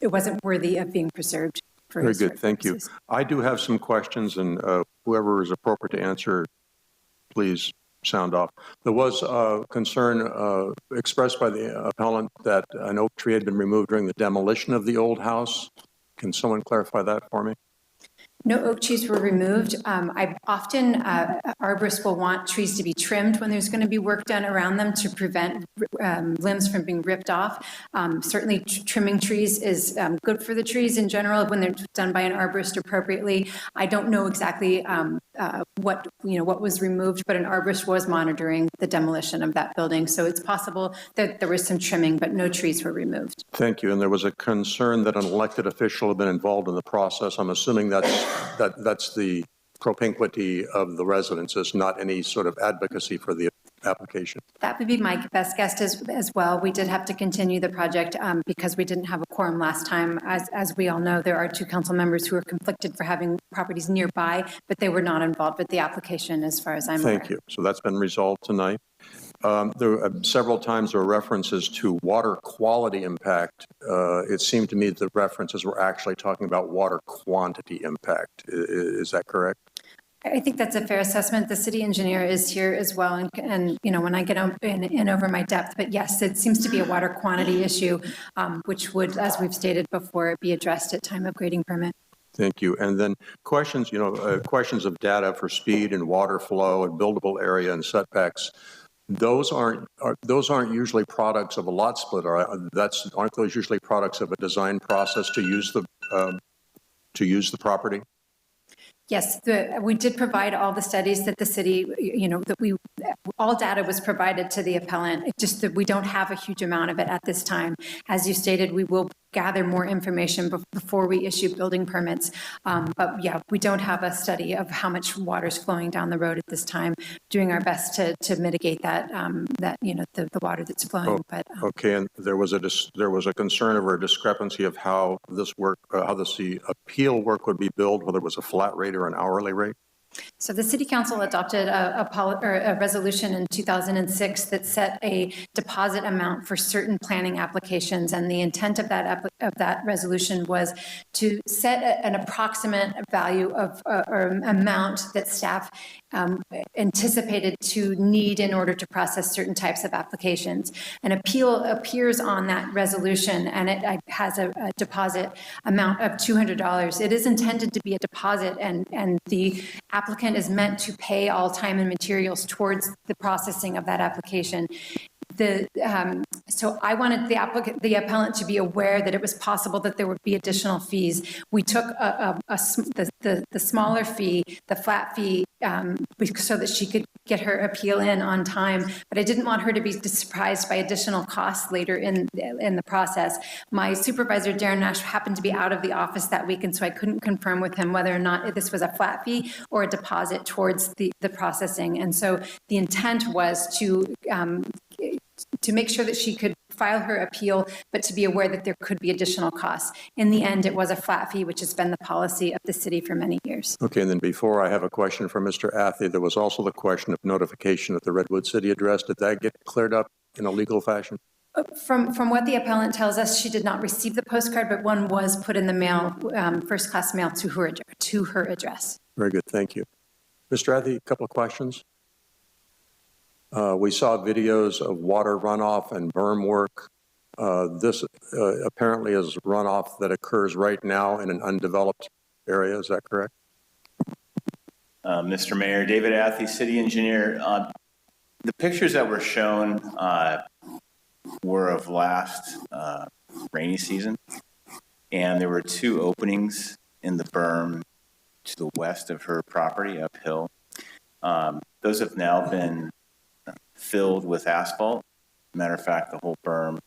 Speaker 21: it wasn't worthy of being preserved.
Speaker 1: Very good, thank you. I do have some questions, and whoever is appropriate to answer, please sound off. There was a concern expressed by the appellant that an oak tree had been removed during the demolition of the old house. Can someone clarify that for me?
Speaker 21: No oak trees were removed. I often, arborists will want trees to be trimmed when there's going to be work done around them to prevent limbs from being ripped off. Certainly trimming trees is good for the trees in general when they're done by an arborist appropriately. I don't know exactly what was removed, but an arborist was monitoring the demolition of that building. So it's possible that there was some trimming, but no trees were removed.
Speaker 1: Thank you. And there was a concern that an elected official had been involved in the process. I'm assuming that's the propinquity of the residences, not any sort of advocacy for the application.
Speaker 21: That would be my best guess as well. We did have to continue the project because we didn't have a quorum last time. As we all know, there are two council members who are conflicted for having properties nearby, but they were not involved with the application as far as I'm aware.
Speaker 1: Thank you. So that's been resolved tonight. Several times there were references to water quality impact. It seemed to me that the references were actually talking about water quantity impact. Is that correct?
Speaker 21: I think that's a fair assessment. The city engineer is here as well, and when I get in over my depth, but yes, it seems to be a water quantity issue, which would, as we've stated before, be addressed at time of grading permit.
Speaker 1: Thank you. And then questions, questions of data for speed and water flow and buildable area and setbacks. Those aren't usually products of a lot split. Aren't those usually products of a design process to use the property?
Speaker 21: Yes, we did provide all the studies that the city, all data was provided to the appellant. It's just that we don't have a huge amount of it at this time. As you stated, we will gather more information before we issue building permits. But yeah, we don't have a study of how much water is flowing down the road at this time. Doing our best to mitigate that, the water that's flowing.
Speaker 1: Okay, and there was a concern over a discrepancy of how this the appeal work would be billed, whether it was a flat rate or an hourly rate.
Speaker 21: So the City Council adopted a resolution in 2006 that set a deposit amount for certain planning applications, and the intent of that resolution was to set an approximate value of or amount that staff anticipated to need in order to process certain types of applications. An appeal appears on that resolution, and it has a deposit amount of $200. It is intended to be a deposit, and the applicant is meant to pay all time and materials towards the processing of that application. The So I wanted the appellant to be aware that it was possible that there would be additional fees. We took the smaller fee, the flat fee, so that she could get her appeal in on time, but I didn't want her to be surprised by additional costs later in the process. My supervisor, Darren Nash, happened to be out of the office that week, and so I couldn't confirm with him whether or not this was a flat fee or a deposit towards the processing. And so the intent was to make sure that she could file her appeal, but to be aware that there could be additional costs. In the end, it was a flat fee, which has been the policy of the city for many years.
Speaker 1: Okay, and then before I have a question for Mr. Athey, there was also the question of notification at the Redwood City address. Did that get cleared up in a legal fashion?
Speaker 21: From what the appellant tells us, she did not receive the postcard, but one was put in the mail, first-class mail to her address.
Speaker 1: Very good, thank you. Mr. Athey, a couple of questions. We saw videos of water runoff and berm work. This apparently is runoff that occurs right now in an undeveloped area. Is that correct?
Speaker 11: Mr. Mayor, David Athey, city engineer. The pictures that were shown were of last rainy season, and there were 2 openings in the berm to the west of her property uphill. Those have now been filled with asphalt. Matter of fact, the whole berm,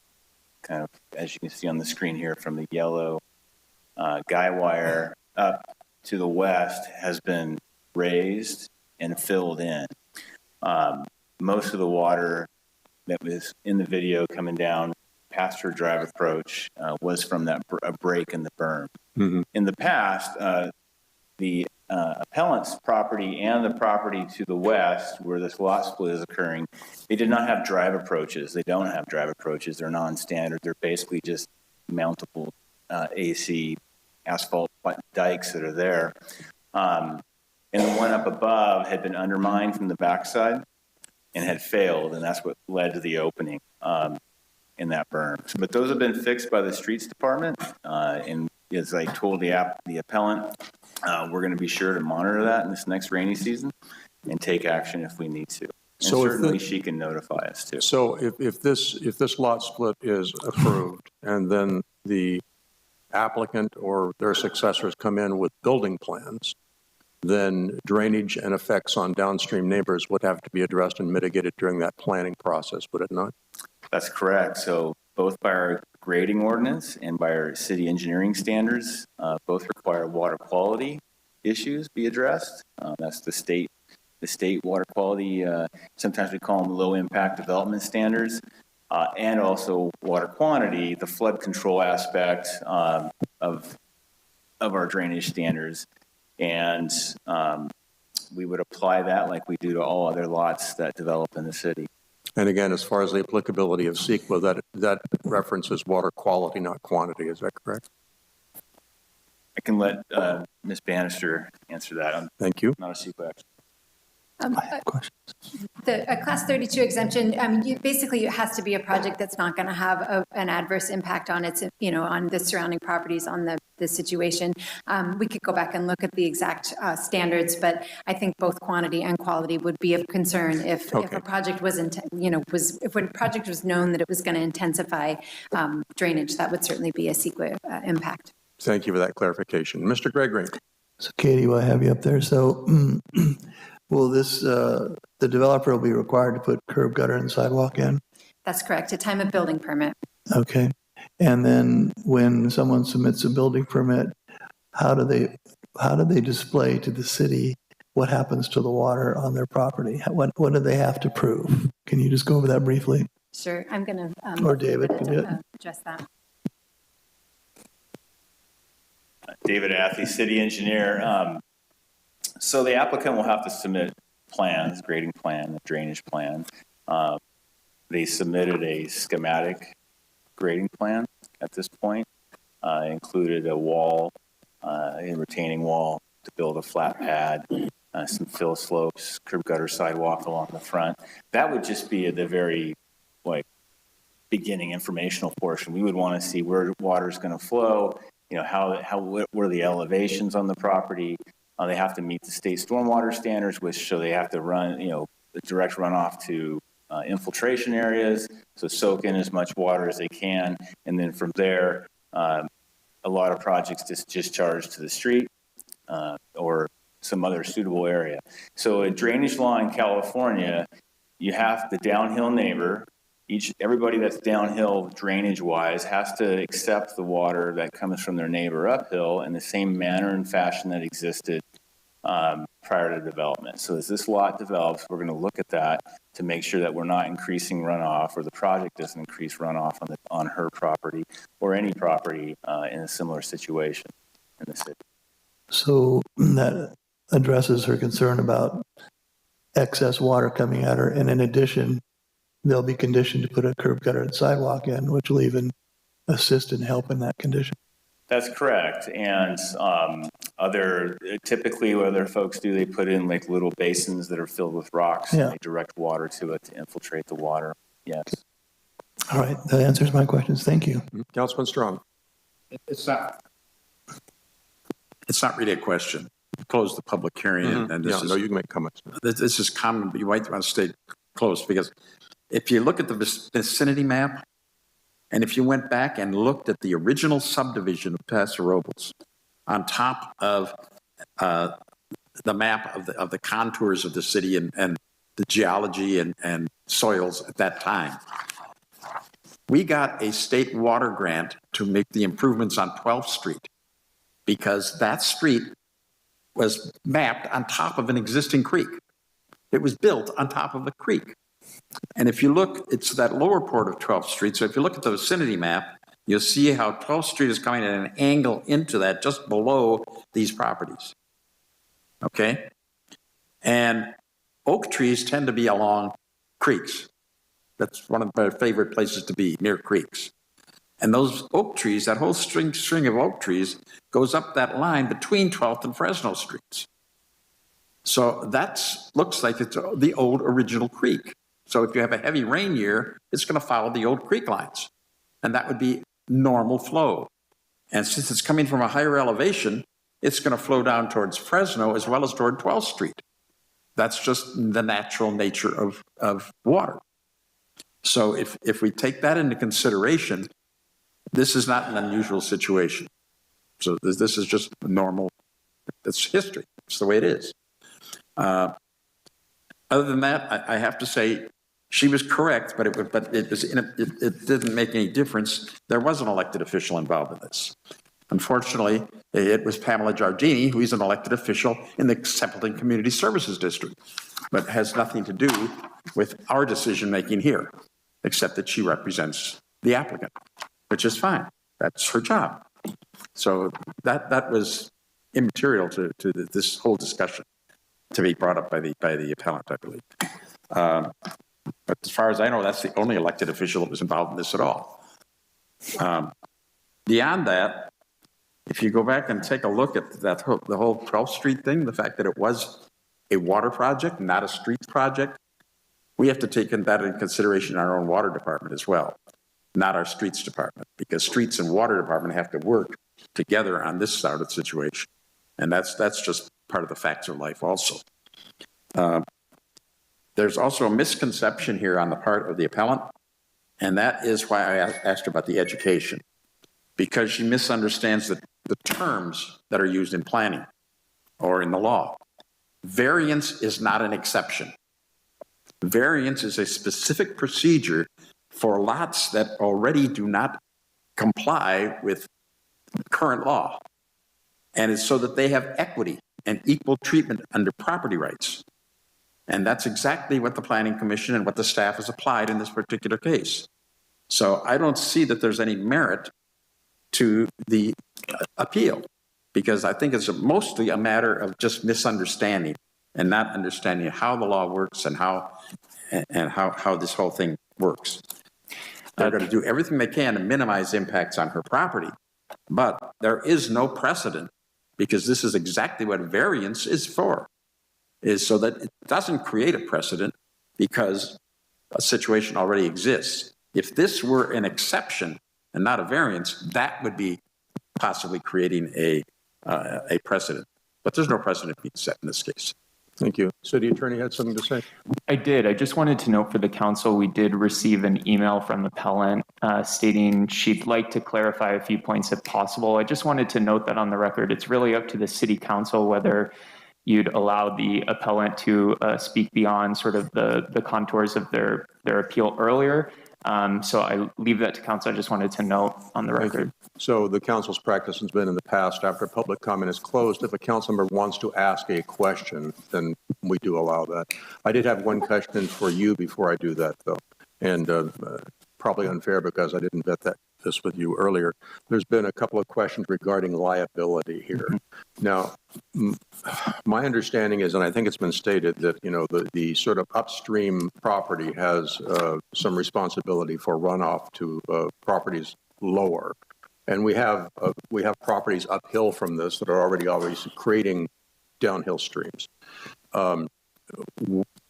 Speaker 11: kind of as you can see on the screen here, from the yellow guy wire up to the west, has been raised and filled in. Most of the water that was in the video coming down past her drive approach was from that a break in the berm. Mm-hmm. In the past, the appellant's property and the property to the west, where this lot split is occurring, they did not have drive approaches. They don't have drive approaches. They're non-standard. They're basically just mountable AC asphalt dikes that are there. And the one up above had been undermined from the backside and had failed, and that's what led to the opening in that berm. But those have been fixed by the streets department, and as I told the appellant, we're going to be sure to monitor that in this next rainy season and take action if we need to. And so certainly she can notify us too.
Speaker 1: So if this lot split is approved and then the applicant or their successors come in with building plans, then drainage and effects on downstream neighbors would have to be addressed and mitigated during that planning process, would it not?
Speaker 11: That's correct. So both by our grading ordinance and by our city engineering standards, both require water quality issues be addressed. That's the state water quality, sometimes we call them low impact development standards, and also water quantity, the flood control aspect of our drainage standards. And we would apply that like we do to all other lots that develop in the city.
Speaker 1: And again, as far as the applicability of CEQA, that references water quality, not quantity. Is that correct?
Speaker 11: I can let Ms. Bannister answer that.
Speaker 1: Thank you.
Speaker 11: Not a CEQA expert.
Speaker 21: A Class 32 exemption, basically it has to be a project that's not going to have an adverse impact on its, on the surrounding properties, on the situation. We could go back and look at the exact standards, but I think both quantity and quality would be of concern if a project was, if a project was known that it was going to intensify drainage. That would certainly be a CEQA impact.
Speaker 1: Thank you for that clarification. Mr. Gregory.
Speaker 20: So Katie, while I have you up there, so will the developer will be required to put curb, gutter, and sidewalk in?
Speaker 21: That's correct, at time of building permit.
Speaker 20: Okay. And then when someone submits a building permit, how do they display to the city what happens to the water on their property? What do they have to prove? Can you just go over that briefly?
Speaker 21: Sure, I'm going to
Speaker 20: or David can do it.
Speaker 21: Address that.
Speaker 11: David Athey, city engineer. So the applicant will have to submit plans, grading plan, a drainage plan. They submitted a schematic grading plan at this point. Included a wall, a retaining wall to build a flat pad, some fill slopes, curb gutter sidewalk along the front. That would just be at the very beginning informational portion. We would want to see where water is going to flow, what were the elevations on the property. They have to meet the state stormwater standards, so they have to run, the direct runoff to infiltration areas. So soak in as much water as they can, and then from there, a lot of projects just discharge to the street or some other suitable area. So a drainage law in California, you have the downhill neighbor, everybody that's downhill drainage-wise has to accept the water that comes from their neighbor uphill in the same manner and fashion that existed prior to development. So as this lot develops, we're going to look at that to make sure that we're not increasing runoff, or the project doesn't increase runoff on her property or any property in a similar situation in the city.
Speaker 20: So that addresses her concern about excess water coming at her, and in addition, they'll be conditioned to put a curb gutter and sidewalk in, which will even assist and help in that condition.
Speaker 11: That's correct. And typically what other folks do, they put in like little basins that are filled with rocks, and they direct water to it to infiltrate the water. Yes.
Speaker 20: All right, that answers my questions. Thank you.
Speaker 1: Councilman Strong.
Speaker 12: It's not really a question. Close the public hearing, and this is,
Speaker 1: no, you can make comments.
Speaker 12: This is common, but you might want to stay close, because if you look at the vicinity map, and if you went back and looked at the original subdivision of Paso Robles on top of the map of the contours of the city and the geology and soils at that time, we got a state water grant to make the improvements on 12th Street, because that street was mapped on top of an existing creek. It was built on top of a creek. And if you look, it's that lower part of 12th Street. So if you look at the vicinity map, you'll see how 12th Street is coming at an angle into that just below these properties. Okay? And oak trees tend to be along creeks. That's one of my favorite places to be, near creeks. And those oak trees, that whole string of oak trees goes up that line between 12th and Fresno Streets. So that looks like it's the old original creek. So if you have a heavy rain year, it's going to follow the old creek lines. And that would be normal flow. And since it's coming from a higher elevation, it's going to flow down towards Fresno as well as toward 12th Street. That's just the natural nature of water. So if we take that into consideration, this is not an unusual situation. So this is just normal. It's history. It's the way it is. Other than that, I have to say she was correct, but it didn't make any difference. There was an elected official involved in this. Unfortunately, it was Pamela Giardini, who is an elected official in the Templeton Community Services District, but has nothing to do with our decision-making here, except that she represents the applicant, which is fine. That's her job. So that was immaterial to this whole discussion to be brought up by the appellant, I believe. But as far as I know, that's the only elected official that was involved in this at all. Beyond that, if you go back and take a look at the whole 12th Street thing, the fact that it was a water project, not a streets project, we have to take that into consideration in our own water department as well, not our streets department, because streets and water department have to work together on this sort of situation. And that's just part of the facts of life also. There's also a misconception here on the part of the appellant, and that is why I asked her about the education, because she misunderstands the terms that are used in planning or in the law. Variance is not an exception. Variance is a specific procedure for lots that already do not comply with current law. And it's so that they have equity and equal treatment under property rights. And that's exactly what the Planning Commission and what the staff has applied in this particular case. So I don't see that there's any merit to the appeal, because I think it's mostly a matter of just misunderstanding and not understanding how the law works and how this whole thing works. They're going to do everything they can to minimize impacts on her property, but there is no precedent, because this is exactly what variance is for, is so that it doesn't create a precedent because a situation already exists. If this were an exception and not a variance, that would be possibly creating a precedent. But there's no precedent being set in this case.
Speaker 1: Thank you. City Attorney had something to say?
Speaker 3: I did. I just wanted to note for the council, we did receive an email from the appellant stating she'd like to clarify a few points if possible. I just wanted to note that on the record, it's really up to the city council whether you'd allow the appellant to speak beyond sort of the contours of their appeal earlier. So I leave that to council. I just wanted to note on the record.
Speaker 1: So the council's practice has been in the past, after public comment is closed, if a council member wants to ask a question, then we do allow that. I did have one question for you before I do that, though, and probably unfair because I didn't vet this with you earlier. There's been a couple of questions regarding liability here. Now, my understanding is, and I think it's been stated, that the sort of upstream property has some responsibility for runoff to properties lower, and we have properties uphill from this that are already creating downhill streams.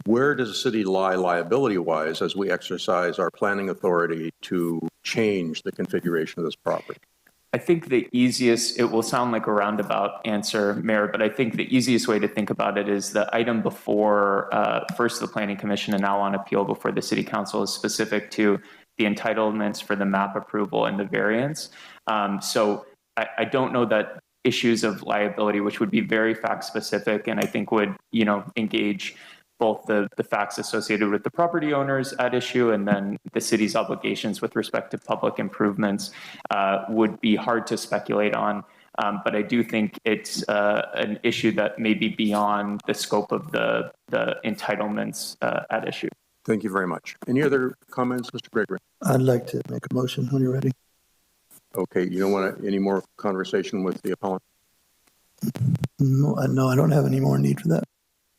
Speaker 1: Where does the city lie liability-wise as we exercise our planning authority to change the configuration of this property?
Speaker 3: I think the easiest, it will sound like a roundabout answer, Mayor, but I think the easiest way to think about it is the item before first the Planning Commission and now on appeal before the City Council is specific to the entitlements for the map approval and the variance. So I don't know that issues of liability, which would be very fact specific and I think would, engage both the facts associated with the property owners at issue and then the city's obligations with respect to public improvements would be hard to speculate on. But I do think it's an issue that may be beyond the scope of the entitlements at issue.
Speaker 1: Thank you very much. Any other comments, Mr. Gregory?
Speaker 20: I'd like to make a motion when you're ready.
Speaker 1: Okay, you don't want any more conversation with the appellant?
Speaker 20: No, I don't have any more need for that.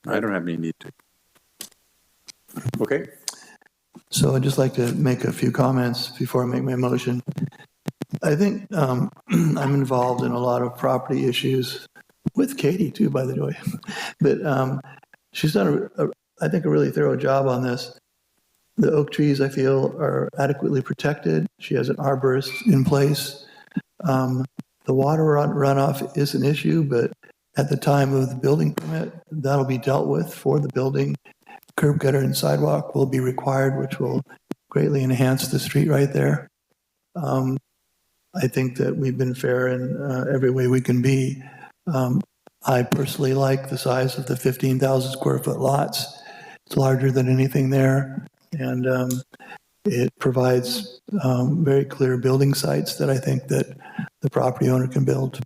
Speaker 16: I don't have any need to.
Speaker 1: Okay.
Speaker 20: So I'd just like to make a few comments before I make my motion. I think I'm involved in a lot of property issues with Katie too, by the way. But she's done, I think, a really thorough job on this. The oak trees, I feel, are adequately protected. She has an arborist in place. The water runoff is an issue, but at the time of the building permit, that'll be dealt with for the building. Curb gutter and sidewalk will be required, which will greatly enhance the street right there. I think that we've been fair in every way we can be. I personally like the size of the 15,000 square foot lots. It's larger than anything there. And it provides very clear building sites that I think that the property owner can build.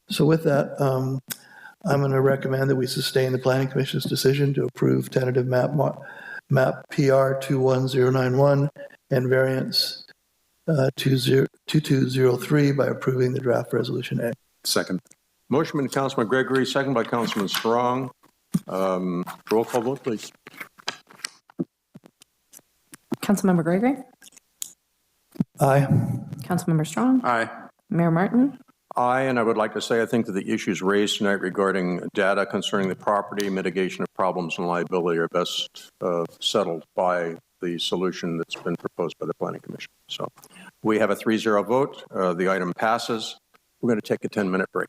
Speaker 20: So with that, I'm going to recommend that we sustain the Planning Commission's decision to approve tentative map PR 21091 and variance 2203 by approving the draft resolution A.
Speaker 16: Second.
Speaker 1: Motion by Councilman Gregory, second by Councilman Strong. Roll call vote, please.
Speaker 2: Councilmember Gregory?
Speaker 20: Aye.
Speaker 2: Councilmember Strong?
Speaker 16: Aye.
Speaker 2: Mayor Martin?
Speaker 1: Aye, and I would like to say I think that the issues raised tonight regarding data concerning the property, mitigation of problems and liability are best settled by the solution that's been proposed by the Planning Commission. So we have a 3-0 vote. The item passes. We're going to take a 10-minute break.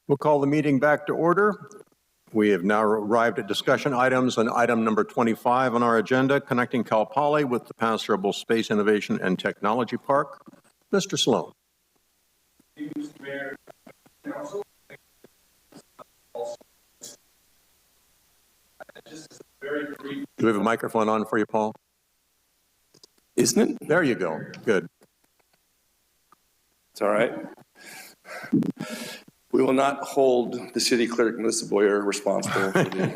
Speaker 1: We'll call the meeting back to order. We have now arrived at discussion items on item number 25 on our agenda, connecting Cal Poly with the Paso Robles Space Innovation and Technology Park. Mr. Sloan.
Speaker 8: Mr. Mayor, Council. Just very brief.
Speaker 1: Do we have a microphone on for you, Paul?
Speaker 8: Isn't it?
Speaker 1: There you go. Good.
Speaker 8: It's all right. We will not hold the city clerk, Melissa Boyer, responsible for the...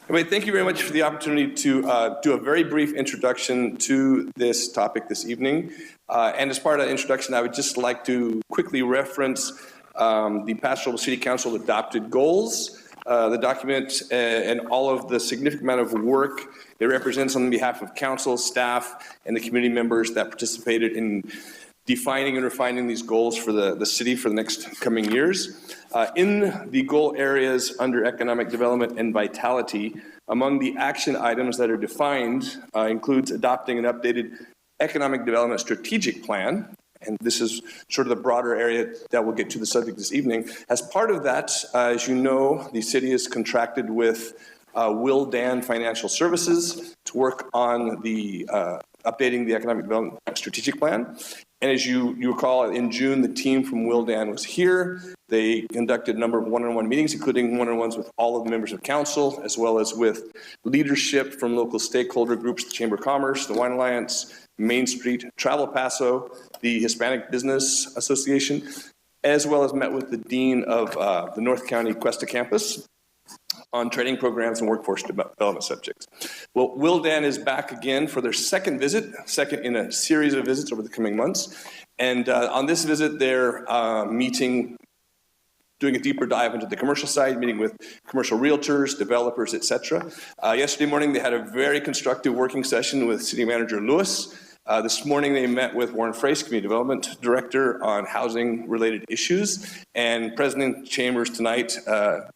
Speaker 8: Anyway, thank you very much for the opportunity to do a very brief introduction to this topic this evening. And as part of that introduction, I would just like to quickly reference the Paso Robles City Council adopted goals, the document, and all of the significant amount of work it represents on behalf of council, staff, and the community members that participated in defining and refining these goals for the city for the next coming years. In the goal areas under economic development and vitality, among the action items that are defined includes adopting an updated economic development strategic plan. And this is sort of the broader area that we'll get to the subject this evening. As part of that, as you know, the city is contracted with Will Dan Financial Services to work on the updating the economic development strategic plan. And as you recall, in June, the team from Wildan was here. They conducted a number of one-on-one meetings, including one-on-ones with all of the members of council, as well as with leadership from local stakeholder groups, the Chamber of Commerce, the Wine Alliance, Main Street, Travel Paso, the Hispanic Business Association, as well as met with the dean of the North County Cuesta campus on training programs and workforce development subjects. Well, Wildan is back again for their second in a series of visits over the coming months. And on this visit, they're doing a deeper dive into the commercial side, meeting with commercial realtors, developers, et cetera. Yesterday morning, they had a very constructive working session with City Manager Lewis. This morning, they met with Warren Frace, Community Development Director, on housing-related issues. And President Chambers tonight,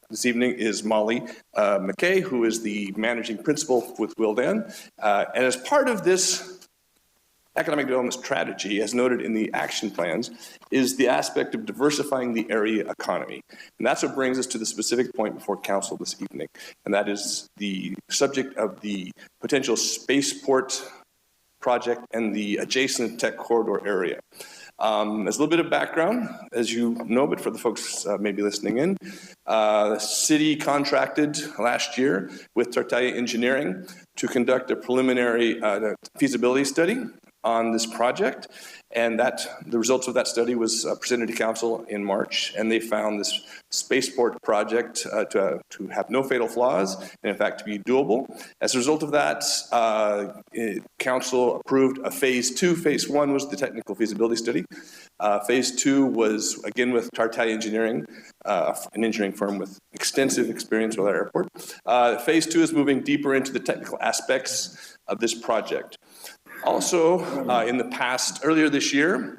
Speaker 8: this evening, is Molly Mchugh, who is the Managing Principal with Wildan. And as part of this economic development strategy, as noted in the action plans, is the aspect of diversifying the area economy. And that's what brings us to the specific point before council this evening. And that is the subject of the potential spaceport project and the adjacent tech corridor area. As a little bit of background, as you know, but for the folks maybe listening in, the city contracted last year with Tartaglia Engineering to conduct a preliminary feasibility study on this project, and the results of that study was presented to council in March, and they found this spaceport project to have no fatal flaws, and in fact to be doable. As a result of that, council approved a phase 2. Phase 1 was the technical feasibility study. Phase 2 was again with Tartaglia Engineering, an engineering firm with extensive experience with our airport. Phase 2 is moving deeper into the technical aspects of this project. Also, in the past, earlier this year,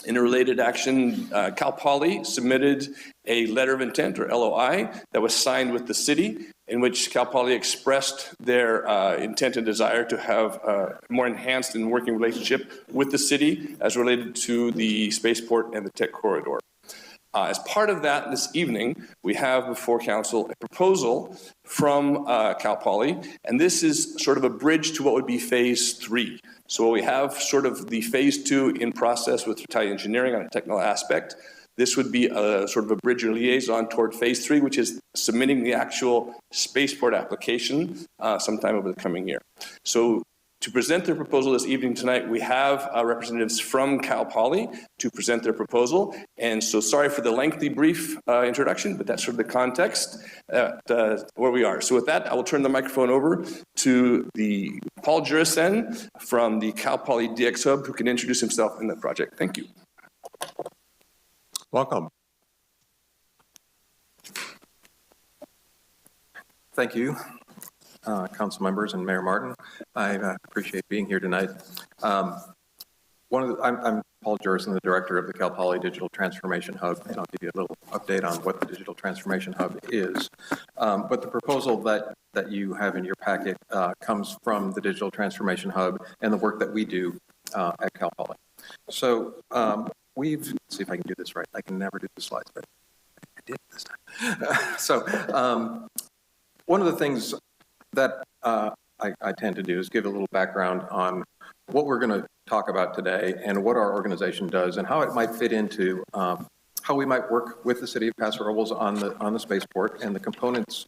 Speaker 8: in a related action, Cal Poly submitted a letter of intent, or LOI, that was signed with the city, in which Cal Poly expressed their intent and desire to have a more enhanced and working relationship with the city as related to the spaceport and the tech corridor. As part of that, this evening, we have before council a proposal from Cal Poly, and this is sort of a bridge to what would be phase 3. So we have sort of the phase 2 in process with Tartaglia Engineering on a technical aspect. This would be a sort of a bridge or liaison toward phase 3, which is submitting the actual spaceport application sometime over the coming year. So to present their proposal this evening tonight, we have representatives from Cal Poly to present their proposal. And so sorry for the lengthy, brief introduction, but that's sort of the context where we are. So with that, I will turn the microphone over to the Paul Jurisen from the Cal Poly DX Hub, who can introduce himself in the project. Thank you.
Speaker 1: Welcome.
Speaker 22: Thank you. Council members and Mayor Martin. I appreciate being here tonight. I'm Paul Jurison, the director of the Cal Poly Digital Transformation Hub, and I'll give you a little update on what the Digital Transformation Hub is. But the proposal that you have in your packet comes from the Digital Transformation Hub and the work that we do at Cal Poly. So let's see if I can do this right. I can never do the slides, but I did this time. So one of the things that I tend to do is give a little background on what we're going to talk about today and what our organization does and how it might fit into how we might work with the city of Paso Robles on the spaceport and the components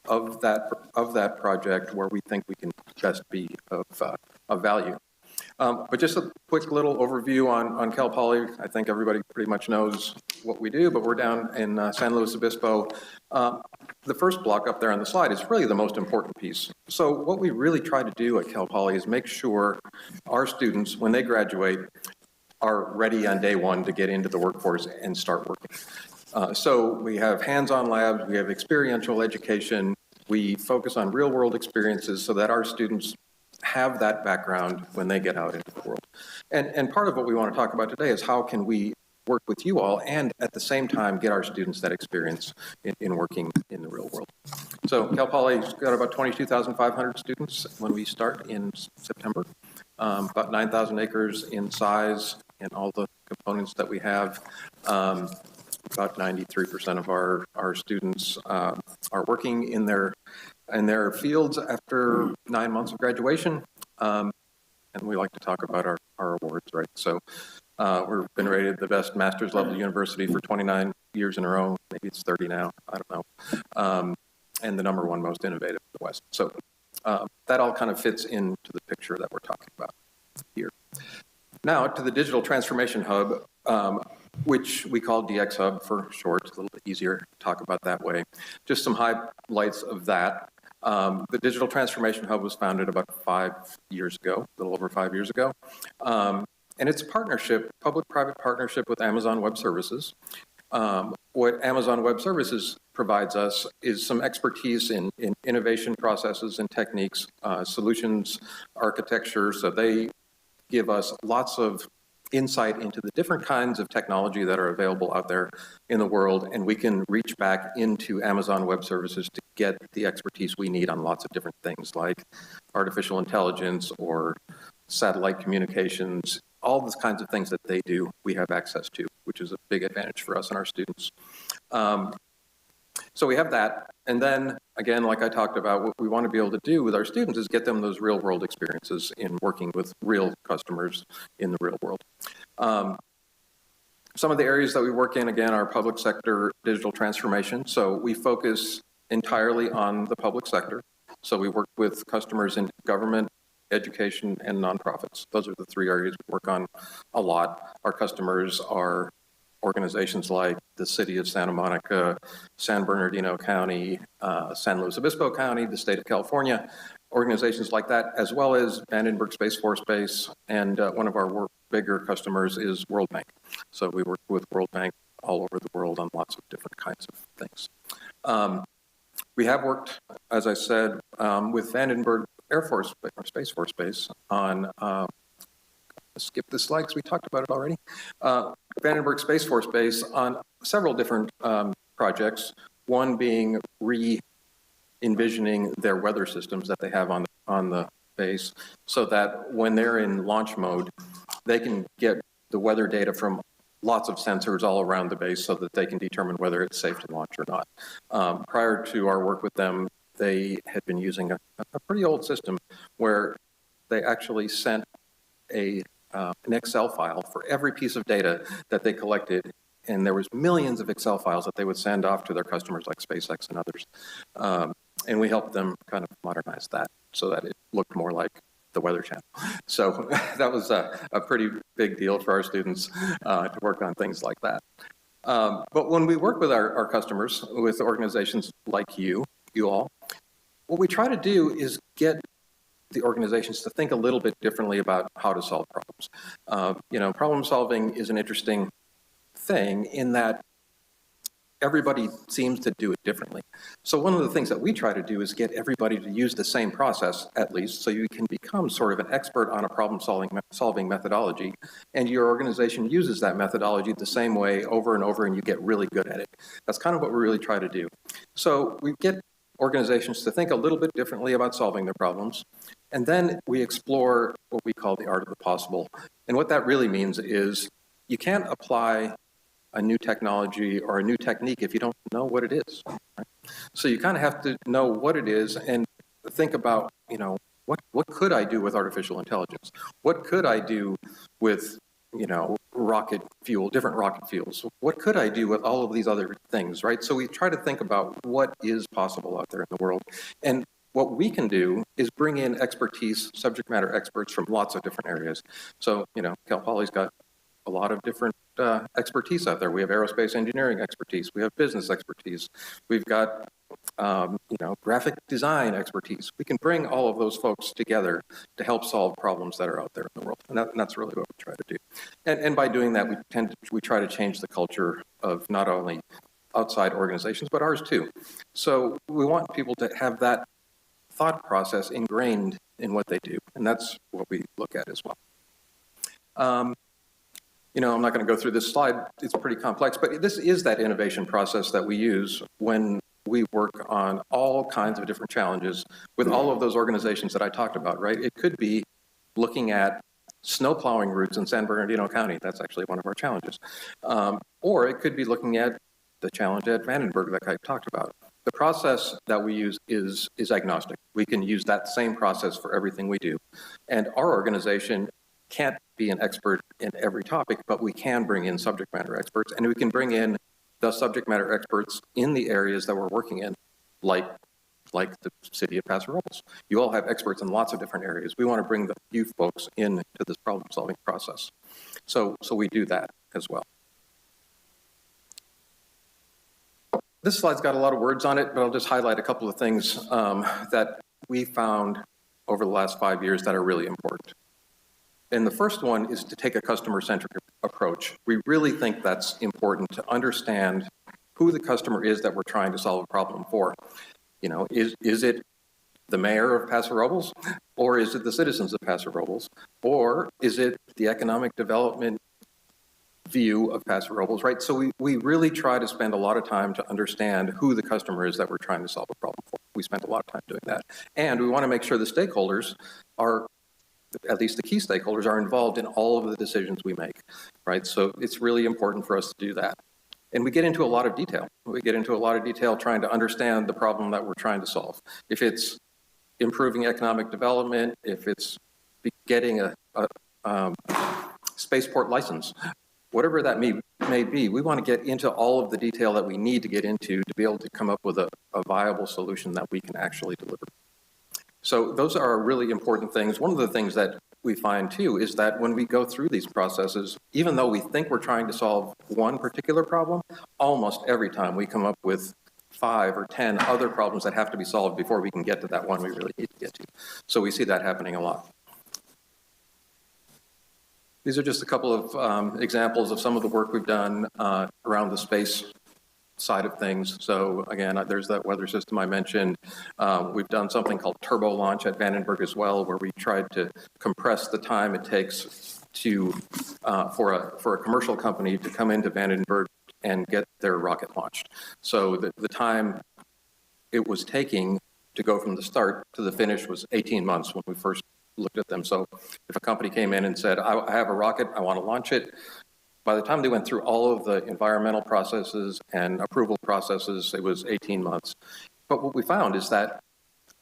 Speaker 22: of that project where we think we can best be of value. But just a quick little overview on Cal Poly. I think everybody pretty much knows what we do, but we're down in San Luis Obispo. The first block up there on the slide is really the most important piece. So what we really try to do at Cal Poly is make sure our students, when they graduate, are ready on day one to get into the workforce and start working. So we have hands-on labs, we have experiential education, we focus on real-world experiences so that our students have that background when they get out into the world. And part of what we want to talk about today is how can we work with you all and at the same time get our students that experience in working in the real world. So Cal Poly's got about 22,500 students when we start in September, about 9,000 acres in size and all the components that we have. About 93% of our students are working in their fields after 9 months of graduation. And we like to talk about our awards, right? So we've been rated the best master's level university for 29 years in a row. Maybe it's 30 now, I don't know. And the #1 most innovative in the West. So that all kind of fits into the picture that we're talking about here. Now to the Digital Transformation Hub, which we call DX Hub for short. It's a little bit easier to talk about that way. Just some highlights of that. The Digital Transformation Hub was founded about 5 years ago, a little over 5 years ago. And it's a partnership, public-private partnership with Amazon Web Services. What Amazon Web Services provides us is some expertise in innovation processes and techniques, solutions, architecture. So they give us lots of insight into the different kinds of technology that are available out there in the world, and we can reach back into Amazon Web Services to get the expertise we need on lots of different things like artificial intelligence or satellite communications, all those kinds of things that they do, we have access to, which is a big advantage for us and our students. So we have that. And then, again, like I talked about, what we want to be able to do with our students is get them those real world experiences in working with real customers in the real world. Some of the areas that we work in, again, are public sector digital transformation. So we focus entirely on the public sector. So we work with customers in government, education, and nonprofits. Those are the 3 areas we work on a lot. Our customers are organizations like the City of Santa Monica, San Bernardino County, San Luis Obispo County, the state of California, organizations like that, as well as Vandenberg Space Force Base, and one of our bigger customers is World Bank. So we work with World Bank all over the world on lots of different kinds of things. We have worked, as I said, with Vandenberg Space Force Base on skip this slide because we talked about it already. Vandenberg Space Force Base on several different projects, one being re-envisioning their weather systems that they have on the base so that when they're in launch mode, they can get the weather data from lots of sensors all around the base so that they can determine whether it's safe to launch or not. Prior to our work with them, they had been using a pretty old system where they actually sent an Excel file for every piece of data that they collected, and there was millions of Excel files that they would send off to their customers like SpaceX and others. And we helped them kind of modernize that so that it looked more like the Weather Channel. So that was a pretty big deal for our students to work on things like that. But when we work with our customers, with organizations like you all, what we try to do is get the organizations to think a little bit differently about how to solve problems. Problem solving is an interesting thing in that everybody seems to do it differently. So one of the things that we try to do is get everybody to use the same process, at least, so you can become sort of an expert on a problem-solving methodology, and your organization uses that methodology the same way over and over, and you get really good at it. That's kind of what we really try to do. So we get organizations to think a little bit differently about solving their problems, and then we explore what we call the art of the possible. And what that really means is you can't apply a new technology or a new technique if you don't know what it is. Right? So you kind of have to know what it is and think about, you know, what could I do with artificial intelligence? What could I do with, you know, different rocket fuels? What could I do with all of these other things, right? So we try to think about what is possible out there in the world. And what we can do is bring in expertise, subject matter experts from lots of different areas. So, you know, Cal Poly's got a lot of different expertise out there. We have aerospace engineering expertise. We have business expertise. We've got, you know, graphic design expertise. We can bring all of those folks together to help solve problems that are out there in the world. And that's really what we try to do. And by doing that, we try to change the culture of not only outside organizations, but ours too. So we want people to have that thought process ingrained in what they do. And that's what we look at as well. You know, I'm not going to go through this slide. It's pretty complex, but this is that innovation process that we use when we work on all kinds of different challenges with all of those organizations that I talked about, right? It could be looking at snow plowing routes in San Bernardino County. That's actually one of our challenges. Or it could be looking at the challenge at Vandenberg that I talked about. The process that we use is agnostic. We can use that same process for everything we do. And our organization can't be an expert in every topic, but we can bring in subject matter experts, and we can bring in the subject matter experts in the areas that we're working in, like the city of Paso Robles. You all have experts in lots of different areas. We want to bring you folks into this problem-solving process. So we do that as well. This slide's got a lot of words on it, but I'll just highlight a couple of things that we found over the last 5 years that are really important. And the first one is to take a customer-centric approach. We really think that's important to understand who the customer is that we're trying to solve a problem for. You know, is it the mayor of Paso Robles, or is it the citizens of Paso Robles, or is it the economic development view of Paso Robles, right? So we really try to spend a lot of time to understand who the customer is that we're trying to solve a problem for. We spent a lot of time doing that. And we want to make sure the stakeholders are, at least the key stakeholders, are involved in all of the decisions we make, right? So it's really important for us to do that. And we get into a lot of detail. We get into a lot of detail trying to understand the problem that we're trying to solve. If it's improving economic development, if it's getting a spaceport license, whatever that may be, we want to get into all of the detail that we need to get into to be able to come up with a viable solution that we can actually deliver. So those are really important things. One of the things that we find too is that when we go through these processes, even though we think we're trying to solve one particular problem, almost every time we come up with 5 or 10 other problems that have to be solved before we can get to that one we really need to get to. So we see that happening a lot. These are just a couple of examples of some of the work we've done around the space side of things. So again, there's that weather system I mentioned. We've done something called turbo launch at Vandenberg as well, where we tried to compress the time it takes to for a commercial company to come into Vandenberg and get their rocket launched. So the time it was taking to go from the start to the finish was 18 months when we first looked at them. So if a company came in and said, I have a rocket, I want to launch it, by the time they went through all of the environmental processes and approval processes, it was 18 months. But what we found is that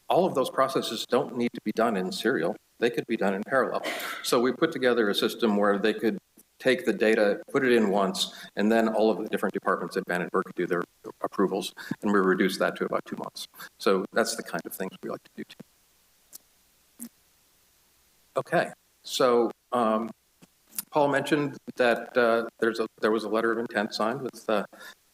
Speaker 22: all of those processes don't need to be done in serial. They could be done in parallel. So we put together a system where they could take the data, put it in once, and then all of the different departments at Vandenberg could do their approvals, and we reduced that to about 2 months. So that's the kind of things we like to do too. Okay, so Paul mentioned that there was a letter of intent signed with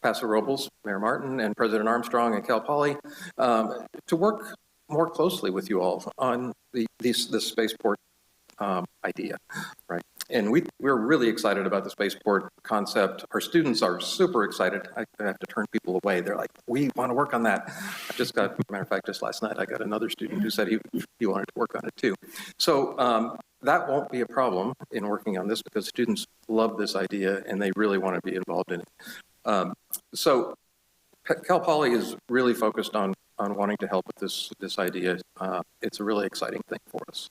Speaker 22: Paso Robles, Mayor Martin, and President Armstrong and Cal Poly to work more closely with you all on this spaceport idea, right? And we're really excited about the spaceport concept. Our students are super excited. I have to turn people away. They're like, we want to work on that. I just got, matter of fact, just last night, I got another student who said he wanted to work on it too. So that won't be a problem in working on this because students love this idea and they really want to be involved in it. So Cal Poly is really focused on wanting to help with this idea. It's a really exciting thing for us.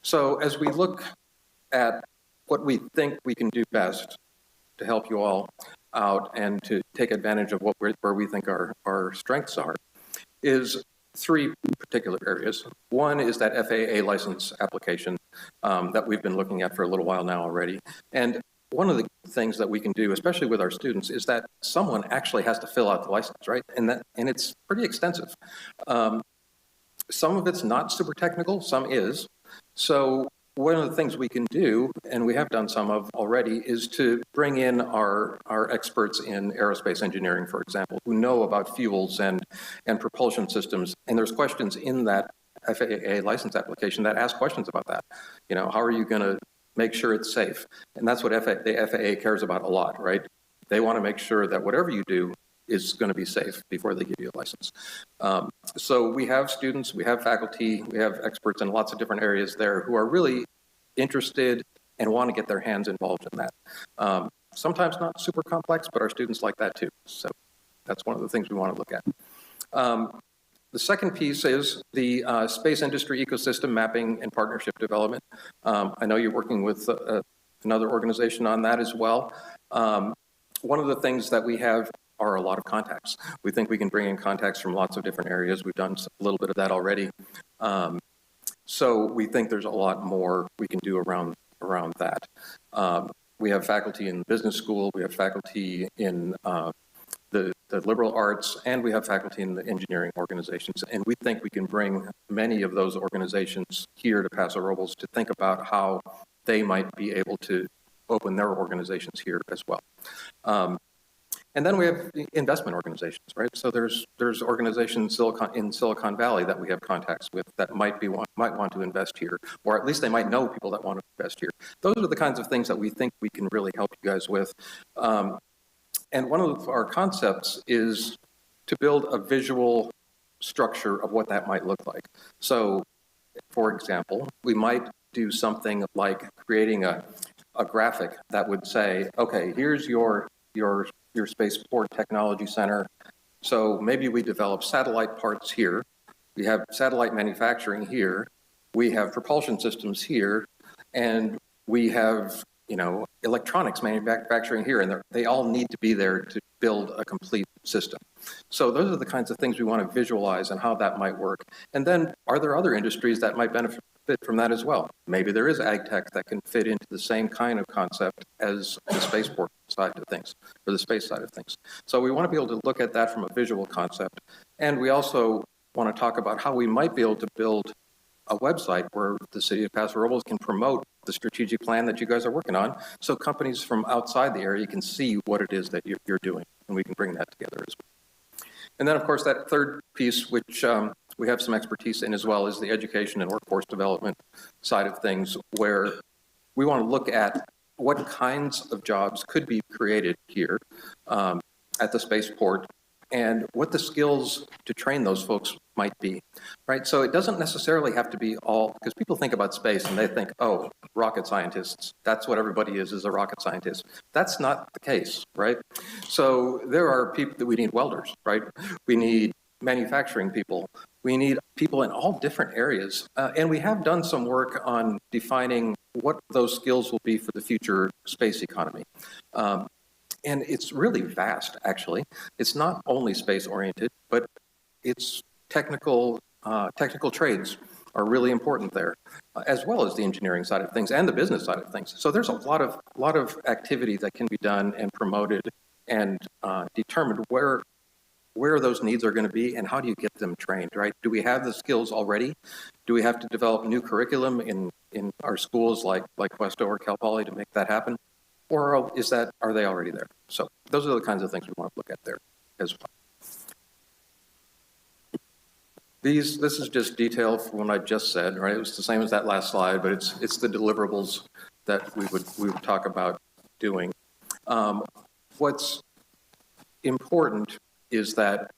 Speaker 22: So as we look at what we think we can do best to help you all out and to take advantage of where we think our strengths are, is three particular areas. One is that FAA license application that we've been looking at for a little while now already. And one of the things that we can do, especially with our students, is that someone actually has to fill out the license, right? And it's pretty extensive. Some of it's not super technical, some is. So one of the things we can do, and we have done some of already, is to bring in our experts in aerospace engineering, for example, who know about fuels and propulsion systems. And there's questions in that FAA license application that ask questions about that. You know, how are you going to make sure it's safe? And that's what the FAA cares about a lot, right? They want to make sure that whatever you do is going to be safe before they give you a license. So we have students, we have faculty, we have experts in lots of different areas there who are really interested and want to get their hands involved in that. Sometimes not super complex, but our students like that too. So that's one of the things we want to look at. The second piece is the space industry ecosystem mapping and partnership development. I know you're working with another organization on that as well. One of the things that we have are a lot of contacts. We think we can bring in contacts from lots of different areas. We've done a little bit of that already. So we think there's a lot more we can do around that. We have faculty in business school, we have faculty in the liberal arts, and we have faculty in the engineering organizations. And we think we can bring many of those organizations here to Paso Robles to think about how they might be able to open their organizations here as well. And then we have investment organizations, right? So there's organizations in Silicon Valley that we have contacts with that might want to invest here, or at least they might know people that want to invest here. Those are the kinds of things that we think we can really help you guys with. And one of our concepts is to build a visual structure of what that might look like. So, for example, we might do something like creating a graphic that would say, okay, here's your spaceport technology center. So maybe we develop satellite parts here. We have satellite manufacturing here. We have propulsion systems here, and we have, you know, electronics manufacturing here, and they all need to be there to build a complete system. So those are the kinds of things we want to visualize and how that might work. And then, are there other industries that might benefit from that as well? Maybe there is ag tech that can fit into the same kind of concept as the spaceport side of things, or the space side of things. So we want to be able to look at that from a visual concept. And we also want to talk about how we might be able to build a website where the city of Paso Robles can promote the strategic plan that you guys are working on, so companies from outside the area can see what it is that you're doing, and we can bring that together as well. And then, of course, that third piece, which we have some expertise in as well, is the education and workforce development side of things, where we want to look at what kinds of jobs could be created here at the spaceport, and what the skills to train those folks might be, right? So it doesn't necessarily have to be all, because people think about space and they think, oh, rocket scientists, that's what everybody is a rocket scientist. That's not the case, right? So there are people that we need welders, right? We need manufacturing people. We need people in all different areas. And we have done some work on defining what those skills will be for the future space economy. And it's really vast, actually. It's not only space-oriented, but it's technical trades are really important there, as well as the engineering side of things and the business side of things. So there's a lot of activity that can be done and promoted and determined where those needs are going to be and how do you get them trained, right? Do we have the skills already? Do we have to develop new curriculum in our schools like Westo or Cal Poly to make that happen? Or are they already there? So those are the kinds of things we want to look at there as well. This is just detail from what I just said, right? It was the same as that last slide, but it's the deliverables that we would talk about doing. What's important is that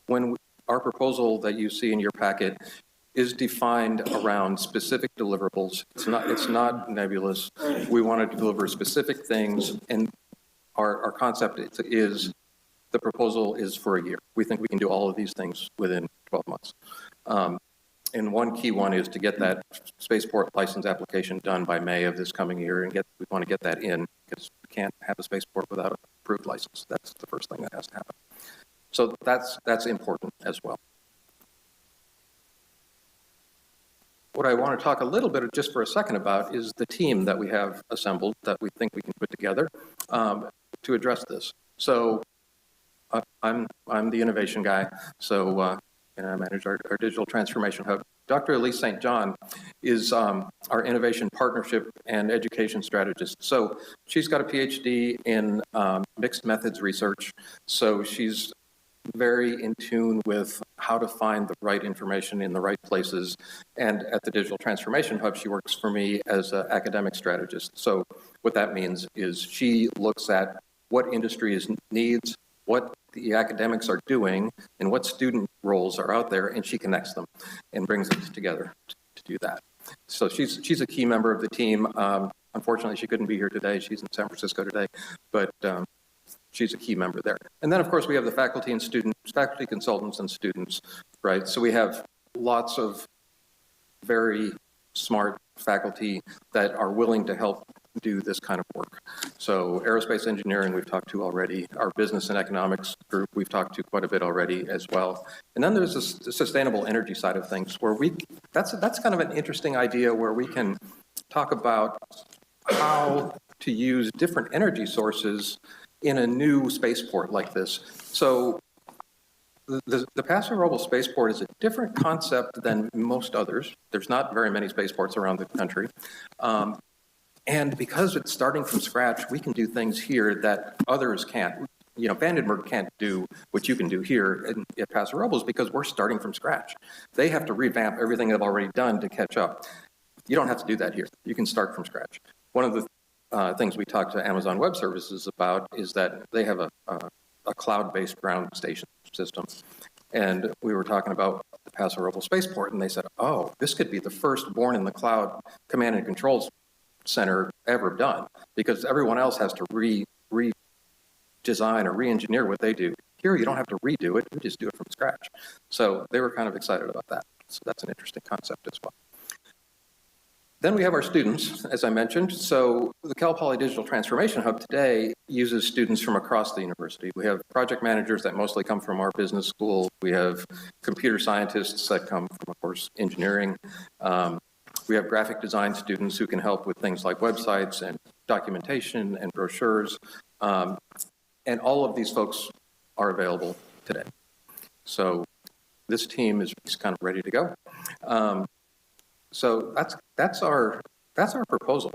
Speaker 22: when our proposal that you see in your packet is defined around specific deliverables, it's not nebulous. We want to deliver specific things, and our concept is the proposal is for a year. We think we can do all of these things within 12 months. And one key one is to get that spaceport license application done by May of this coming year, and we want to get that in because we can't have a spaceport without an approved license. That's the first thing that has to happen. So that's important as well. What I want to talk a little bit just for a second about is the team that we have assembled that we think we can put together to address this. So I'm the innovation guy, so and I manage our digital transformation hub. Dr. Elise St. John is our innovation partnership and education strategist. So she's got a PhD in mixed methods research, so she's very in tune with how to find the right information in the right places. And at the Digital Transformation Hub, she works for me as an academic strategist. So what that means is she looks at what industry needs, what the academics are doing, and what student roles are out there, and she connects them and brings them together to do that. So she's a key member of the team. Unfortunately, she couldn't be here today. She's in San Francisco today, but she's a key member there. And then, of course, we have the faculty and students, faculty consultants and students, right? So we have lots of very smart faculty that are willing to help do this kind of work. So aerospace engineering we've talked to already. Our business and economics group we've talked to quite a bit already as well. And then there's the sustainable energy side of things where that's kind of an interesting idea where we can talk about how to use different energy sources in a new spaceport like this. So the Paso Robles spaceport is a different concept than most others. There's not very many spaceports around the country. And because it's starting from scratch, we can do things here that others can't. You know, Vandenberg can't do what you can do here at Paso Robles because we're starting from scratch. They have to revamp everything they've already done to catch up. You don't have to do that here. You can start from scratch. One of the things we talked to Amazon Web Services about is that they have a cloud-based ground station system. And we were talking about the Paso Robles spaceport, and they said, oh, this could be the first born-in-the-cloud command and controls center ever done, because everyone else has to redesign or re-engineer what they do. Here, you don't have to redo it, you just do it from scratch. So they were kind of excited about that. So that's an interesting concept as well. Then we have our students, as I mentioned. So the Cal Poly Digital Transformation Hub today uses students from across the university. We have project managers that mostly come from our business school. We have computer scientists that come from, of course, engineering. We have graphic design students who can help with things like websites and documentation and brochures. And all of these folks are available today. So this team is kind of ready to go. So that's our proposal.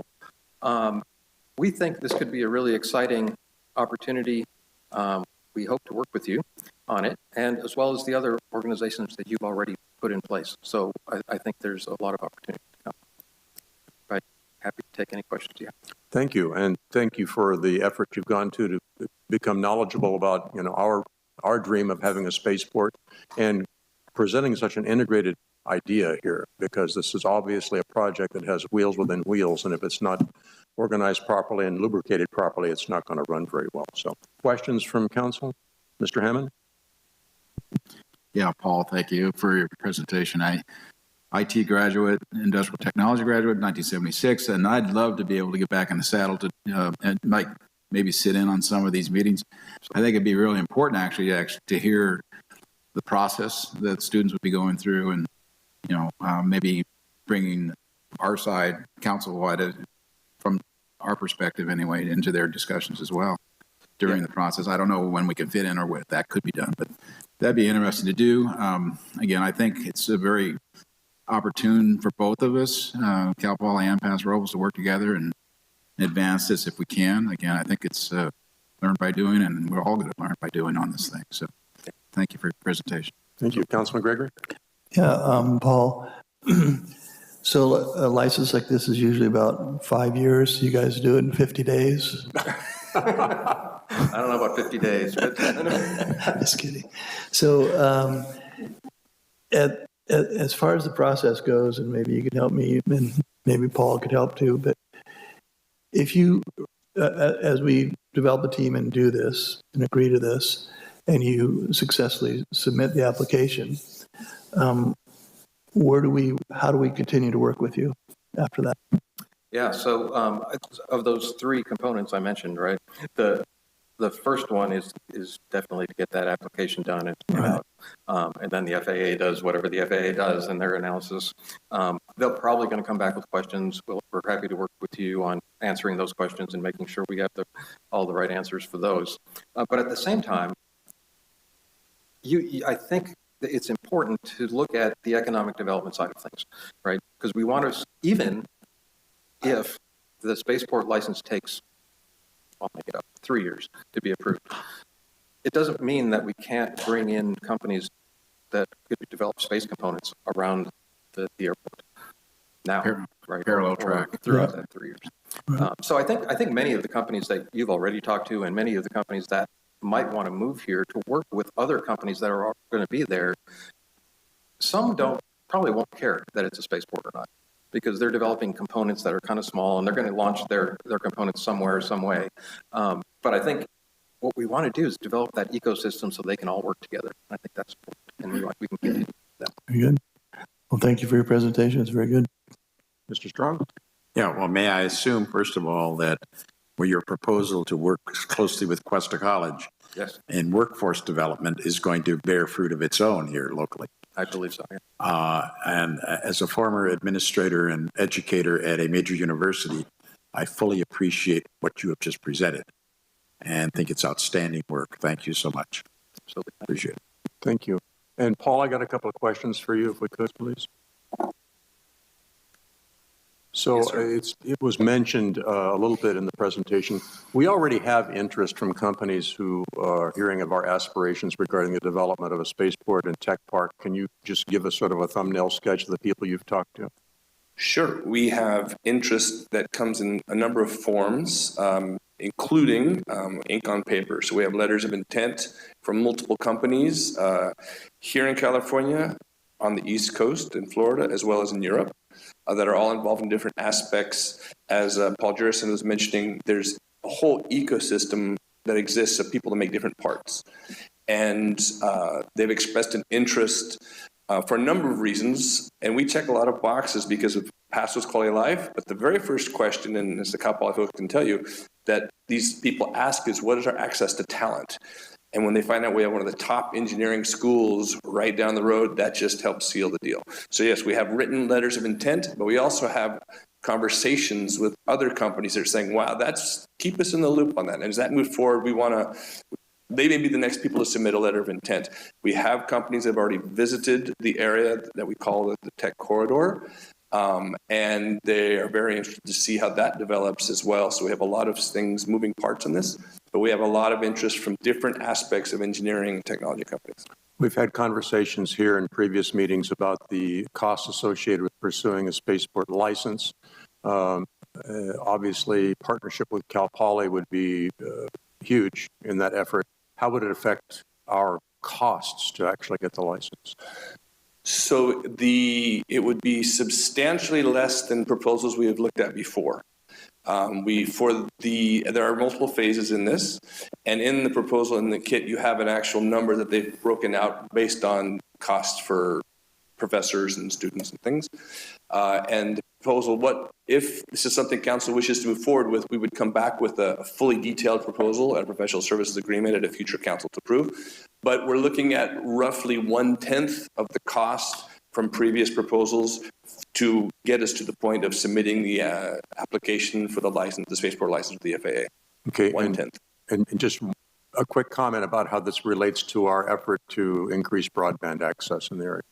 Speaker 22: We think this could be a really exciting opportunity. We hope to work with you on it, and as well as the other organizations that you've already put in place. So I think there's a lot of opportunity to come. Right. Happy to take any questions you have.
Speaker 1: Thank you, and thank you for the effort you've gone to become knowledgeable about, you know, our dream of having a spaceport and presenting such an integrated idea here, because this is obviously a project that has wheels within wheels, and if it's not organized properly and lubricated properly, it's not going to run very well. So questions from council? Mr. Hammond?
Speaker 12: Yeah, Paul, thank you for your presentation. IT graduate, industrial technology graduate, 1976, and I'd love to be able to get back in the saddle to and maybe sit in on some of these meetings. I think it'd be really important actually to hear the process that students would be going through, and maybe bringing our side, council-wide, from our perspective anyway, into their discussions as well during the process. I don't know when we can fit in or what that could be done, but that'd be interesting to do. Again, I think it's a very opportune for both of us, Cal Poly and Paso Robles, to work together and advance this if we can. Again, I think it's learn by doing, and we're all going to learn by doing on this thing. So thank you for your presentation.
Speaker 1: Thank you. Councilman Gregory?
Speaker 20: Yeah, Paul. So a license like this is usually about 5 years. You guys do it in 50 days?
Speaker 22: I don't know about 50 days, but.
Speaker 20: Just kidding. So as far as the process goes, and maybe you could help me, and maybe Paul could help too, but if you, as we develop a team and do this and agree to this, and you successfully submit the application, how do we continue to work with you after that?
Speaker 22: Yeah, so of those three components I mentioned, right, the first one is definitely to get that application done and out. And then the FAA does whatever the FAA does in their analysis. They're probably going to come back with questions. We're happy to work with you on answering those questions and making sure we have all the right answers for those. But at the same time, I think that it's important to look at the economic development side of things, right? Because we want to, even if the spaceport license takes, I'll make it up, 3 years to be approved, it doesn't mean that we can't bring in companies that could develop space components around the airport now, right?
Speaker 12: Parallel track
Speaker 22: throughout that 3 years. So I think many of the companies that you've already talked to, and many of the companies that might want to move here to work with other companies that are going to be there, some probably won't care that it's a spaceport or not, because they're developing components that are kind of small and they're going to launch their components somewhere, some way. But I think what we want to do is develop that ecosystem so they can all work together. I think that's important, and we can continue that.
Speaker 20: Very good. Well, thank you for your presentation. It's very good.
Speaker 1: Mr. Strong?
Speaker 16: Yeah, well, may I assume, first of all, that your proposal to work closely with Cuesta College and workforce development is going to bear fruit of its own here locally?
Speaker 22: I believe so, yeah.
Speaker 16: And as a former administrator and educator at a major university, I fully appreciate what you have just presented and think it's outstanding work. Thank you so much.
Speaker 22: Absolutely.
Speaker 16: Appreciate it.
Speaker 1: Thank you. And Paul, I got a couple of questions for you, if we could, please. So it was mentioned a little bit in the presentation. We already have interest from companies who are hearing of our aspirations regarding the development of a spaceport and tech park. Can you just give us sort of a thumbnail sketch of the people you've talked to?
Speaker 8: Sure. We have interest that comes in a number of forms, including ink on paper. So we have letters of intent from multiple companies here in California, on the East Coast, in Florida, as well as in Europe, that are all involved in different aspects. As Paul Jurison was mentioning, there's a whole ecosystem that exists of people to make different parts. And they've expressed an interest for a number of reasons, and we check a lot of boxes because of Paso's quality of life. But the very first question, and as the Cal Poly folks can tell you, that these people ask is, what is our access to talent? And when they find out we have one of the top engineering schools right down the road, that just helps seal the deal. So yes, we have written letters of intent, but we also have conversations with other companies that are saying, wow, keep us in the loop on that. And as that moves forward, they may be the next people to submit a letter of intent. We have companies that have already visited the area that we call the tech corridor. And they are very interested to see how that develops as well. So we have a lot of things, moving parts in this, but we have a lot of interest from different aspects of engineering and technology companies.
Speaker 1: We've had conversations here in previous meetings about the costs associated with pursuing a spaceport license. Obviously, partnership with Cal Poly would be huge in that effort. How would it affect our costs to actually get the license?
Speaker 8: So it would be substantially less than proposals we have looked at before. There are multiple phases in this, and in the proposal in the kit, you have an actual number that they've broken out based on costs for professors and students and things. And the proposal, if this is something council wishes to move forward with, we would come back with a fully detailed proposal and a professional services agreement at a future council to approve. But we're looking at roughly 1/10 of the cost from previous proposals to get us to the point of submitting the application for the license, the spaceport license with the FAA.
Speaker 1: Okay.
Speaker 8: 1/10.
Speaker 1: And just a quick comment about how this relates to our effort to increase broadband access in the area.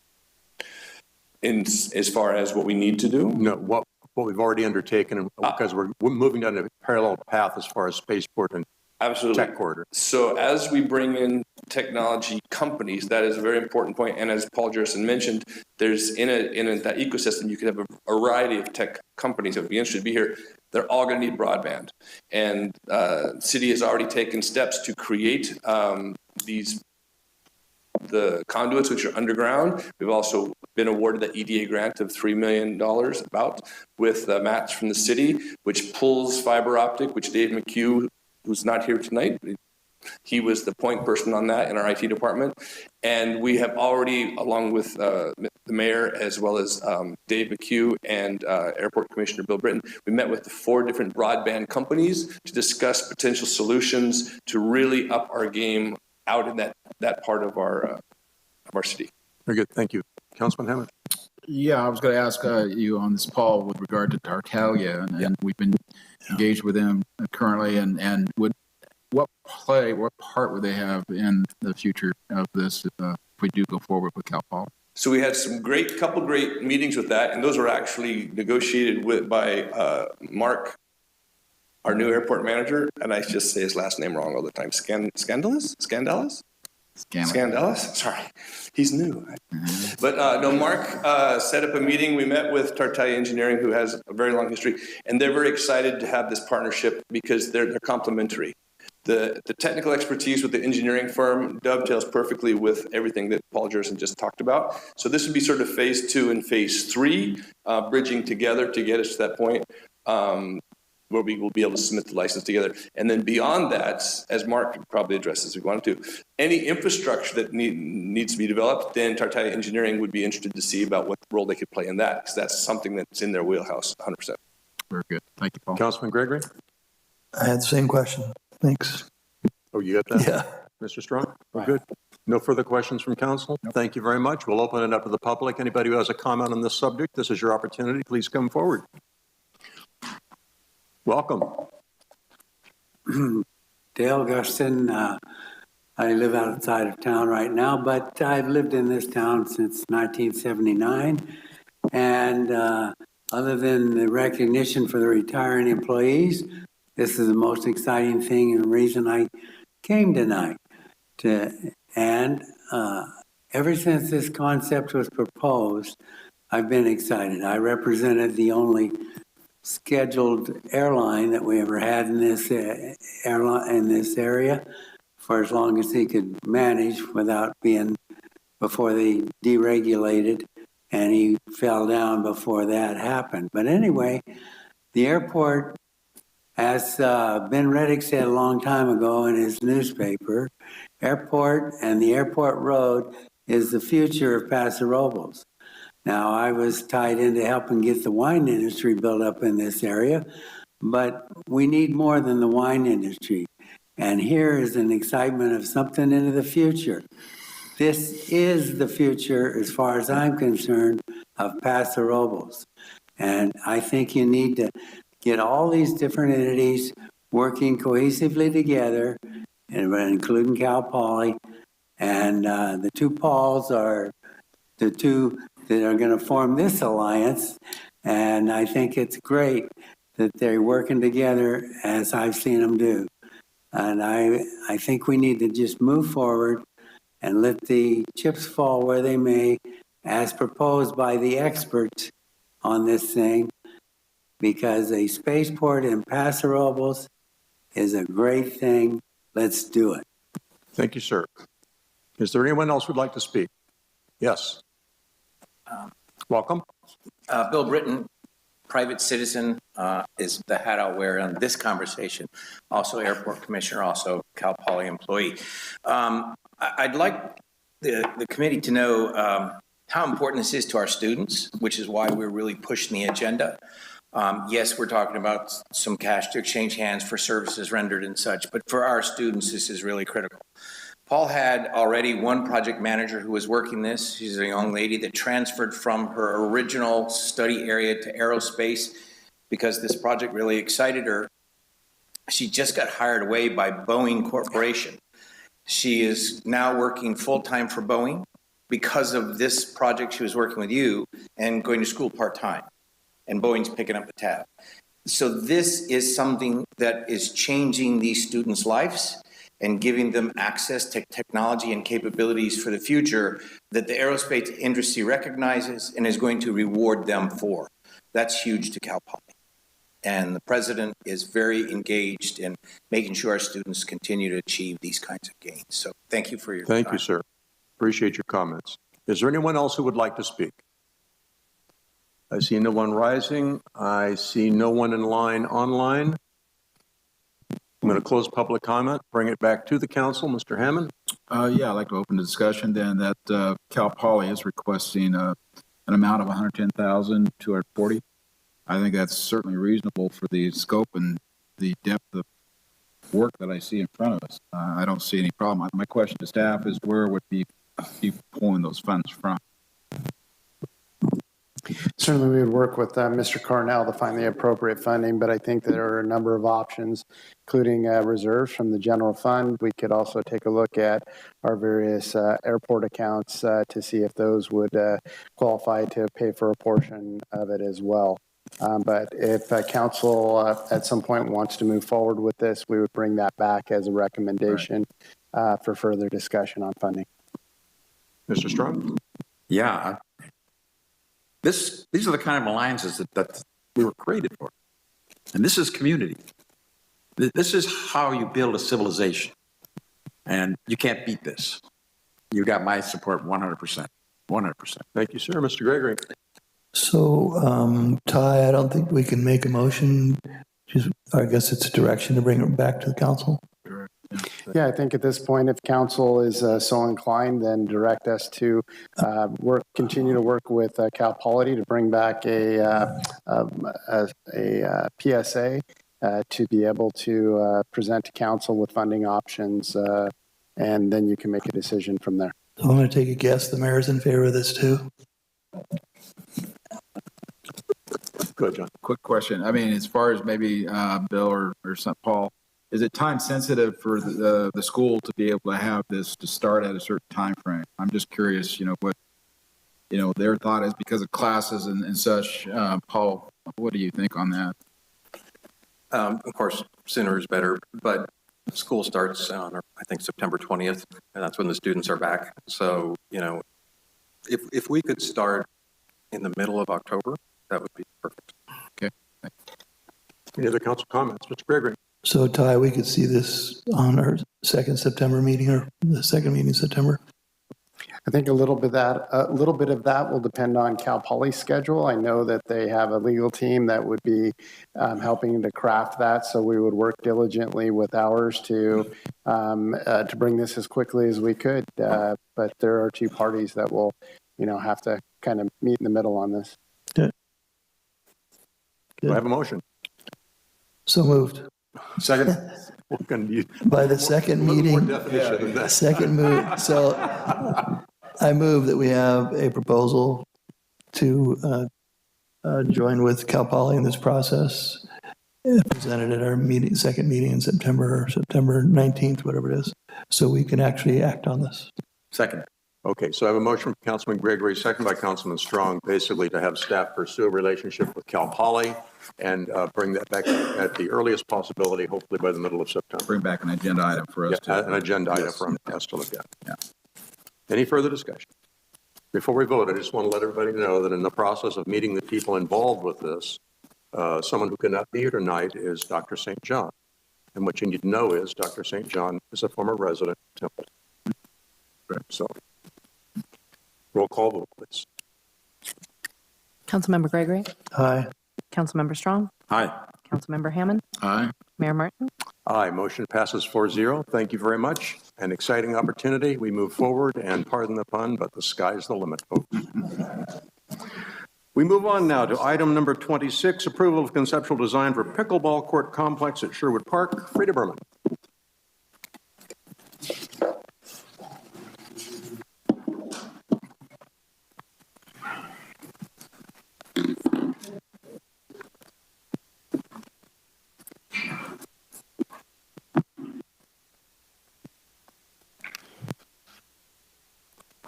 Speaker 8: As far as what we need to do?
Speaker 1: No, what we've already undertaken, because we're moving down a parallel path as far as spaceport and tech corridor.
Speaker 8: So as we bring in technology companies. That is a very important point. And as Paul Jerison mentioned, there's in that ecosystem, you could have a variety of tech companies that would be interested to be here. They're all going to need broadband. And city has already taken steps to create the conduits, which are underground. We've also been awarded the EDA grant of $3 million with a match from the city, which pulls fiber optic, which Dave Mchugh, who's not here tonight, he was the point person on that in our IT department. And we have already, along with the mayor, as well as Dave Mchugh and Airport Commissioner Bill Britton, we met with the 4 different broadband companies to discuss potential solutions to really up our game out in that part of our city.
Speaker 1: Very good. Thank you. Councilman Hammond.
Speaker 12: Yeah, I was going to ask you on this, Paul, with regard to Tartaglia, and we've been engaged with them currently, and what part would they have in the future of this if we do go forward with Cal Poly?
Speaker 8: So we had some couple great meetings with that, and those were actually negotiated by Mark, our new airport manager, and I just say his last name wrong all the time. Scandalous? Sorry, he's new. But no, Mark set up a meeting. We met with Tartaglia Engineering, who has a very long history, and they're very excited to have this partnership because they're complementary. The technical expertise with the engineering firm dovetails perfectly with everything that Paul Jerison just talked about. So this would be sort of phase 2 and phase 3, bridging together to get us to that point where we will be able to submit the license together. And then beyond that, as Mark could probably address as we wanted to, any infrastructure that needs to be developed, then Tartaglia Engineering would be interested to see about what role they could play in that, because that's something that's in their wheelhouse 100%.
Speaker 12: Very good. Thank you, Paul.
Speaker 1: Councilman Gregory?
Speaker 20: I had the same question. Thanks.
Speaker 1: Oh, you got that?
Speaker 20: Yeah.
Speaker 1: Mr. Strong? Good. No further questions from council? Nope. Thank you very much. We'll open it up to the public. Anybody who has a comment on this subject, this is your opportunity. Please come forward. Welcome.
Speaker 19: Dale Guston. I live outside of town right now, but I've lived in this town since 1979. And other than the recognition for the retiring employees, this is the most exciting thing and the reason I came tonight. And ever since this concept was proposed, I've been excited. I represented the only scheduled airline that we ever had in this area for as long as he could manage without being, before they deregulated, and he fell down before that happened. But anyway, the airport, as Ben Reddick said a long time ago in his newspaper, airport and the airport road is the future of Paso Robles. Now, I was tied into helping get the wine industry built up in this area, but we need more than the wine industry. And here is an excitement of something into the future. This is the future, as far as I'm concerned, of Paso Robles. And I think you need to get all these different entities working cohesively together, including Cal Poly. And the 2 Pauls are the 2 that are going to form this alliance. And I think it's great that they're working together as I've seen them do. And I think we need to just move forward and let the chips fall where they may, as proposed by the experts on this thing, because a spaceport in Paso Robles is a great thing. Let's do it.
Speaker 1: Thank you, sir. Is there anyone else who'd like to speak? Yes. Welcome.
Speaker 4: Bill Britton, private citizen, is the hat I'll wear on this conversation. Also airport commissioner, also Cal Poly employee. I'd like the committee to know how important this is to our students, which is why we're really pushing the agenda. Yes, we're talking about some cash to exchange hands for services rendered and such, but for our students, this is really critical. Paul had already one project manager who was working this. She's a young lady that transferred from her original study area to aerospace because this project really excited her. She just got hired away by Boeing Corporation. She is now working full-time for Boeing because of this project. She was working with you and going to school part-time, and Boeing's picking up the tab. So this is something that is changing these students' lives. and giving them access to technology and capabilities for the future that the aerospace industry recognizes and is going to reward them for. That's huge to Cal Poly. And the president is very engaged in making sure our students continue to achieve these kinds of gains. So thank you for your time.
Speaker 1: Thank you, sir. Appreciate your comments. Is there anyone else who would like to speak? I see no one rising. I see no one in line online. I'm going to close public comment, bring it back to the council. Mr. Hammond?
Speaker 12: Yeah, I'd like to open the discussion then that Cal Poly is requesting an amount of $110,240. I think that's certainly reasonable for the scope and the depth of work that I see in front of us. I don't see any problem. My question to staff is where would be pulling those funds from?
Speaker 9: Certainly, we would work with Mr. Cornell to find the appropriate funding, but I think there are a number of options, including reserves from the general fund. We could also take a look at our various airport accounts to see if those would qualify to pay for a portion of it as well. But if council at some point wants to move forward with this, we would bring that back as a recommendation for further discussion on funding.
Speaker 1: Mr. Strong?
Speaker 16: Yeah. These are the kind of alliances that we were created for. And this is community. This is how you build a civilization. And you can't beat this. You got my support 100%. 100%.
Speaker 1: Thank you, sir. Mr. Gregory?
Speaker 20: So, Ty, I don't think we can make a motion. I guess it's a direction to bring it back to the council.
Speaker 9: Yeah, I think at this point, if council is so inclined, then direct us to continue to work with Cal Poly to bring back a PSA to be able to present to council with funding options, and then you can make a decision from there.
Speaker 20: So I'm going to take a guess. The mayor's in favor of this too.
Speaker 1: Go ahead, John.
Speaker 12: Quick question. I mean, as far as maybe Bill or Paul, is it time sensitive for the school to be able to have this to start at a certain time frame? I'm just curious, what their thought is because of classes and such. Paul, what do you think on that?
Speaker 22: Of course, sooner is better, but school starts on, I think, September 20th, and that's when the students are back. So, if we could start in the middle of October, that would be perfect.
Speaker 12: Okay.
Speaker 1: Any other council comments? Mr. Gregory?
Speaker 20: So, Ty, we could see this on our second September meeting or the second meeting in September.
Speaker 9: I think a little bit of that will depend on Cal Poly's schedule. I know that they have a legal team that would be helping to craft that, so we would work diligently with ours to bring this as quickly as we could. But there are two parties that will, have to kind of meet in the middle on this.
Speaker 20: Good.
Speaker 1: Do I have a motion?
Speaker 20: So moved.
Speaker 1: Second.
Speaker 20: By the second meeting, second move. So I move that we have a proposal to join with Cal Poly in this process, presented at our second meeting in September, or September 19th, whatever it is, so we can actually act on this.
Speaker 16: Second.
Speaker 1: Okay, so I have a motion from Councilman Gregory, second by Councilman Strong, basically to have staff pursue a relationship with Cal Poly and bring that back at the earliest possibility, hopefully by the middle of September.
Speaker 12: Bring back an agenda item for us
Speaker 1: An agenda item for us to look at.
Speaker 12: Yeah.
Speaker 1: Any further discussion? Before we vote, I just want to let everybody know that in the process of meeting the people involved with this, someone who cannot be here tonight is Dr. St. John. And what you need to know is Dr. St. John is a former resident of Temple. So, roll call vote, please.
Speaker 2: Councilmember Gregory?
Speaker 20: Aye.
Speaker 2: Councilmember Strong?
Speaker 16: Aye.
Speaker 2: Councilmember Hammond?
Speaker 12: Aye.
Speaker 2: Mayor Martin?
Speaker 1: Aye. Motion passes 4-0. Thank you very much. An exciting opportunity. We move forward, and pardon the pun, but the sky's the limit, folks. We move on now to item number 26, approval of conceptual design for pickleball court complex at Sherwood Park. Frida Berman.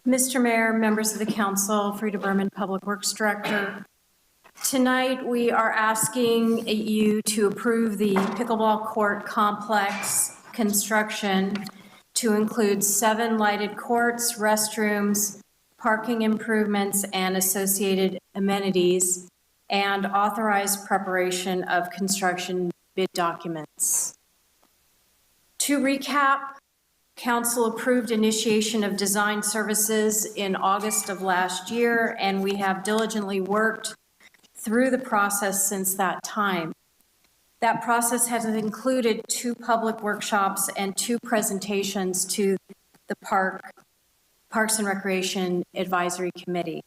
Speaker 13: Mr. Mayor, members of the council, Frida Berman, Public Works Director. Tonight, we are asking you to approve the pickleball court complex construction to include 7 lighted courts, restrooms, parking improvements, and associated amenities, and authorize preparation of construction bid documents. To recap, Council approved initiation of design services in August of last year, and we have diligently worked through the process since that time. That process has included 2 public workshops and 2 presentations to the Parks and Recreation Advisory Committee.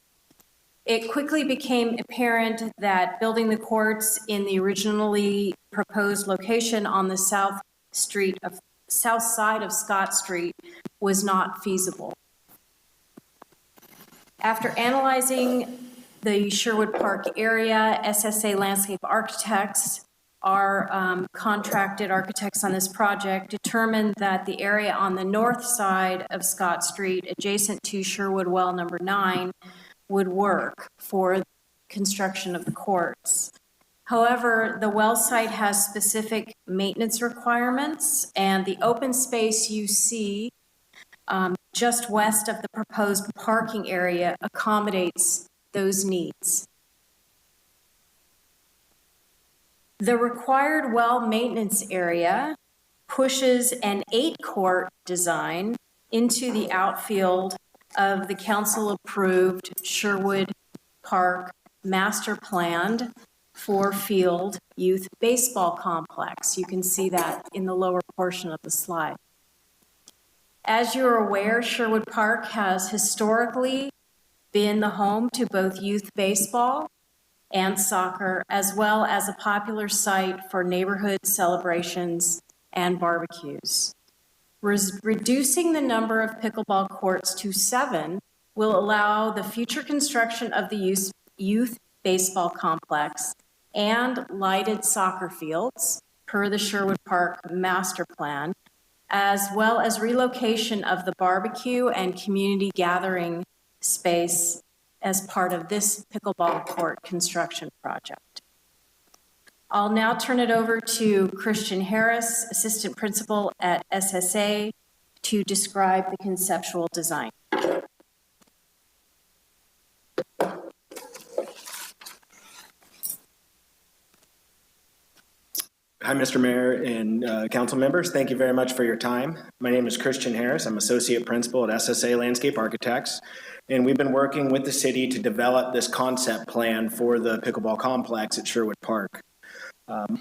Speaker 13: It quickly became apparent that building the courts in the originally proposed location on the south side of Scott Street was not feasible. After analyzing the Sherwood Park area, SSA Landscape Architects, our contracted architects on this project, determined that the area on the north side of Scott Street, adjacent to Sherwood Well number 9, would work for construction of the courts. However, the well site has specific maintenance requirements, and the open space you see just west of the proposed parking area accommodates those needs. The required well maintenance area pushes an 8-court design into the outfield of the council-approved Sherwood Park master planned 4-field youth baseball complex. You can see that in the lower portion of the slide. As you're aware, Sherwood Park has historically been the home to both youth baseball and soccer, as well as a popular site for neighborhood celebrations and barbecues. Reducing the number of pickleball courts to 7 will allow the future construction of the youth baseball complex and lighted soccer fields per the Sherwood Park master plan, as well as relocation of the barbecue and community gathering space as part of this pickleball court construction project. I'll now turn it over to Christian Harris, Assistant Principal at SSA, to describe the conceptual design.
Speaker 15: Hi, Mr. Mayor and council members. Thank you very much for your time. My name is Christian Harris. I'm Associate Principal at SSA Landscape Architects, and we've been working with the city to develop this concept plan for the pickleball complex at Sherwood Park.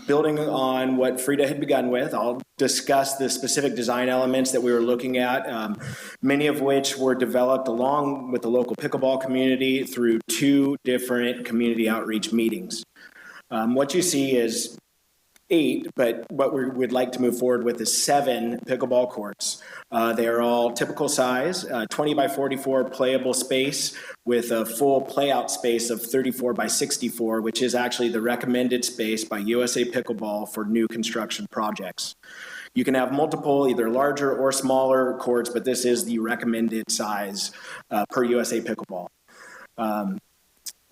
Speaker 15: Building on what Frida had begun with, I'll discuss the specific design elements that we were looking at, many of which were developed along with the local pickleball community through 2 different community outreach meetings. What you see is 8, but what we would like to move forward with is 7 pickleball courts. They are all typical size, 20 by 44 playable space with a full playout space of 34 by 64, which is actually the recommended space by USA Pickleball for new construction projects. You can have multiple, either larger or smaller courts, but this is the recommended size per USA Pickleball.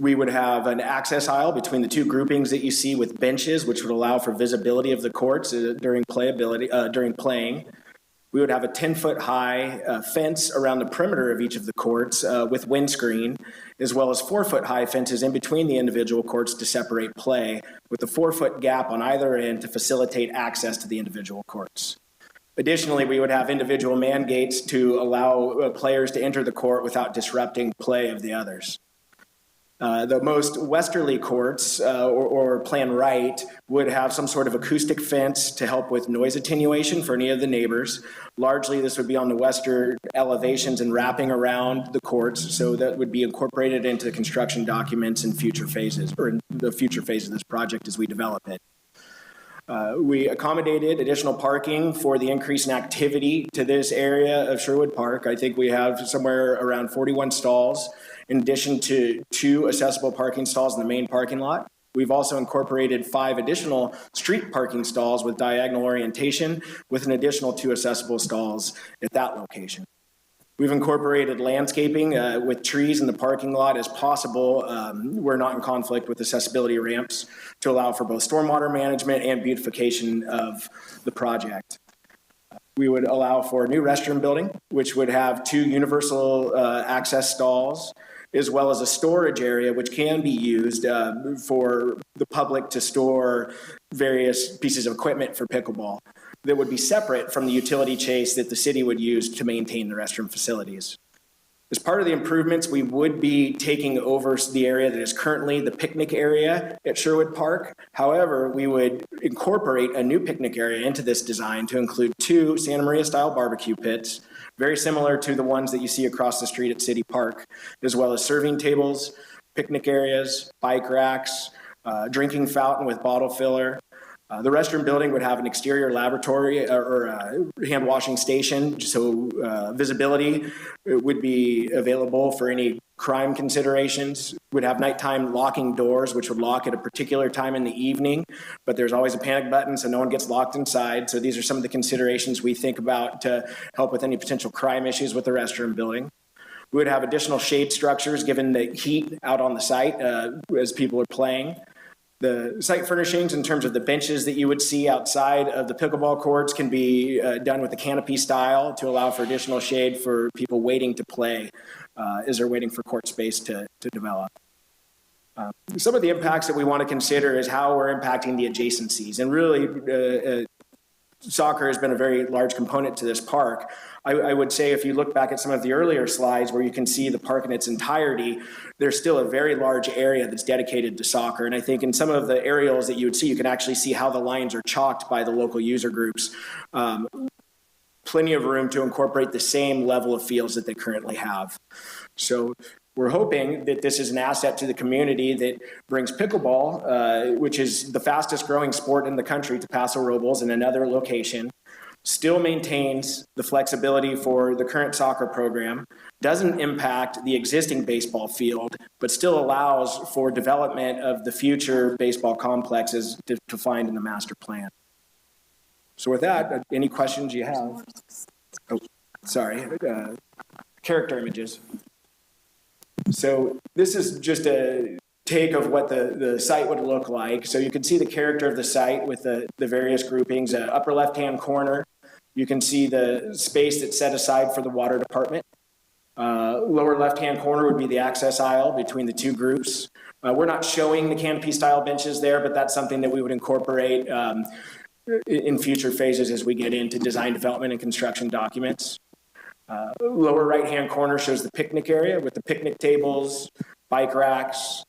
Speaker 15: We would have an access aisle between the 2 groupings that you see with benches, which would allow for visibility of the courts during playing. We would have a 10-foot high fence around the perimeter of each of the courts with windscreen, as well as 4-foot high fences in between the individual courts to separate play, with a 4-foot gap on either end to facilitate access to the individual courts. Additionally, we would have individual man gates to allow players to enter the court without disrupting play of the others. The most westerly courts, or plan right, would have some sort of acoustic fence to help with noise attenuation for any of the neighbors. Largely, this would be on the western elevations and wrapping around the courts, so that would be incorporated into the construction documents in future phases, or in the future phase of this project as we develop it. We accommodated additional parking for the increase in activity to this area of Sherwood Park. I think we have somewhere around 41 stalls, in addition to 2 accessible parking stalls in the main parking lot. We've also incorporated 5 additional street parking stalls with diagonal orientation, with an additional 2 accessible stalls at that location. We've incorporated landscaping with trees in the parking lot as possible. We're not in conflict with accessibility ramps to allow for both stormwater management and beautification of the project. We would allow for a new restroom building, which would have 2 universal access stalls, as well as a storage area, which can be used for the public to store various pieces of equipment for pickleball that would be separate from the utility chase that the city would use to maintain the restroom facilities. As part of the improvements, we would be taking over the area that is currently the picnic area at Sherwood Park. However, we would incorporate a new picnic area into this design to include 2 Santa Maria-style barbecue pits, very similar to the ones that you see across the street at City Park, as well as serving tables, picnic areas, bike racks, drinking fountain with bottle filler. The restroom building would have an exterior laboratory or hand washing station, so visibility would be available for any crime considerations. Would have nighttime locking doors, which would lock at a particular time in the evening, but there's always a panic button so no one gets locked inside. So these are some of the considerations we think about to help with any potential crime issues with the restroom building. We would have additional shade structures given the heat out on the site as people are playing. The site furnishings in terms of the benches that you would see outside of the pickleball courts can be done with the canopy style to allow for additional shade for people waiting to play as they're waiting for court space to develop. Some of the impacts that we want to consider is how we're impacting the adjacencies. And really, soccer has been a very large component to this park. I would say if you look back at some of the earlier slides where you can see the park in its entirety, there's still a very large area that's dedicated to soccer. And I think in some of the aerials that you would see, you can actually see how the lines are chalked by the local user groups. Plenty of room to incorporate the same level of fields that they currently have. So we're hoping that this is an asset to the community that brings pickleball, which is the fastest growing sport in the country, to Paso Robles in another location, still maintains the flexibility for the current soccer program, doesn't impact the existing baseball field, but still allows for development of the future baseball complexes defined in the master plan. So with that, any questions you have? Oh, sorry, character images. So this is just a take of what the site would look like. So you can see the character of the site with the various groupings. Upper left-hand corner, you can see the space that's set aside for the water department. Lower left-hand corner would be the access aisle between the 2 groups. We're not showing the canopy-style benches there, but that's something that we would incorporate in future phases as we get into design development and construction documents. Lower right-hand corner shows the picnic area with the picnic tables, bike racks,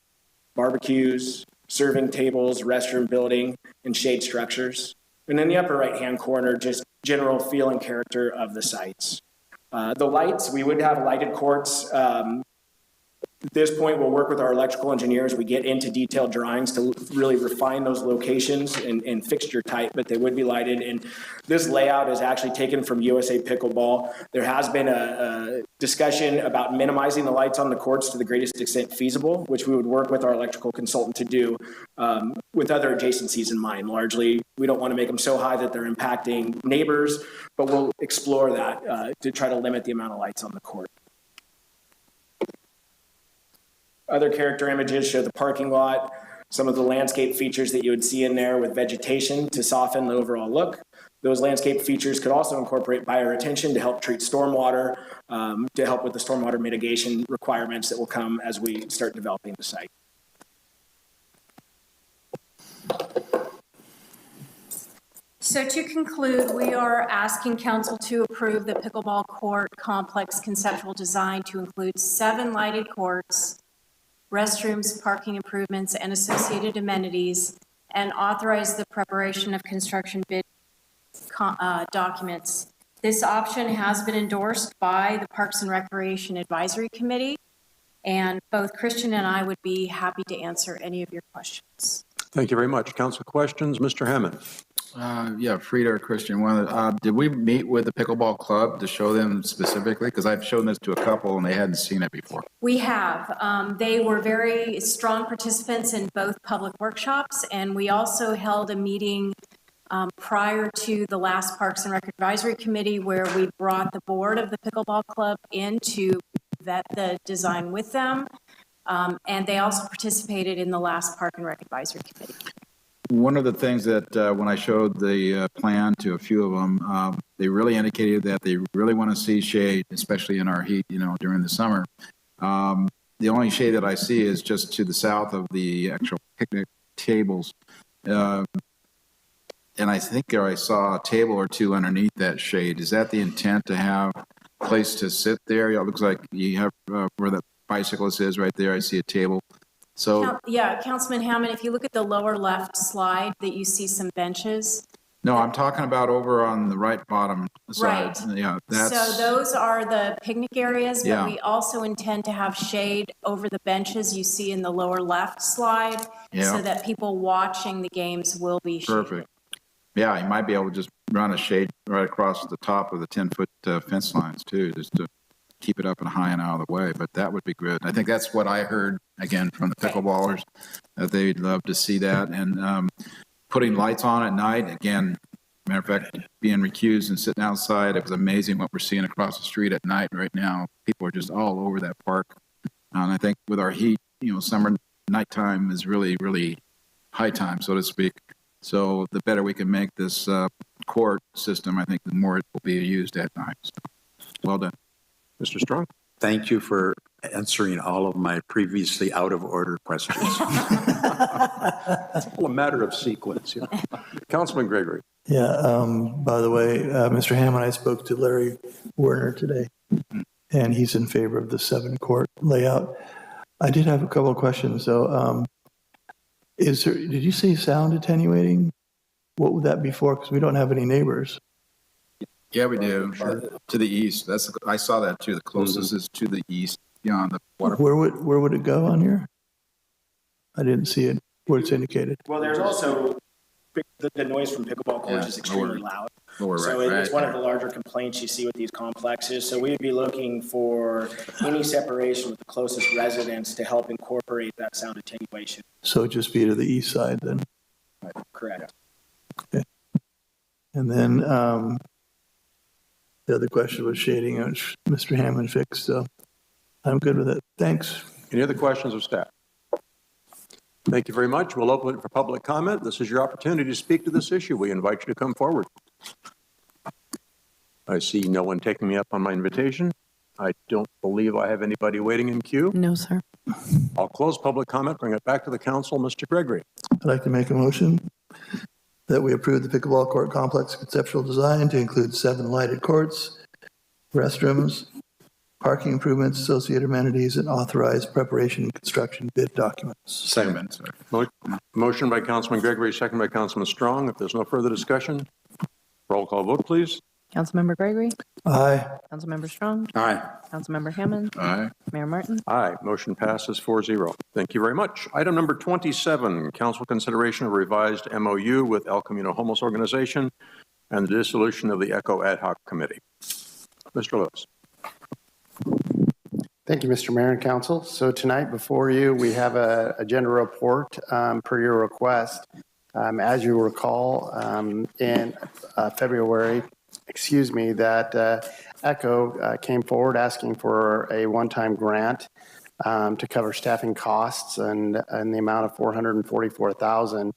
Speaker 15: barbecues, serving tables, restroom building, and shade structures. And in the upper right-hand corner, just general feel and character of the sites. The lights, we would have lighted courts. At this point, we'll work with our electrical engineers. We get into detailed drawings to really refine those locations and fixture type, but they would be lighted. And this layout is actually taken from USA Pickleball. There has been a discussion about minimizing the lights on the courts to the greatest extent feasible, which we would work with our electrical consultant to do with other adjacencies in mind. Largely, we don't want to make them so high that they're impacting neighbors, but we'll explore that to try to limit the amount of lights on the court. Other character images show the parking lot, some of the landscape features that you would see in there with vegetation to soften the overall look. Those landscape features could also incorporate bioretention to help treat stormwater, to help with the stormwater mitigation requirements that will come as we start developing the site.
Speaker 13: So to conclude, we are asking council to approve the pickleball court complex conceptual design to include 7 lighted courts, restrooms, parking improvements, and associated amenities, and authorize the preparation of construction bid documents. This option has been endorsed by the Parks and Recreation Advisory Committee, and both Christian and I would be happy to answer any of your questions.
Speaker 1: Thank you very much. Council questions, Mr. Hammond.
Speaker 12: Yeah, Frida or Christian, did we meet with the pickleball club to show them specifically? Because I've shown this to a couple and they hadn't seen it before.
Speaker 13: We have. They were very strong participants in both public workshops, and we also held a meeting prior to the last Parks and Rec Advisory Committee where we brought the board of the pickleball club in to vet the design with them, and they also participated in the last Park and Rec Advisory Committee.
Speaker 12: One of the things that when I showed the plan to a few of them, they really indicated that they really want to see shade, especially in our heat, during the summer. The only shade that I see is just to the south of the actual picnic tables. And I think I saw a table or two underneath that shade. Is that the intent, to have a place to sit there? It looks like you have where the bicyclist is right there. I see a table. So
Speaker 13: Yeah, Councilman Hammond, if you look at the lower left slide, that you see some benches.
Speaker 12: no, I'm talking about over on the right bottom side.
Speaker 13: Right.
Speaker 12: Yeah,
Speaker 13: So those are the picnic areas, but
Speaker 12: Yeah.
Speaker 13: we also intend to have shade over the benches you see in the lower left slide,
Speaker 12: Yeah.
Speaker 13: so that people watching the games will be shaded.
Speaker 12: Perfect. Yeah, you might be able to just run a shade right across the top of the 10-foot fence lines too, just to keep it up and high and out of the way, but that would be good. I think that's what I heard, again, from the pickleballers, that they'd love to see that. And putting lights on at night, again, matter of fact, being recused and sitting outside, it was amazing what we're seeing across the street at night right now. People are just all over that park. And I think with our heat, summer nighttime is really, really high time, so to speak. So the better we can make this court system, I think the more it will be used at night. So, well done.
Speaker 1: Mr. Strong?
Speaker 16: Thank you for answering all of my previously out of order questions.
Speaker 1: It's all a matter of sequence. Councilman Gregory.
Speaker 20: Yeah, by the way, Mr. Hammond, I spoke to Larry Werner today, and he's in favor of the 7-court layout. I did have a couple of questions, though. Did you say sound attenuating? What would that be for? Because we don't have any neighbors.
Speaker 12: Yeah, we do. To the east. I saw that too. The closest is to the east, beyond the water.
Speaker 20: Where would it go on here? I didn't see it where it's indicated.
Speaker 15: Well, there's also the noise from pickleball courts is extremely loud. So it's one of the larger complaints you see with these complexes. So we'd be looking for any separation with the closest residents to help incorporate that sound attenuation.
Speaker 20: So it'd just be to the east side then?
Speaker 15: Correct.
Speaker 20: Okay. And then the other question was shading, which Mr. Hammond fixed, so I'm good with it. Thanks.
Speaker 1: Any other questions of staff? Thank you very much. We'll open it for public comment. This is your opportunity to speak to this issue. We invite you to come forward. I see no one taking me up on my invitation. I don't believe I have anybody waiting in queue.
Speaker 2: No, sir.
Speaker 1: I'll close public comment, bring it back to the council. Mr. Gregory.
Speaker 20: I'd like to make a motion that we approve the pickleball court complex conceptual design to include 7 lighted courts, restrooms, parking improvements, associated amenities, and authorized preparation and construction bid documents.
Speaker 12: Second.
Speaker 1: Motion by Councilman Gregory, second by Councilman Strong. If there's no further discussion, roll call vote, please.
Speaker 2: Councilmember Gregory?
Speaker 20: Aye.
Speaker 2: Councilmember Strong?
Speaker 16: Aye.
Speaker 2: Councilmember Hammond?
Speaker 12: Aye.
Speaker 2: Mayor Martin?
Speaker 1: Aye. Motion passes 4-0. Thank you very much. Item number 27, council consideration of revised MOU with El Camino Homeless Organization and the dissolution of the ECHO Ad Hoc Committee. Mr. Lewis.
Speaker 9: Thank you, Mr. Mayor and Council. So tonight before you, we have an agenda report per your request. As you recall, in February, that ECHO came forward asking for a one-time grant to cover staffing costs and the amount of $444,000.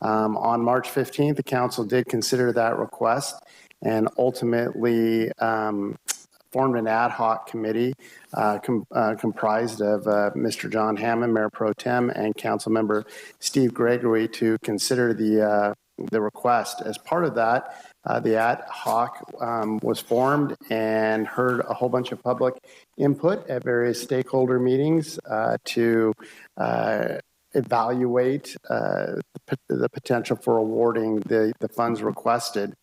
Speaker 9: On March 15th, the council did consider that request and ultimately formed an ad hoc committee comprised of Mr. John Hammond, Mayor Pro Tem, and Councilmember Steve Gregory to consider the request. As part of that, the ad hoc was formed and heard a whole bunch of public input at various stakeholder meetings to evaluate the potential for awarding the funds requested.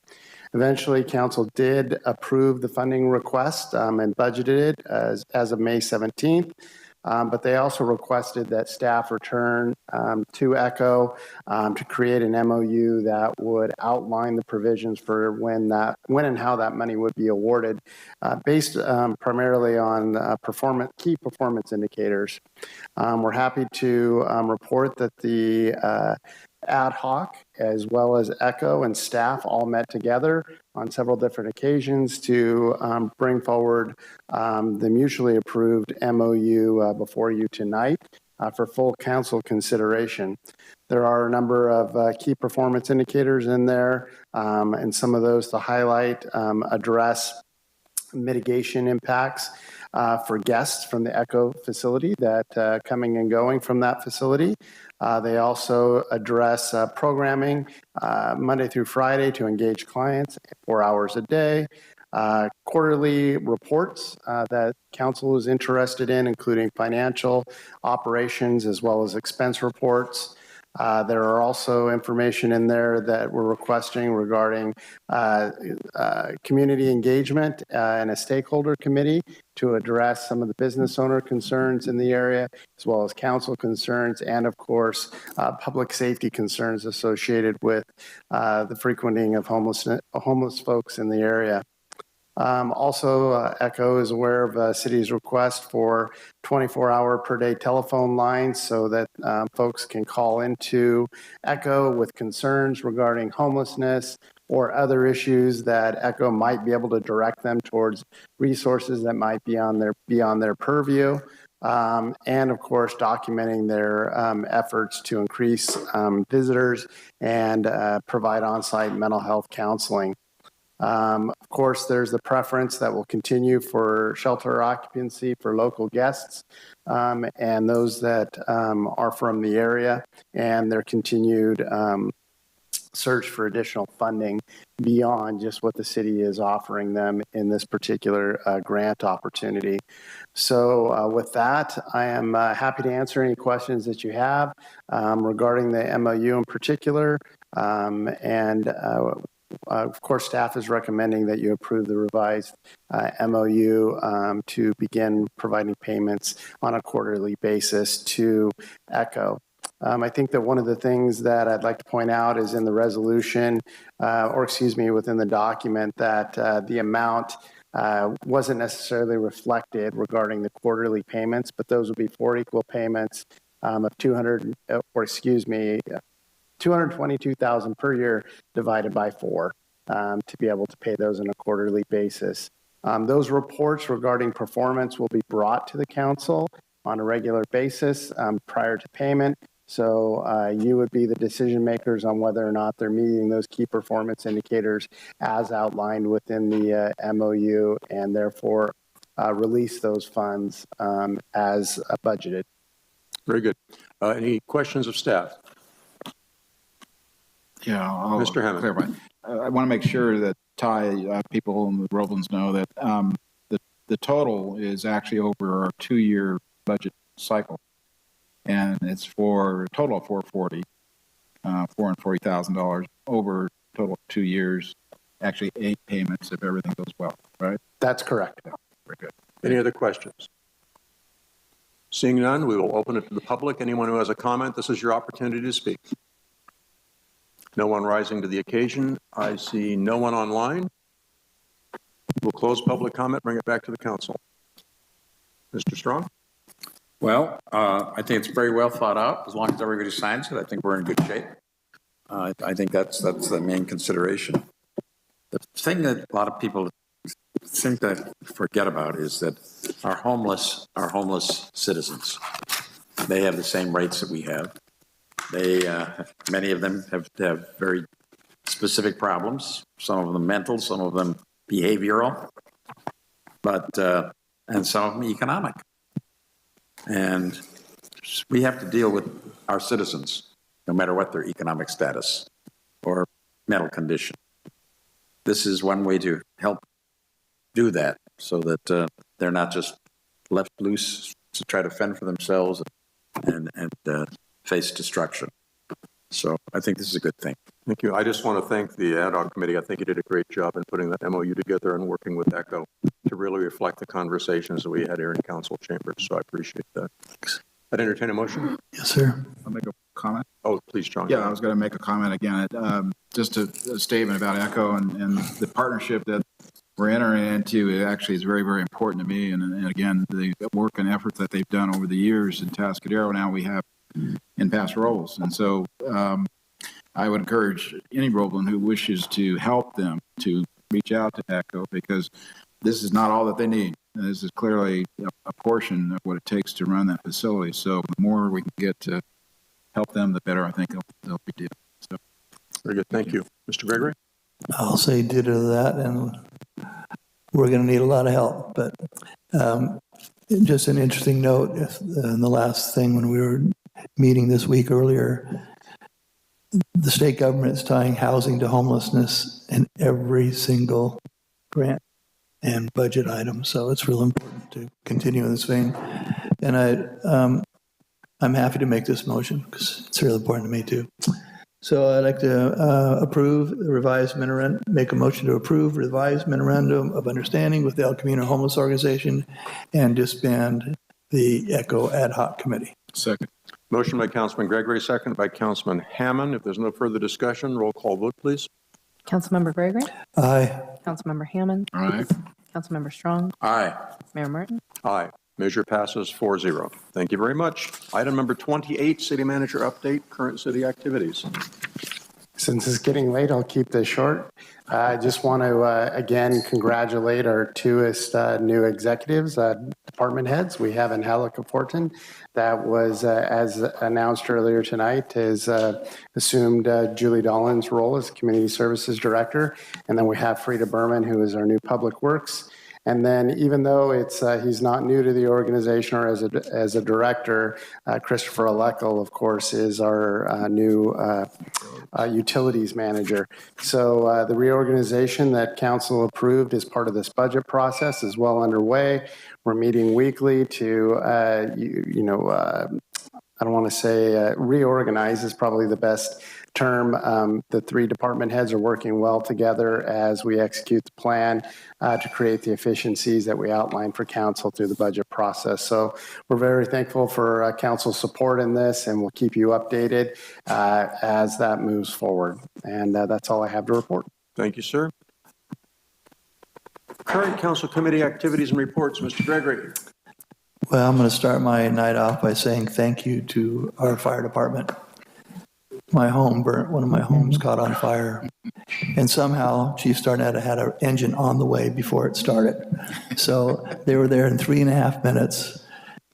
Speaker 9: Eventually, council did approve the funding request and budgeted it as of May 17th. But they also requested that staff return to ECHO to create an MOU that would outline the provisions for when and how that money would be awarded, based primarily on key performance indicators. We're happy to report that the ad hoc, as well as ECHO and staff, all met together on several different occasions to bring forward the mutually approved MOU before you tonight. for full council consideration. There are a number of key performance indicators in there, and some of those to highlight address mitigation impacts for guests from the Echo facility that coming and going from that facility. They also address programming Monday through Friday to engage clients 4 hours a day. Quarterly reports that council is interested in, including financial, operations, as well as expense reports. There are also information in there that we're requesting regarding community engagement and a stakeholder committee to address some of the business owner concerns in the area, as well as council concerns, and of course, public safety concerns associated with the frequenting of homeless folks in the area. Also, Echo is aware of the city's request for 24-hour per day telephone lines so that folks can call into Echo with concerns regarding homelessness or other issues that Echo might be able to direct them towards resources that might be beyond their purview. And of course, documenting their efforts to increase visitors and provide on-site mental health counseling. Of course, there's the preference that will continue for shelter occupancy for local guests and those that are from the area, and their continued search for additional funding beyond just what the city is offering them in this particular grant opportunity. So with that, I am happy to answer any questions that you have regarding the MOU in particular, of course, staff is recommending that you approve the revised MOU to begin providing payments on a quarterly basis to Echo. I think that one of the things that I'd like to point out is in the resolution, within the document, that the amount wasn't necessarily reflected regarding the quarterly payments, but those would be 4 equal payments of $222,000 per year divided by 4 to be able to pay those on a quarterly basis. Those reports regarding performance will be brought to the council on a regular basis prior to payment. So you would be the decision makers on whether or not they're meeting those key performance indicators as outlined within the MOU, and therefore release those funds as budgeted.
Speaker 1: Very good. Any questions of staff?
Speaker 12: Yeah, I'll
Speaker 1: Mr. Hammond.
Speaker 12: clarify. I want to make sure that people in the Robles know that the total is actually over a 2-year budget cycle, and it's for a total of $440,000 over a total of 2 years. Actually, 8 payments if everything goes well, right?
Speaker 9: That's correct.
Speaker 12: Yeah, very good.
Speaker 1: Any other questions? Seeing none, we will open it to the public. Anyone who has a comment, this is your opportunity to speak. No one rising to the occasion. I see no one online. We'll close public comment, bring it back to the council. Mr. Strong?
Speaker 16: Well, I think it's very well thought out. As long as everybody signs it, I think we're in good shape. I think that's the main consideration. The thing that a lot of people seem to forget about is that our homeless citizens, they have the same rights that we have. Many of them have very specific problems, some of them mental, some of them behavioral, and some of them economic. And we have to deal with our citizens, no matter what their economic status or mental condition. This is one way to help do that so that they're not just left loose to try to fend for themselves and face destruction. So I think this is a good thing.
Speaker 1: Thank you. I just want to thank the ad hoc committee. I think you did a great job in putting that MOU together and working with ECHO to really reflect the conversations that we had here in council chambers. So I appreciate that. Thanks. I'd entertain a motion.
Speaker 20: Yes, sir.
Speaker 12: I'll make a comment.
Speaker 1: Oh, please, John.
Speaker 12: Yeah, I was going to make a comment again. Just a statement about ECHO and the partnership that we're entering into. Actually is very, very important to me. And again, the work and effort that they've done over the years in Tascadero, now we have in Paso Robles. And so I would encourage any Roblan who wishes to help them to reach out to ECHO, because this is not all that they need. This is clearly a portion of what it takes to run that facility. So the more we can get to help them, the better I think they'll be doing. So,
Speaker 1: very good. Thank you. Mr. Gregory?
Speaker 20: I'll say ditto to that, and we're going to need a lot of help. But just an interesting note, in the last thing when we were meeting this week earlier, the state government is tying housing to homelessness in every single grant and budget item. So it's real important to continue in this vein. And I'm happy to make this motion because it's really important to me too. So I'd like to approve the revised memorandum, make a motion to approve revised memorandum of understanding with the El Camino Homeless Organization and disband the ECHO Ad Hoc Committee.
Speaker 12: Second.
Speaker 1: Motion by Councilman Gregory, second by Councilman Hammond. If there's no further discussion, roll call vote, please.
Speaker 2: Councilmember Gregory?
Speaker 20: Aye.
Speaker 2: Councilmember Hammond?
Speaker 12: Aye.
Speaker 2: Councilmember Strong?
Speaker 16: Aye.
Speaker 2: Mayor Martin?
Speaker 1: Aye. Measure passes 4-0. Thank you very much. Item number 28, City Manager Update, current city activities.
Speaker 9: Since it's getting late, I'll keep this short. I just want to, again, congratulate our twoest new executives, department heads. We have Angelica Fortin, that was, as announced earlier tonight, has assumed Julie Dolan's role as Community Services Director. And then we have Frida Berman, who is our new Public Works. And then even though he's not new to the organization or as a director, Christopher Aleckel, of course, is our new utilities manager. So the reorganization that council approved as part of this budget process is well underway. We're meeting weekly to, I don't want to say reorganize is probably the best term. The three department heads are working well together as we execute the plan to create the efficiencies that we outlined for council through the budget process. So we're very thankful for council support in this, and we'll keep you updated as that moves forward. And that's all I have to report.
Speaker 1: Thank you, sir. Current council committee activities and reports, Mr. Gregory.
Speaker 20: Well, I'm going to start my night off by saying thank you to our fire department. My home burnt, one of my homes caught on fire. And somehow Chief Starnetta had an engine on the way before it started. So they were there in 3.5 minutes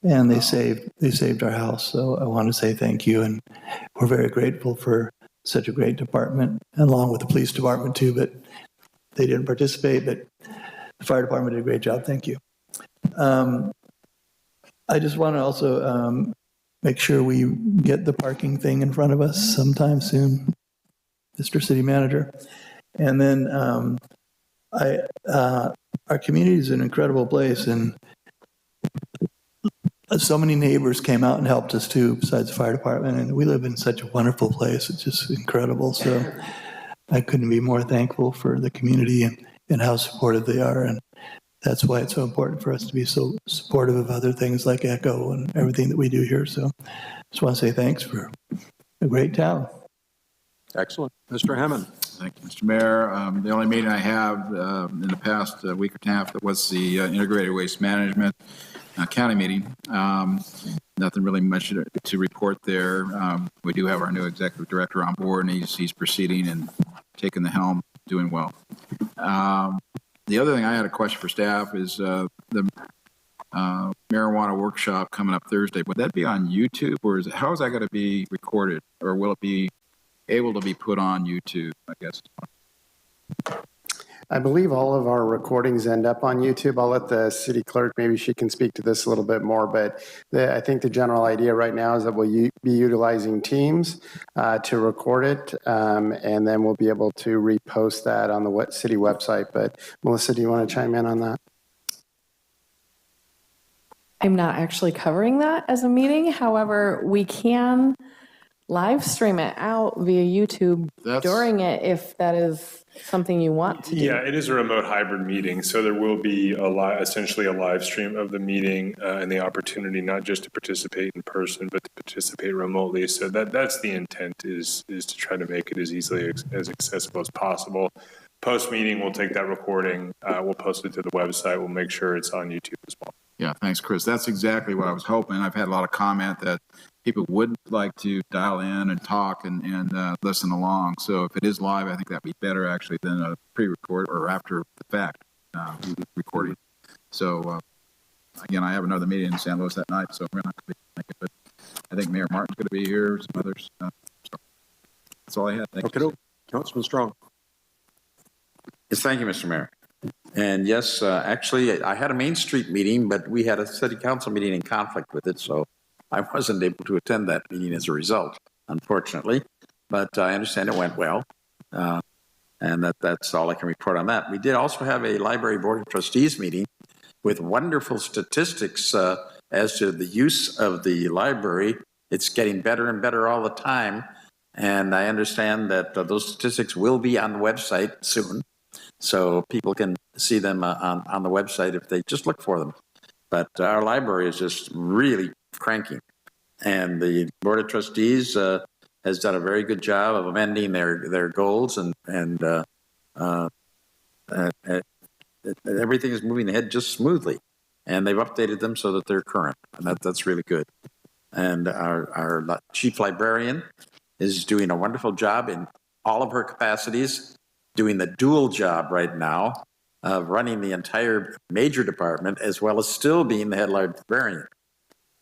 Speaker 20: and they saved our house. So I want to say thank you. And we're very grateful for such a great department, along with the police department too, but they didn't participate, but the fire department did a great job. Thank you. I just want to also make sure we get the parking thing in front of us sometime soon, Mr. City Manager. And then our community is an incredible place, and so many neighbors came out and helped us too, besides the fire department, and we live in such a wonderful place. It's just incredible. So I couldn't be more thankful for the community and how supportive they are. And that's why it's so important for us to be so supportive of other things like ECHO and everything that we do here. So I just want to say thanks for a great town.
Speaker 1: Excellent. Mr. Hammond.
Speaker 12: Thank you, Mr. Mayor. The only meeting I have in the past week or half that was the Integrated Waste Management County meeting. Nothing really much to report there. We do have our new executive director on board, and he's proceeding and taking the helm, doing well. The other thing I had a question for staff is the marijuana workshop coming up Thursday. Would that be on YouTube, or how is that going to be recorded, or will it be able to be put on YouTube, I guess?
Speaker 9: I believe all of our recordings end up on YouTube. I'll let the city clerk, maybe she can speak to this a little bit more, but I think the general idea right now is that we'll be utilizing Teams to record it, and then we'll be able to repost that on the city website. But Melissa, do you want to chime in on that?
Speaker 2: I'm not actually covering that as a meeting. However, we can live stream it out via YouTube during it if that is something you want to do.
Speaker 17: Yeah, it is a remote hybrid meeting, so there will be essentially a live stream of the meeting and the opportunity not just to participate in person, but to participate remotely. So that's the intent is to try to make it as easily as accessible as possible. Post-meeting, we'll take that recording, we'll post it to the website, we'll make sure it's on YouTube as well.
Speaker 12: Yeah, thanks, Chris. That's exactly what I was hoping. I've had a lot of comment that people would like to dial in and talk and listen along. So if it is live, I think that'd be better actually than a pre-record or after the fact recording. So, again, I have another meeting in San Luis that night, so we're not going to be make it, but I think Mayor Martin's going to be here, some others. So that's all I had. Thank you.
Speaker 1: Councilman Strong.
Speaker 16: Yes, thank you, Mr. Mayor. And yes, actually, I had a Main Street meeting, but we had a city council meeting in conflict with it, so I wasn't able to attend that meeting as a result, unfortunately. But I understand it went well, and that's all I can report on that. We did also have a Library Board of Trustees meeting with wonderful statistics as to the use of the library. It's getting better and better all the time, and I understand that those statistics will be on the website soon. So people can see them on the website if they just look for them. But our library is just really cranking. And the Board of Trustees has done a very good job of amending their goals, and everything is moving ahead just smoothly. And they've updated them so that they're current, and that's really good. And our chief librarian is doing a wonderful job in all of her capacities, doing the dual job right now of running the entire major department as well as still being the head librarian.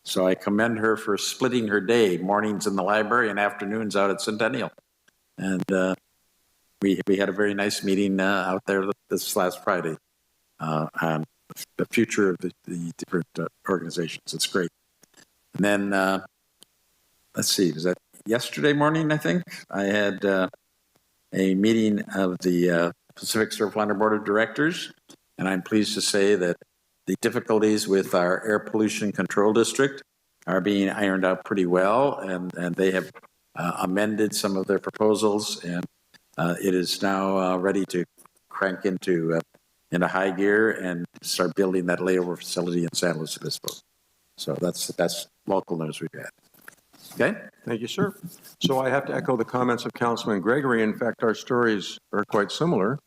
Speaker 16: So I commend her for splitting her day, mornings in the library and afternoons out at Centennial. And we had a very nice meeting out there this last Friday on the future of the different organizations. It's great. And then, let's see, was that yesterday morning, I think? I had a meeting of the Pacific Surfliner Board of Directors, and I'm pleased to say that the difficulties with our air pollution control district are being ironed out pretty well, and they have amended some of their proposals, and it is now ready to crank into high gear and start building that layover facility in San Luis Obispo. So that's local news we've had. Okay.
Speaker 1: Thank you, sir. So I have to echo the comments of Councilman Gregory. In fact, our stories are quite similar.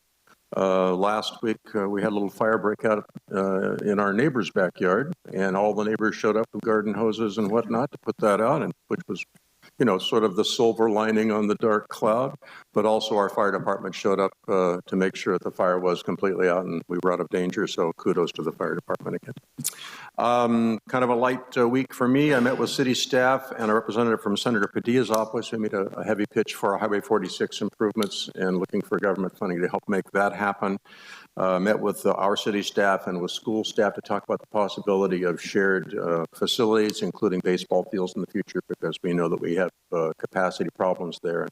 Speaker 1: Last week, we had a little fire breakout in our neighbor's backyard, and all the neighbors showed up with garden hoses and whatnot to put that out, and which was, sort of the silver lining on the dark cloud. But also our fire department showed up to make sure that the fire was completely out and we were out of danger. So kudos to the fire department again. Kind of a light week for me. I met with city staff and a representative from Senator Padilla's office. We made a heavy pitch for Highway 46 improvements and looking for government funding to help make that happen. Met with our city staff and with school staff to talk about the possibility of shared facilities, including baseball fields in the future, because we know that we have capacity problems there.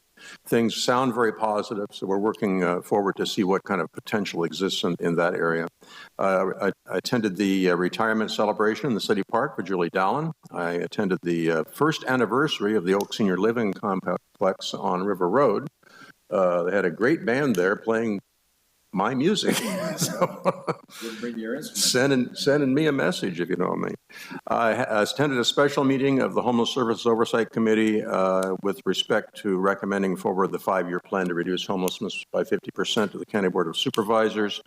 Speaker 1: Things sound very positive, so we're working forward to see what kind of potential exists in that area. I attended the retirement celebration in the city park for Julie Dallin. I attended the first anniversary of the Oak Senior Living Complex on River Road. They had a great band there playing my music. So sending me a message, if you know what I mean. I attended a special meeting of the Homeless Services Oversight Committee with respect to recommending forward the 5-year plan to reduce homelessness by 50% to the County Board of Supervisors.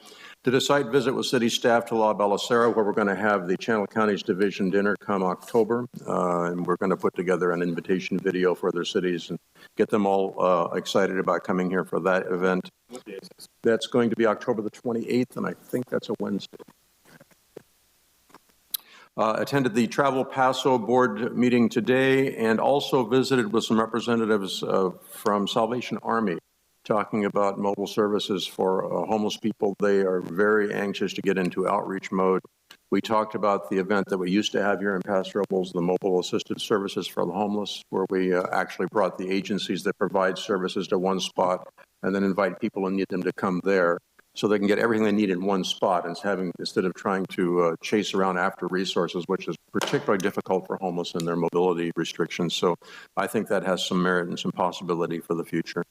Speaker 1: Did a site visit with city staff to La Balacera, where we're going to have the Channel Counties Division dinner come October, and we're going to put together an invitation video for other cities and get them all excited about coming here for that event.
Speaker 17: What day is this?
Speaker 1: That's going to be October the 28th, and I think that's a Wednesday. Attended the Travel Paso board meeting today and also visited with some representatives from Salvation Army talking about mobile services for homeless people. They are very anxious to get into outreach mode. We talked about the event that we used to have here in Paso Robles, the Mobile Assisted Services for the Homeless, where we actually brought the agencies that provide services to one spot and then invite people who need them to come there so they can get everything they need in one spot instead of trying to chase around after resources, which is particularly difficult for homeless and their mobility restrictions. So I think that has some merit and some possibility for the future.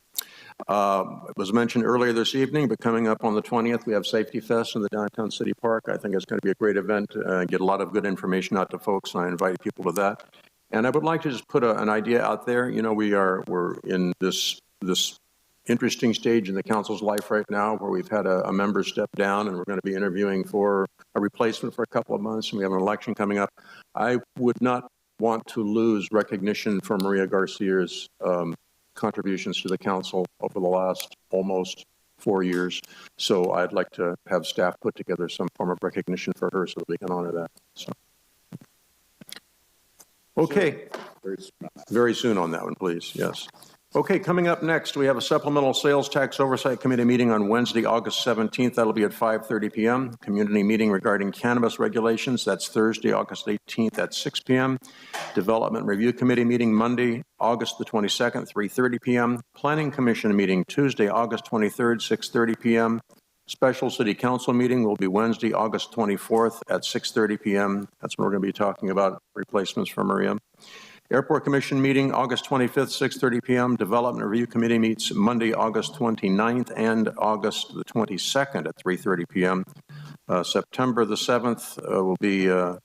Speaker 1: It was mentioned earlier this evening, but coming up on the 20th, we have Safety Fest in the downtown city park. I think it's going to be a great event, get a lot of good information out to folks, and I invite people to that. And I would like to just put an idea out there. You know, we're in this interesting stage in the council's life right now where we've had a member step down and we're going to be interviewing for a replacement for a couple of months, and we have an election coming up. I would not want to lose recognition for Maria Garcia's contributions to the council over the last almost 4 years. So I'd like to have staff put together some form of recognition for her so that we can honor that. So. Okay. Very soon on that one, please. Yes. Okay, coming up next, we have a supplemental sales tax oversight committee meeting on Wednesday, August 17th. That'll be at 5:30 p.m. Community meeting regarding cannabis regulations. That's Thursday, August 18th at 6 p.m. Development review committee meeting Monday, August the 22nd, 3:30 p.m. Planning commission meeting Tuesday, August 23rd, 6:30 p.m. Special city council meeting will be Wednesday, August 24th at 6:30 p.m. That's when we're going to be talking about replacements for Maria. Airport Commission meeting, August 25th, 6:30 p.m. Development Review Committee meets Monday, August 29th and August the 22nd at 3:30 p.m. September the 7th will be a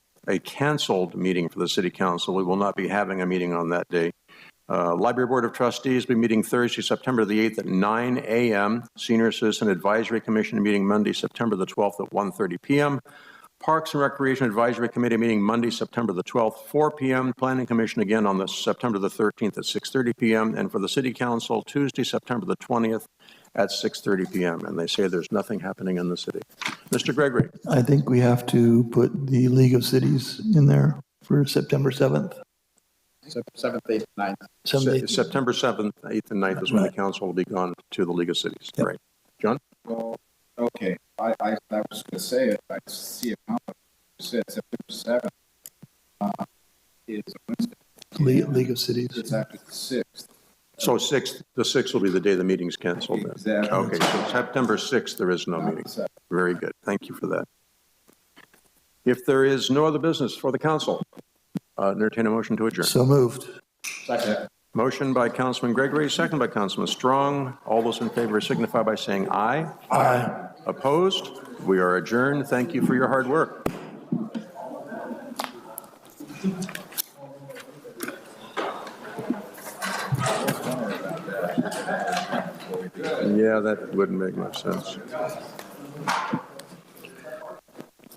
Speaker 1: canceled meeting for the City Council. We will not be having a meeting on that day. Library Board of Trustees will be meeting Thursday, September the 8th at 9 a.m. Senior Citizen Advisory Commission meeting Monday, September the 12th at 1:30 p.m. Parks and Recreation Advisory Committee meeting Monday, September the 12th, 4 p.m. Planning Commission again on the September the 13th at 6:30 p.m. And for the City Council, Tuesday, September the 20th at 6:30 p.m. And they say there's nothing happening in the city. Mr. Gregory.
Speaker 20: I think we have to put the League of Cities in there for September 7th.
Speaker 12: 7th, 8th, 9th.
Speaker 1: September 7th, 8th, and 9th is when the council will be gone to the League of Cities. Yep. Right. John?
Speaker 12: Well, okay. I was going to say it. I see it now. You said September 7th is a Wednesday.
Speaker 20: League of Cities.
Speaker 12: It's after the 6th.
Speaker 1: So the 6th will be the day the meeting's canceled. Then.
Speaker 12: Exactly.
Speaker 1: Okay, so September 6th, there is no meeting. Very good. Thank you for that. If there is no other business for the council, entertain a motion to adjourn.
Speaker 20: So moved.
Speaker 12: Second.
Speaker 1: Motion by Councilman Gregory, second by Councilman Strong. All those in favor signify by saying aye.
Speaker 20: Aye.
Speaker 1: Opposed? We are adjourned. Thank you for your hard work. Yeah, that wouldn't make much sense.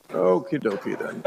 Speaker 1: Okie dokie then.